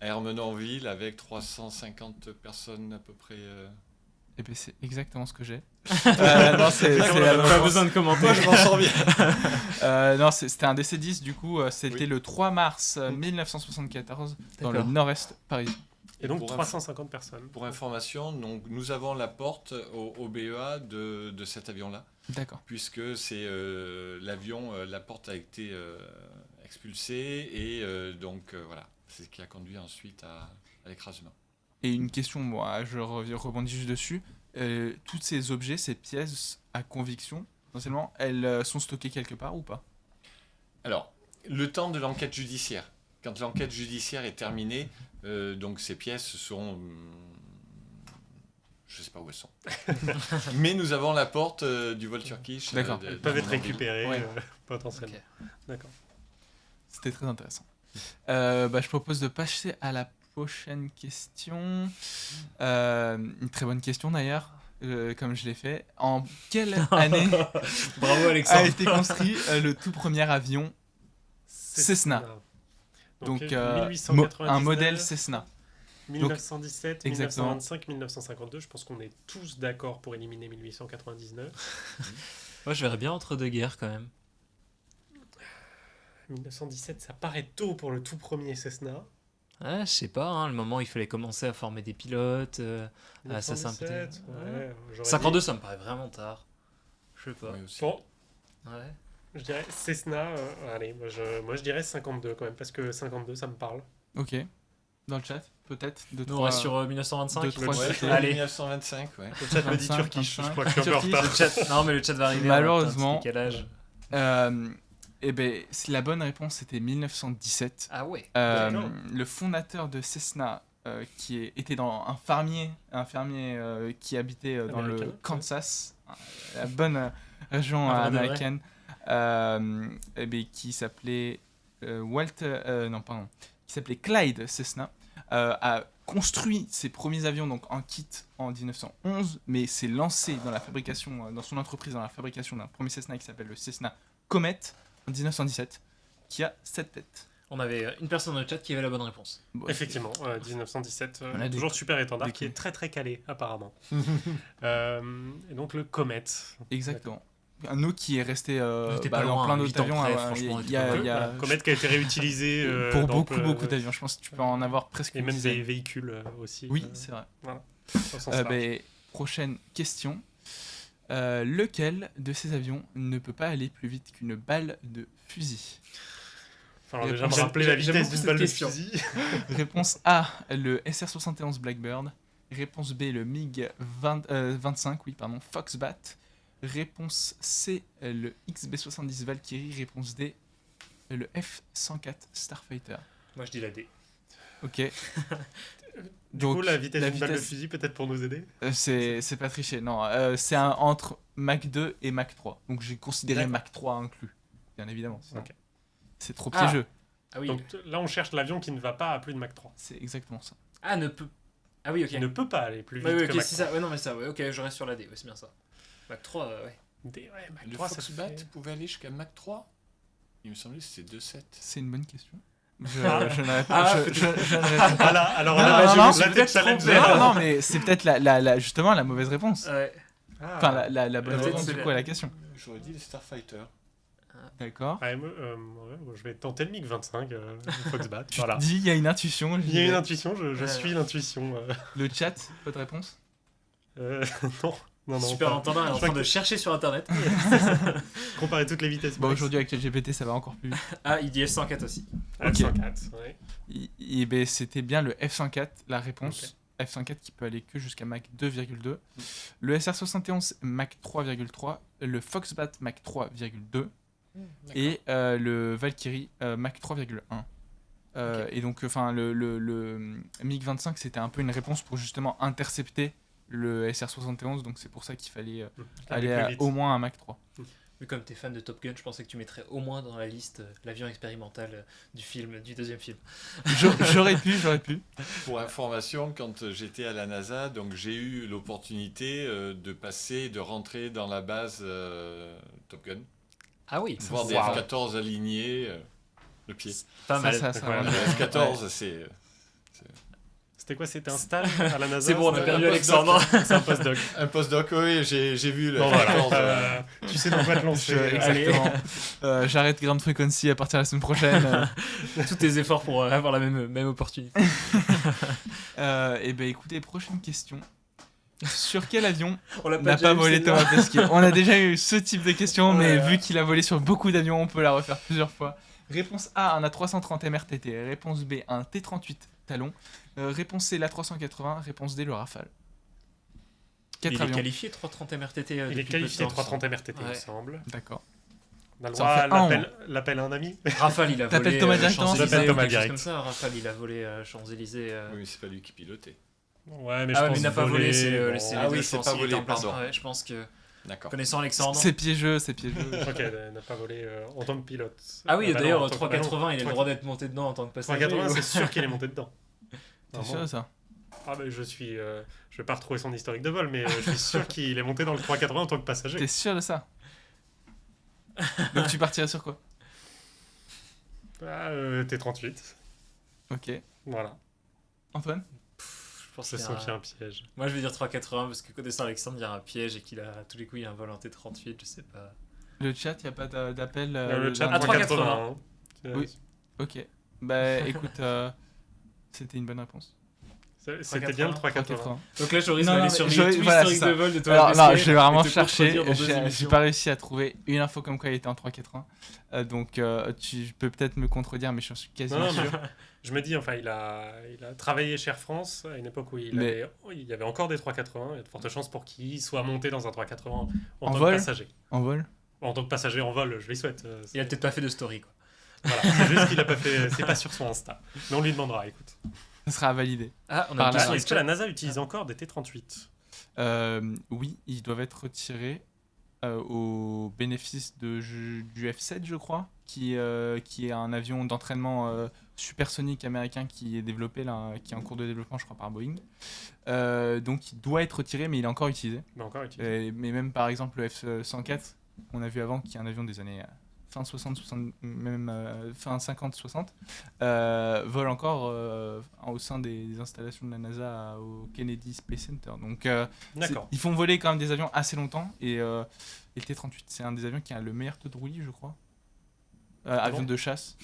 à Ermenonville avec 350 personnes à peu près. Eh ben, c'est exactement ce que j'ai. Non, c'est la bonne Pas réponse. besoin de commenter. Moi, je m'en sors bien. Non, c'était un DC-10, du coup, c'était Oui. le 3 mars 1974 dans le D'accord. nord-est parisien. Et donc Pour 350 personnes. Pour information, donc, nous avons la porte au BEA de cet avion-là, D'accord. puisque c'est l'avion, la porte a été expulsée et donc voilà, c'est ce qui a conduit ensuite à l'écrasement. Et une question, moi, je rebondis juste dessus. Tous ces objets, ces pièces à conviction, potentiellement, elles sont stockées quelque part ou pas? Alors, le temps de l'enquête judiciaire. Quand l'enquête judiciaire est terminée, donc ces pièces sont... je ne sais pas où elles sont. Mais nous avons la porte du vol turkish. D'accord. Elles peuvent être d'Armenonville. récupérées Ouais. potentiellement. Ok. D'accord. C'était très intéressant. Je propose de passer à la prochaine question. Une très bonne question d'ailleurs, comme je l'ai fait. En quelle année Bravo a Alexandre. été construit le tout premier avion Cessna. Donc, un 1899, modèle Cessna. 1917, exactement. 1925, 1952. Je pense qu'on est tous d'accord pour éliminer 1899. Moi je verrais bien entre deux guerres quand même. 1917, ça paraît tôt pour le tout premier Cessna. Ah, je sais pas, hein, le moment où il fallait commencer à former des pilotes. Ah, ça, c'est un peu 1917, ouais, j'aurais 52 dit- ça me paraît vraiment tard. Je sais pas. Oui, aussi. Bon, Ouais. je dirais Cessna. Allez, moi je dirais 52 quand même, parce que 52, ça me parle. Ok. Dans le chat, peut-être deux, Nous on trois- reste sur 1925. deux, trois Ouais, cités. Allez. 1925, ouais. Le chat me dit 25, Turkish, je 25. crois que je suis un peu en Turkish. retard. Le chat... Non mais le chat va arriver. Malheureusement. Quel âge La bonne réponse c'était 1917. Ah ouais. D'accord. Le fondateur de Cessna, était dans un fermier qui habitait dans Américain, le ouais. Kansas, la bonne région Ah, vrai de américaine, qui s'appelait qui s'appelait Clyde Cessna, a construit ses premiers avions donc en kit en 1911, mais s'est lancé dans la fabrication, dans son entreprise dans la fabrication d'un premier Cessna qui s'appelle le Cessna Comet en 1917, qui a 7 têtes. On avait une personne dans le chat qui avait la bonne réponse. Bon, Effectivement, 1917, On a des- toujours super étendard, des qui est coups. très très calé apparemment. Et donc le Comet. Exactement. Un eau qui est resté était pas dans loin, plein 8 d'autres ans avions. près, franchement, Il y a, il y a- Comet qui a été réutilisé pour dans beaucoup d'avions. Je pense que tu peux en avoir presque Et une même dizaine. des véhicules aussi. Oui, c'est vrai. dans ce sens-là. Prochaine question. Lequel de ces avions ne peut pas aller plus vite qu'une balle de fusil? Alors déjà me J'aime- rappeler la j'aime vitesse beaucoup d'une cette balle de question. fusil. Réponse A, le SR-71 Blackbird. Réponse B, le MiG-25, Foxbat. Réponse C, le XB-70 Valkyrie. Réponse D, le F-104 Starfighter. Moi je dis la D. Ok. Du coup, la vitesse d'une balle de fusil, peut-être pour nous aider. C'est pas triché, non. C'est entre Mach 2 et Mach 3. Donc j'ai considéré D'accord. Mach 3 inclus, bien évidemment. sinon Ok. C'est trop Ah. piégeux. Ah oui. Donc là, on cherche l'avion qui ne va pas à plus de Mach 3. C'est exactement ça. Ah ne peut. Ah oui ok. Qui ne peut pas aller plus vite Ouais, ouais, que ok, Mach c'est 3. ça. Ouais non mais ça. Ouais ok je reste sur la D. Ouais c'est bien ça. Mach 3 ouais. Mach Le 3, ça Foxbat fait- pouvait aller jusqu'à Mach 3. Il me semblait que c'était 2,7. C'est une bonne question. Je Ah. ne réponds Ah, je ne réponds pas. Voilà, alors Non, là, non, je non, me c'est suis peut-être challenger. trompé. Non, mais c'est peut-être justement la mauvaise réponse. Ouais. Ah. Enfin, la bonne Peut-être réponse c'est du la- coup à la question. J'aurais dit les Starfighter. D'accord. Ouais, je vais tenter le MiG-25, le Foxbat. Tu Voilà. te dis, il y a une intuition. Il y a une intuition, je Ouais. suis l'intuition. Le chat, votre réponse? Non, Super pas. entendant est en Je crois train de chercher sur internet. Comparer toutes les vitesses. Bon, max. aujourd'hui avec ChatGPT, ça va encore plus vite. Ah il dit F104 aussi. Ah, 104, ouais. C'était bien le F-104, la réponse. F-104 qui peut aller que jusqu'à Mach 2,2. Le SR-71 Mach 3,3. Le Foxbat Mach 3,2. Et le Valkyrie Mach 3,1. Et donc, le MiG-25, c'était un peu une réponse pour justement intercepter le SR-71. Donc, c'est pour ça qu'il fallait aller plus vite. au moins à Mach 3. Vu comme t'es fan de Top Gun, je pensais que tu mettrais au moins dans la liste l'avion expérimental du deuxième film. J'aurais pu. Pour information, quand j'étais à la NASA, donc j'ai eu l'opportunité de rentrer dans la base Top Gun, Ah oui, voir des Wow. F-14 alignés, le pied. pas mal. Ça, Voilà. Le F-14, c'est... C'était quoi? C'était un stage à la NASA? C'est bon, on a c'était perdu un Alexandre. postdoc. C'est un postdoc. Un postdoc, oui, j'ai vu le Bon, F-14. voilà. Tu sais dans quoi te lancer. Allez. Exactement. J'arrête Ground Frequency à partir de la semaine prochaine. Tous tes efforts pour avoir la même opportunité. Et ben écoutez, prochaine question. Sur quel avion On l'a n'a déjà pas eu, volé celle-là. Thomas Pesquet? On a déjà eu ce type de question, mais Ouais. vu qu'il a volé sur beaucoup d'avions, on peut la refaire plusieurs fois. Réponse A, un A330 MRTT. Réponse B, un T38 Talon. Réponse C, l'A380. Réponse D, le Rafale. Il 4 est avions. qualifié 330 MRTT. Il est depuis peu de qualifié temps, 330 MRTT, il me Ouais. semble. D'accord. On a le Ça en droit à fait un, l'appel à un ami. Rafale, il a T'appelles volé Thomas directement Champs-Élysées J'appelle ou Thomas quelque chose direct. comme ça. Rafale, il a volé Champs-Élysées. Oui, mais c'est pas lui qui pilotait. Ouais, mais Ah je ouais, mais pense il n'a pas volé, voler, c'est bon. les Ah oui, deux, c'est je pense, pas il était volé, en place. pardon. Ouais, je pense que, D'accord. connaissant Alexandre... C'est piégeux. Ok, il n'a pas volé en tant que pilote. Ah oui, bah non, en d'ailleurs, tant que- 380, il a le 380, droit d'être monté dedans en tant que passager. 380, c'est sûr qu'il est monté dedans. T'es Vraiment. sûr de ça? Ah bah, je vais pas retrouver son historique de vol, mais je suis sûr qu'il est monté dans le 380 en tant que passager. T'es sûr de ça? Donc tu partirais sur quoi? Ah, T38. Ok. Voilà. Antoine? Je pense Je qu'il y a sens un- qu'il y a un piège. Moi, je vais dire 380 parce que connaissant Alexandre, il y a un piège et qu'il a à tous les coups, il y a un vol en T38, je sais pas. Le chat, y a pas d'appel Le chat d'un- à 380. Oui. Ok. Bah écoute, c'était une bonne réponse. C'était bien le 380. 380. Donc là, Joris Non, va non, aller mais surveiller tout voilà, l'historique c'est ça. de vol de Thomas Alors non, Pesquet j'ai vraiment et te cherché, contredire dans deux j'ai émissions. pas réussi à trouver une info comme quoi il était en 380. Donc tu peux peut-être me contredire, mais je suis quasiment Non, non, sûr. Je me dis, enfin, il a travaillé chez Air France à une époque où Mais- il y avait encore des 380. Il y a de fortes chances pour qu'il soit monté dans un 380 en En tant vol que passager. En vol? En tant que passager en vol, je lui souhaite. Il a peut-être pas fait de story, quoi. Voilà, c'est juste qu'il a pas fait. C'est pas sur son Insta. Mais on lui demandera, écoute. Ça sera à valider. Ah, on Par a là. une question Est-ce que la NASA utilise encore des T38? Oui, ils doivent être retirés au bénéfice du F-7, je crois, qui est un avion d'entraînement supersonique américain qui est développé là, qui est en cours de développement, je crois, par Boeing. Donc il doit être retiré, mais il est encore utilisé. Mais encore utilisé. Mais même par exemple le F-104, qu'on a vu avant, qui est un avion des années fin 60, même fin 50-60, vole encore au sein des installations de la NASA au Kennedy Space Center. Donc D'accord. ils font voler quand même des avions assez longtemps, et le T-38, c'est un des avions qui a le meilleur taux de roulis, je crois. Avion bon de chasse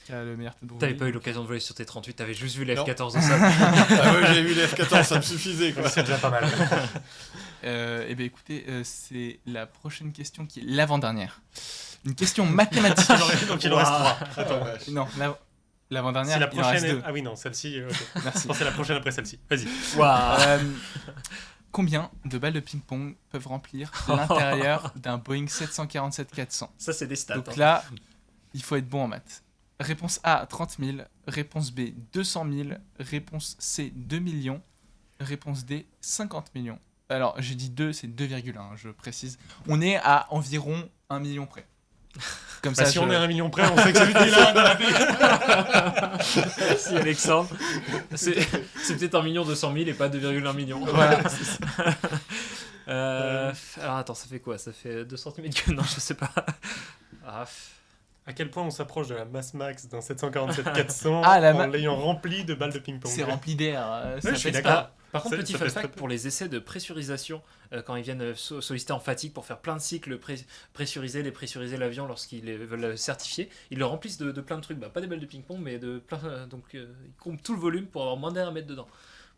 qui a le meilleur taux de roulis. T'avais pas eu l'occasion de voler sur T38, t'avais juste vu les Non. F14 au sol. Ah ouais, j'ai vu les F-14, ça me suffisait, quoi. C'est déjà pas mal. Eh bien écoutez, c'est la prochaine question qui est l'avant-dernière. Une question mathématique. Donc il en reste 3. Attends, vache. Non, l'avant-dernière, C'est la il en reste prochaine. 2. Ah oui, non, celle-ci. Ok. Merci. Je pensais la prochaine après celle-ci. Vas-y. Waouh. Combien de balles de ping-pong peuvent remplir l'intérieur d'un Boeing 747-400? Ça, c'est des stats. Donc hein. là, il faut être bon en maths. Réponse A, 30 000. Réponse B, 200 000. Réponse C, 2 millions. Réponse D, 50 millions. Alors, j'ai dit 2, c'est 2,1, je précise. On est à environ 1 million près. Comme Bah, ça, si on est à 1 million près, on sait que celui qui est là dans la paix. Merci Alexandre. C'est peut-être 1 200 000 et pas 2,1 millions. Voilà. Alors attends, ça fait quoi? Ça fait 2 cm que... Non, je sais pas. Ah, À quel point on s'approche de la masse max d'un 747-400 Ah, la en ma- l'ayant rempli de balles de ping-pong. C'est rempli d'air. Ça je suis pèse d'accord. pas. par contre, Ça- petit ça fun pèse fact, très peu. pour les essais de pressurisation, quand ils viennent solliciter en fatigue pour faire plein de cycles, pressuriser, dépressuriser l'avion lorsqu'ils veulent le certifier, ils le remplissent de plein de trucs. Bah, pas des balles de ping-pong, mais de plein. Donc ils comptent tout le volume pour avoir moins d'air à mettre dedans.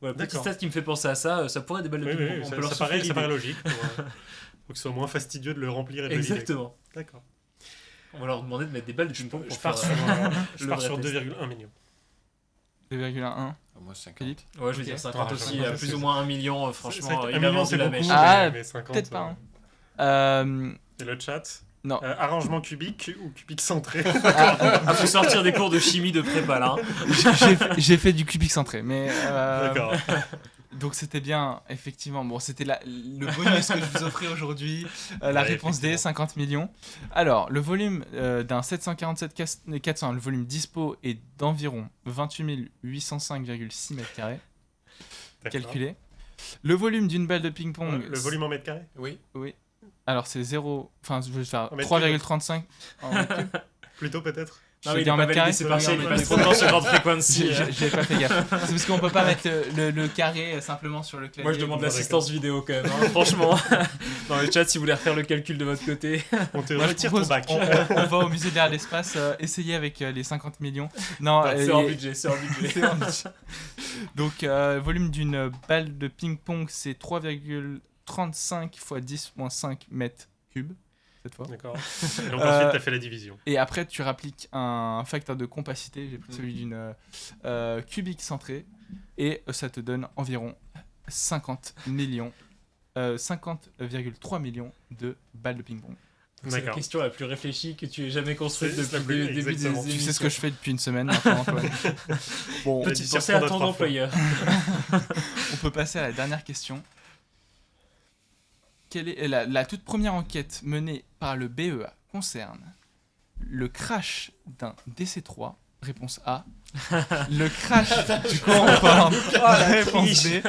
Voilà, petit D'accord. stat qui me fait penser à ça, ça pourrait être des balles de Oui, ping-pong. oui, on ça, peut leur ça souffler paraît, ça paraît l'idée. logique. Pour que ce soit moins fastidieux de le remplir et de le vider. Exactement. D'accord. On va leur demander de mettre des balles de ping-pong pour Je pars faire, sur, le vrai test. 2,1 millions. 2,1. Moi, 50. Philippe? Ouais, je vais Ok. dire 50 Ah, aussi, 50, à plus c'est- ou moins 1 million, franchement, Un il a million, vendu c'est la beaucoup, mèche. Ah, mais 50. Peut-être pas. Hein. Et le chat. Non. Arrangement cubique ou cubique centré. Ah, faut sortir des cours de chimie de prépa là. hein. J'ai fait du cubique centré, mais D'accord. Donc c'était bien, effectivement. Bon, c'était le bonus que je vous offrais aujourd'hui. La Ouais, réponse D, effectivement. 50 millions. Alors, le volume d'un 747-400, le volume dispo est d'environ 28 805,6 mètres carrés. D'accord. Calculé. Le volume d'une balle de ping-pong... Le volume en mètres carrés Oui. Oui. Alors, c'est 0... Enfin, je vais faire En mètres 3,35 en mètres cubes. Plutôt peut-être. Je Non, vais il dire est en pas mètres validé, carrés. c'est partiel, il Ouais, passe ouais. trop de temps sur grande frequency. J'ai pas fait gaffe. C'est parce qu'on peut pas mettre le carré simplement sur le clavier. Moi, je demande D'accord. l'assistance vidéo quand même, hein, franchement. Dans le chat, si vous voulez refaire le calcul de votre côté. On te Moi, je retire propose, ton bac. on va au musée de l'air et de l'espace essayer avec les 50 millions. Non, C'est hors budget, c'est hors budget. c'est hors budget. Donc, volume d'une balle de ping-pong, c'est 3,35 x 10-5 mètres cubes, cette fois. D'accord. Et donc ensuite, tu as fait la division. Et après, tu rappliques un facteur de compacité, j'ai pris celui d'une cubique centrée, et ça te donne environ 50 millions, 50,3 millions de balles de ping-pong. C'est la D'accord. question la plus réfléchie que tu aies jamais construite C'est la depuis plus- le début des exactement. émissions. Tu sais ce que je fais depuis une semaine maintenant, Antoine. Bon, Petit Petite sur pensée à trois ton fois. employeur. on peut passer à la dernière question. Quelle est la toute première enquête menée par le BEA concerne le crash d'un DC-3, réponse A. Le crash du corps réponse B.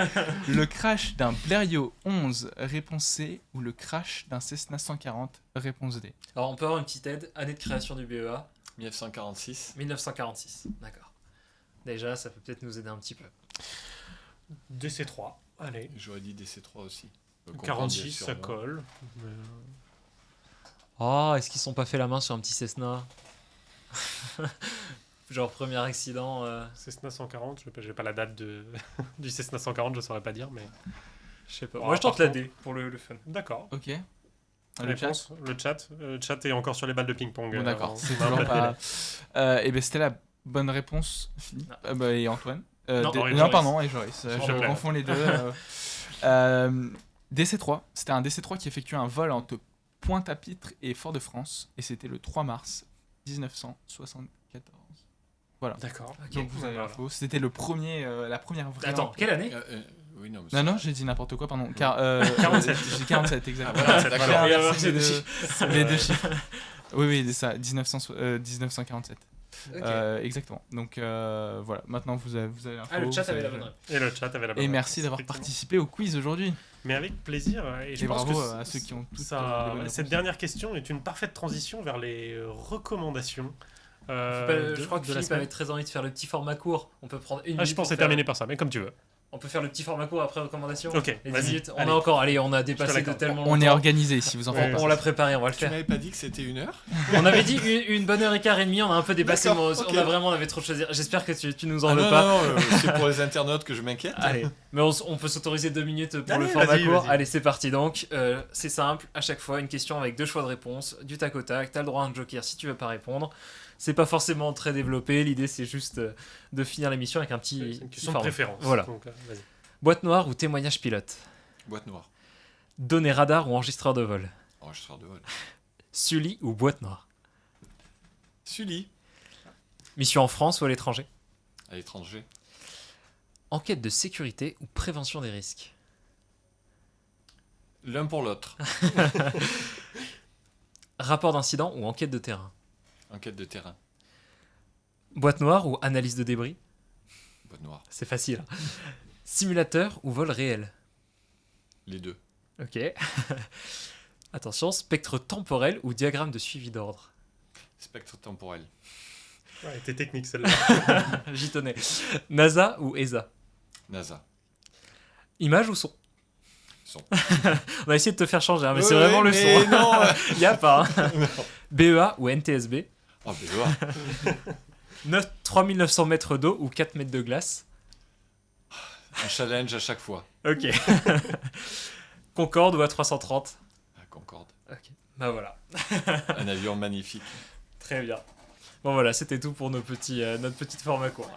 Le crash d'un Blériot 11, réponse C. Ou le crash d'un Cessna 140, réponse D. Alors, on peut avoir une petite aide. Année de création du BEA, 1946. 1946. D'accord. Déjà, ça peut peut-être nous aider un petit peu. DC3. Allez. J'aurais dit DC3 aussi. Le Concorde, 46, bien sûr, ça non. colle. Oh, est-ce qu'ils sont pas fait la main sur un petit Cessna? Genre, premier accident. Cessna 140, j'ai pas la date du Cessna 140, je saurais pas dire, mais. Je sais pas. Bon, Moi, je tente la par D pour le fun. D'accord. Ok. Le chat. Réponse, le chat est encore sur les balles de ping-pong. Bon, d'accord. on C'est va toujours rappeler. pas. Et ben c'était la bonne réponse, Philippe. Et Antoine. Non, et non, Joris. pardon, et Joris. S'il te Je plaît. confonds les deux. DC-3, c'était un DC-3 qui effectuait un vol entre Pointe-à-Pitre et Fort-de-France, et c'était le 3 mars 1974. D'accord. Donc vous avez Voilà. l'info. C'était la première vraie. Attends, quelle année? Oui, non, mais Non, c'est- non, j'ai dit n'importe quoi, pardon. 47. J'ai dit 47, exactement. Ah, voilà, J'ai d'accord. inversé Et les deux chiffres. Oui, c'est ça, 1947. Ok. Exactement. Donc voilà, maintenant vous avez l'info. Ah, le chat vous avait avez- la bonne réponse. Et le chat avait la bonne Et merci réponse, d'avoir effectivement. participé au quiz aujourd'hui. Mais avec plaisir. Et je Et pense bravo que à ceux qui ont toutes ça, les bonnes cette réponses. dernière question est une parfaite transition vers les recommandations. Je crois que de la Philippe semaine. avait très envie de faire le petit format court. On peut prendre une Ah, minute. je pour pense c'est faire- terminé par ça, mais comme tu veux. On peut faire le petit format court après recommandation. Ok, Les 10 vas-y. minutes. On Allez. a encore. Allez, on a dépassé de l'accorde. tellement On est longtemps. organisé si vous en faites Ouais, pas. On l'a préparé, on va le Tu faire. m'avais pas dit que c'était 1 heure On avait dit une bonne heure et quart et demie, on a un peu dépassé, D'accord, mais ok. on avait trop de choses à dire. J'espère que tu nous en Ah veux non, pas. non, non, c'est pour les internautes que je m'inquiète. Allez, mais on peut s'autoriser 2 minutes pour le Allez, format vas-y, court. vas-y. Allez, c'est parti donc. C'est simple, à chaque fois, une question avec 2 choix de réponse, du tac au tac. T'as le droit à un joker si tu veux pas répondre. C'est pas forcément très développé, l'idée c'est juste de finir l'émission avec un petit. C'est une petit question de format. préférence. Voilà. Donc, vas-y. Boîte noire ou témoignage pilote? Boîte noire. Données radar ou enregistreur de vol? Enregistreur de vol. Sully ou boîte noire? Sully, Mission en France ou à l'étranger? à l'étranger. Enquête de sécurité ou prévention des risques? L'un pour l'autre. Rapport d'incident ou enquête de terrain? Enquête de terrain. Boîte noire ou analyse de débris? Boîte noire. C'est facile. Simulateur ou vol réel? Les deux. Ok. Attention, spectre temporel ou diagramme de suivi d'ordre? Spectre temporel. Ouais, t'es technique celle-là. J'y tenais. NASA ou ESA? NASA. Image ou son? Son. On va essayer de te faire changer, hein, mais Ouais, c'est vraiment le mais son. non. Il y a pas. hein. BEA ou NTSB? Oh, BEA. 3900 mètres d'eau ou 4 mètres de glace? Un challenge à chaque fois. Ok. Concorde ou A330? Ah, Concorde. Ok. Bah voilà. Un avion magnifique. Très bien. Bon voilà, c'était tout pour notre petit format court.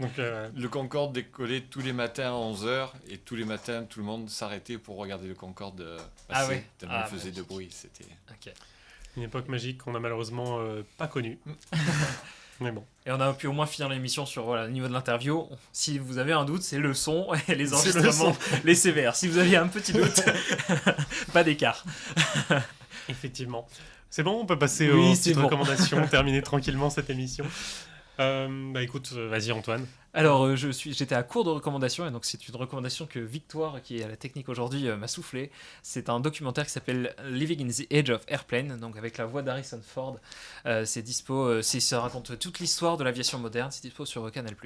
Donc, Le Concorde décollait tous les matins à 11h et tous les matins tout le monde s'arrêtait pour regarder le Concorde passer. Ah ouais. Tellement Ah, il faisait de magnifique. bruit. C'était... Ok. une époque magique qu'on n'a malheureusement pas connue. Mais bon. Et on a pu au moins finir l'émission sur voilà, le niveau de l'interview. Si vous avez un doute, c'est le son et les C'est le enregistrements, les CVR. Si vous aviez un petit doute, pas d'écart. Effectivement. C'est bon, on peut passer Oui, aux c'est petites bon. recommandations, terminer tranquillement cette émission. Bah écoute, vas-y Antoine. Alors, j'étais à court de recommandations, et donc c'est une recommandation que Victoire, qui est à la technique aujourd'hui, m'a soufflé. C'est un documentaire qui s'appelle Living in the Age of Airplane, donc avec la voix d'Harrison Ford. C'est dispo, ça raconte toute l'histoire de l'aviation moderne, c'est dispo sur Canal+.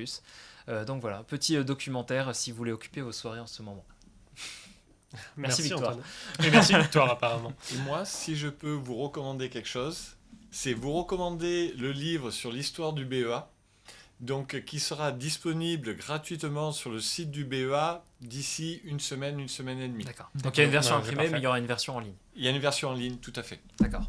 Donc voilà, petit documentaire si vous voulez occuper vos soirées en ce moment. Merci, Victoire. Antoine. Et merci Victoire apparemment. Et moi, si je peux vous recommander quelque chose, c'est vous recommander le livre sur l'histoire du BEA, donc qui sera disponible gratuitement sur le site du BEA d'ici une semaine et demie. D'accord. Donc il y a une version Ouais, c'est imprimée, parfait. mais il y aura une version en ligne. Il y a une version en ligne, tout à fait. D'accord.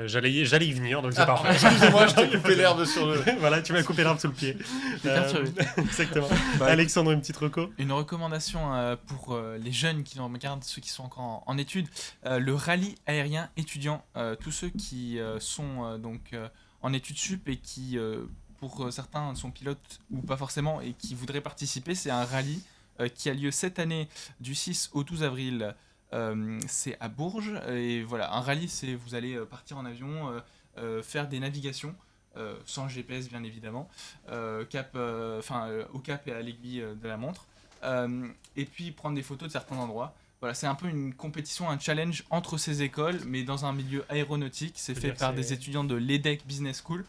J'allais y venir, donc c'est parfait. Excusez-moi, je t'ai coupé l'herbe sur le... Voilà, tu m'as coupé l'arbre sous le pied. T'es perturbé. Exactement. Bah, Alexandre, une petite reco. Une recommandation pour les jeunes qui nous regardent, ceux qui sont encore en études, le rallye aérien étudiant, tous ceux qui sont en études sup et qui, pour certains, sont pilotes ou pas forcément et qui voudraient participer. C'est un rallye qui a lieu cette année du 6 au 12 avril. C'est à Bourges et voilà, un rallye, c'est vous allez partir en avion, faire des navigations. Sans GPS bien évidemment, au cap et à l'aiguille de la montre, et puis prendre des photos de certains endroits. Voilà, c'est un peu une compétition, un challenge entre ces écoles, mais dans un milieu aéronautique. C'est fait par des étudiants de l'EDEC Business School.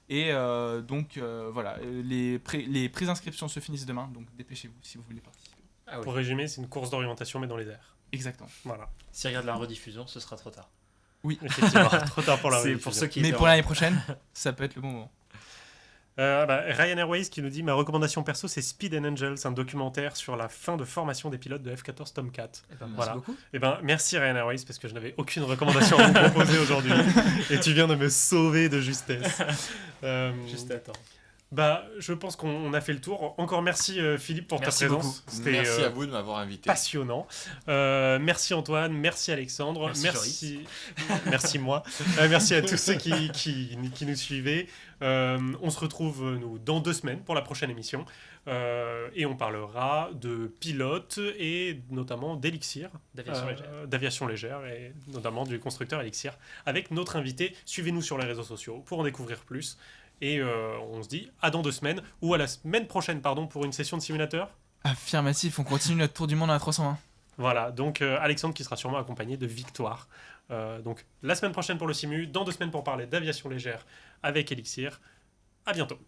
Et voilà, les préinscriptions se finissent demain, donc dépêchez-vous si vous voulez participer. Ah oui. Pour résumer, c'est une course d'orientation mais dans les airs. Exactement. Voilà. Si regarde la rediffusion, ce sera trop tard. Effectivement, trop tard pour la C'est rediffusion. pour ceux qui Mais étaient pour en- l'année prochaine, ça peut être le bon moment. Ryan Airways qui nous dit ma recommandation perso c'est Speed and Angels, un documentaire sur la fin de formation des pilotes de F-14 Tomcat. Eh ben, merci Voilà. beaucoup. Eh ben merci Ryan Airways parce que je n'avais aucune recommandation à vous proposer aujourd'hui et tu viens de me sauver de justesse. Juste à temps. Bah je pense qu'on a fait le tour. Encore merci Philippe pour Merci ta présence. beaucoup. C'était Merci à vous de m'avoir invité. passionnant. Merci Antoine, merci Alexandre, merci moi, merci à tous ceux qui nous suivaient. On se retrouve nous dans 2 semaines pour la prochaine émission et on parlera de pilotes et notamment d'Elixir, d'aviation légère et notamment du constructeur Elixir avec notre invité. Suivez-nous sur les réseaux sociaux pour en découvrir plus. Et on se dit à dans 2 semaines ou à la semaine prochaine pour une session de simulateur. Affirmatif, on continue notre tour du monde à 320. Voilà, donc Alexandre qui sera sûrement accompagné de Victoire. Donc la semaine prochaine pour le simu, dans 2 semaines pour parler d'aviation légère avec Elixir. À bientôt.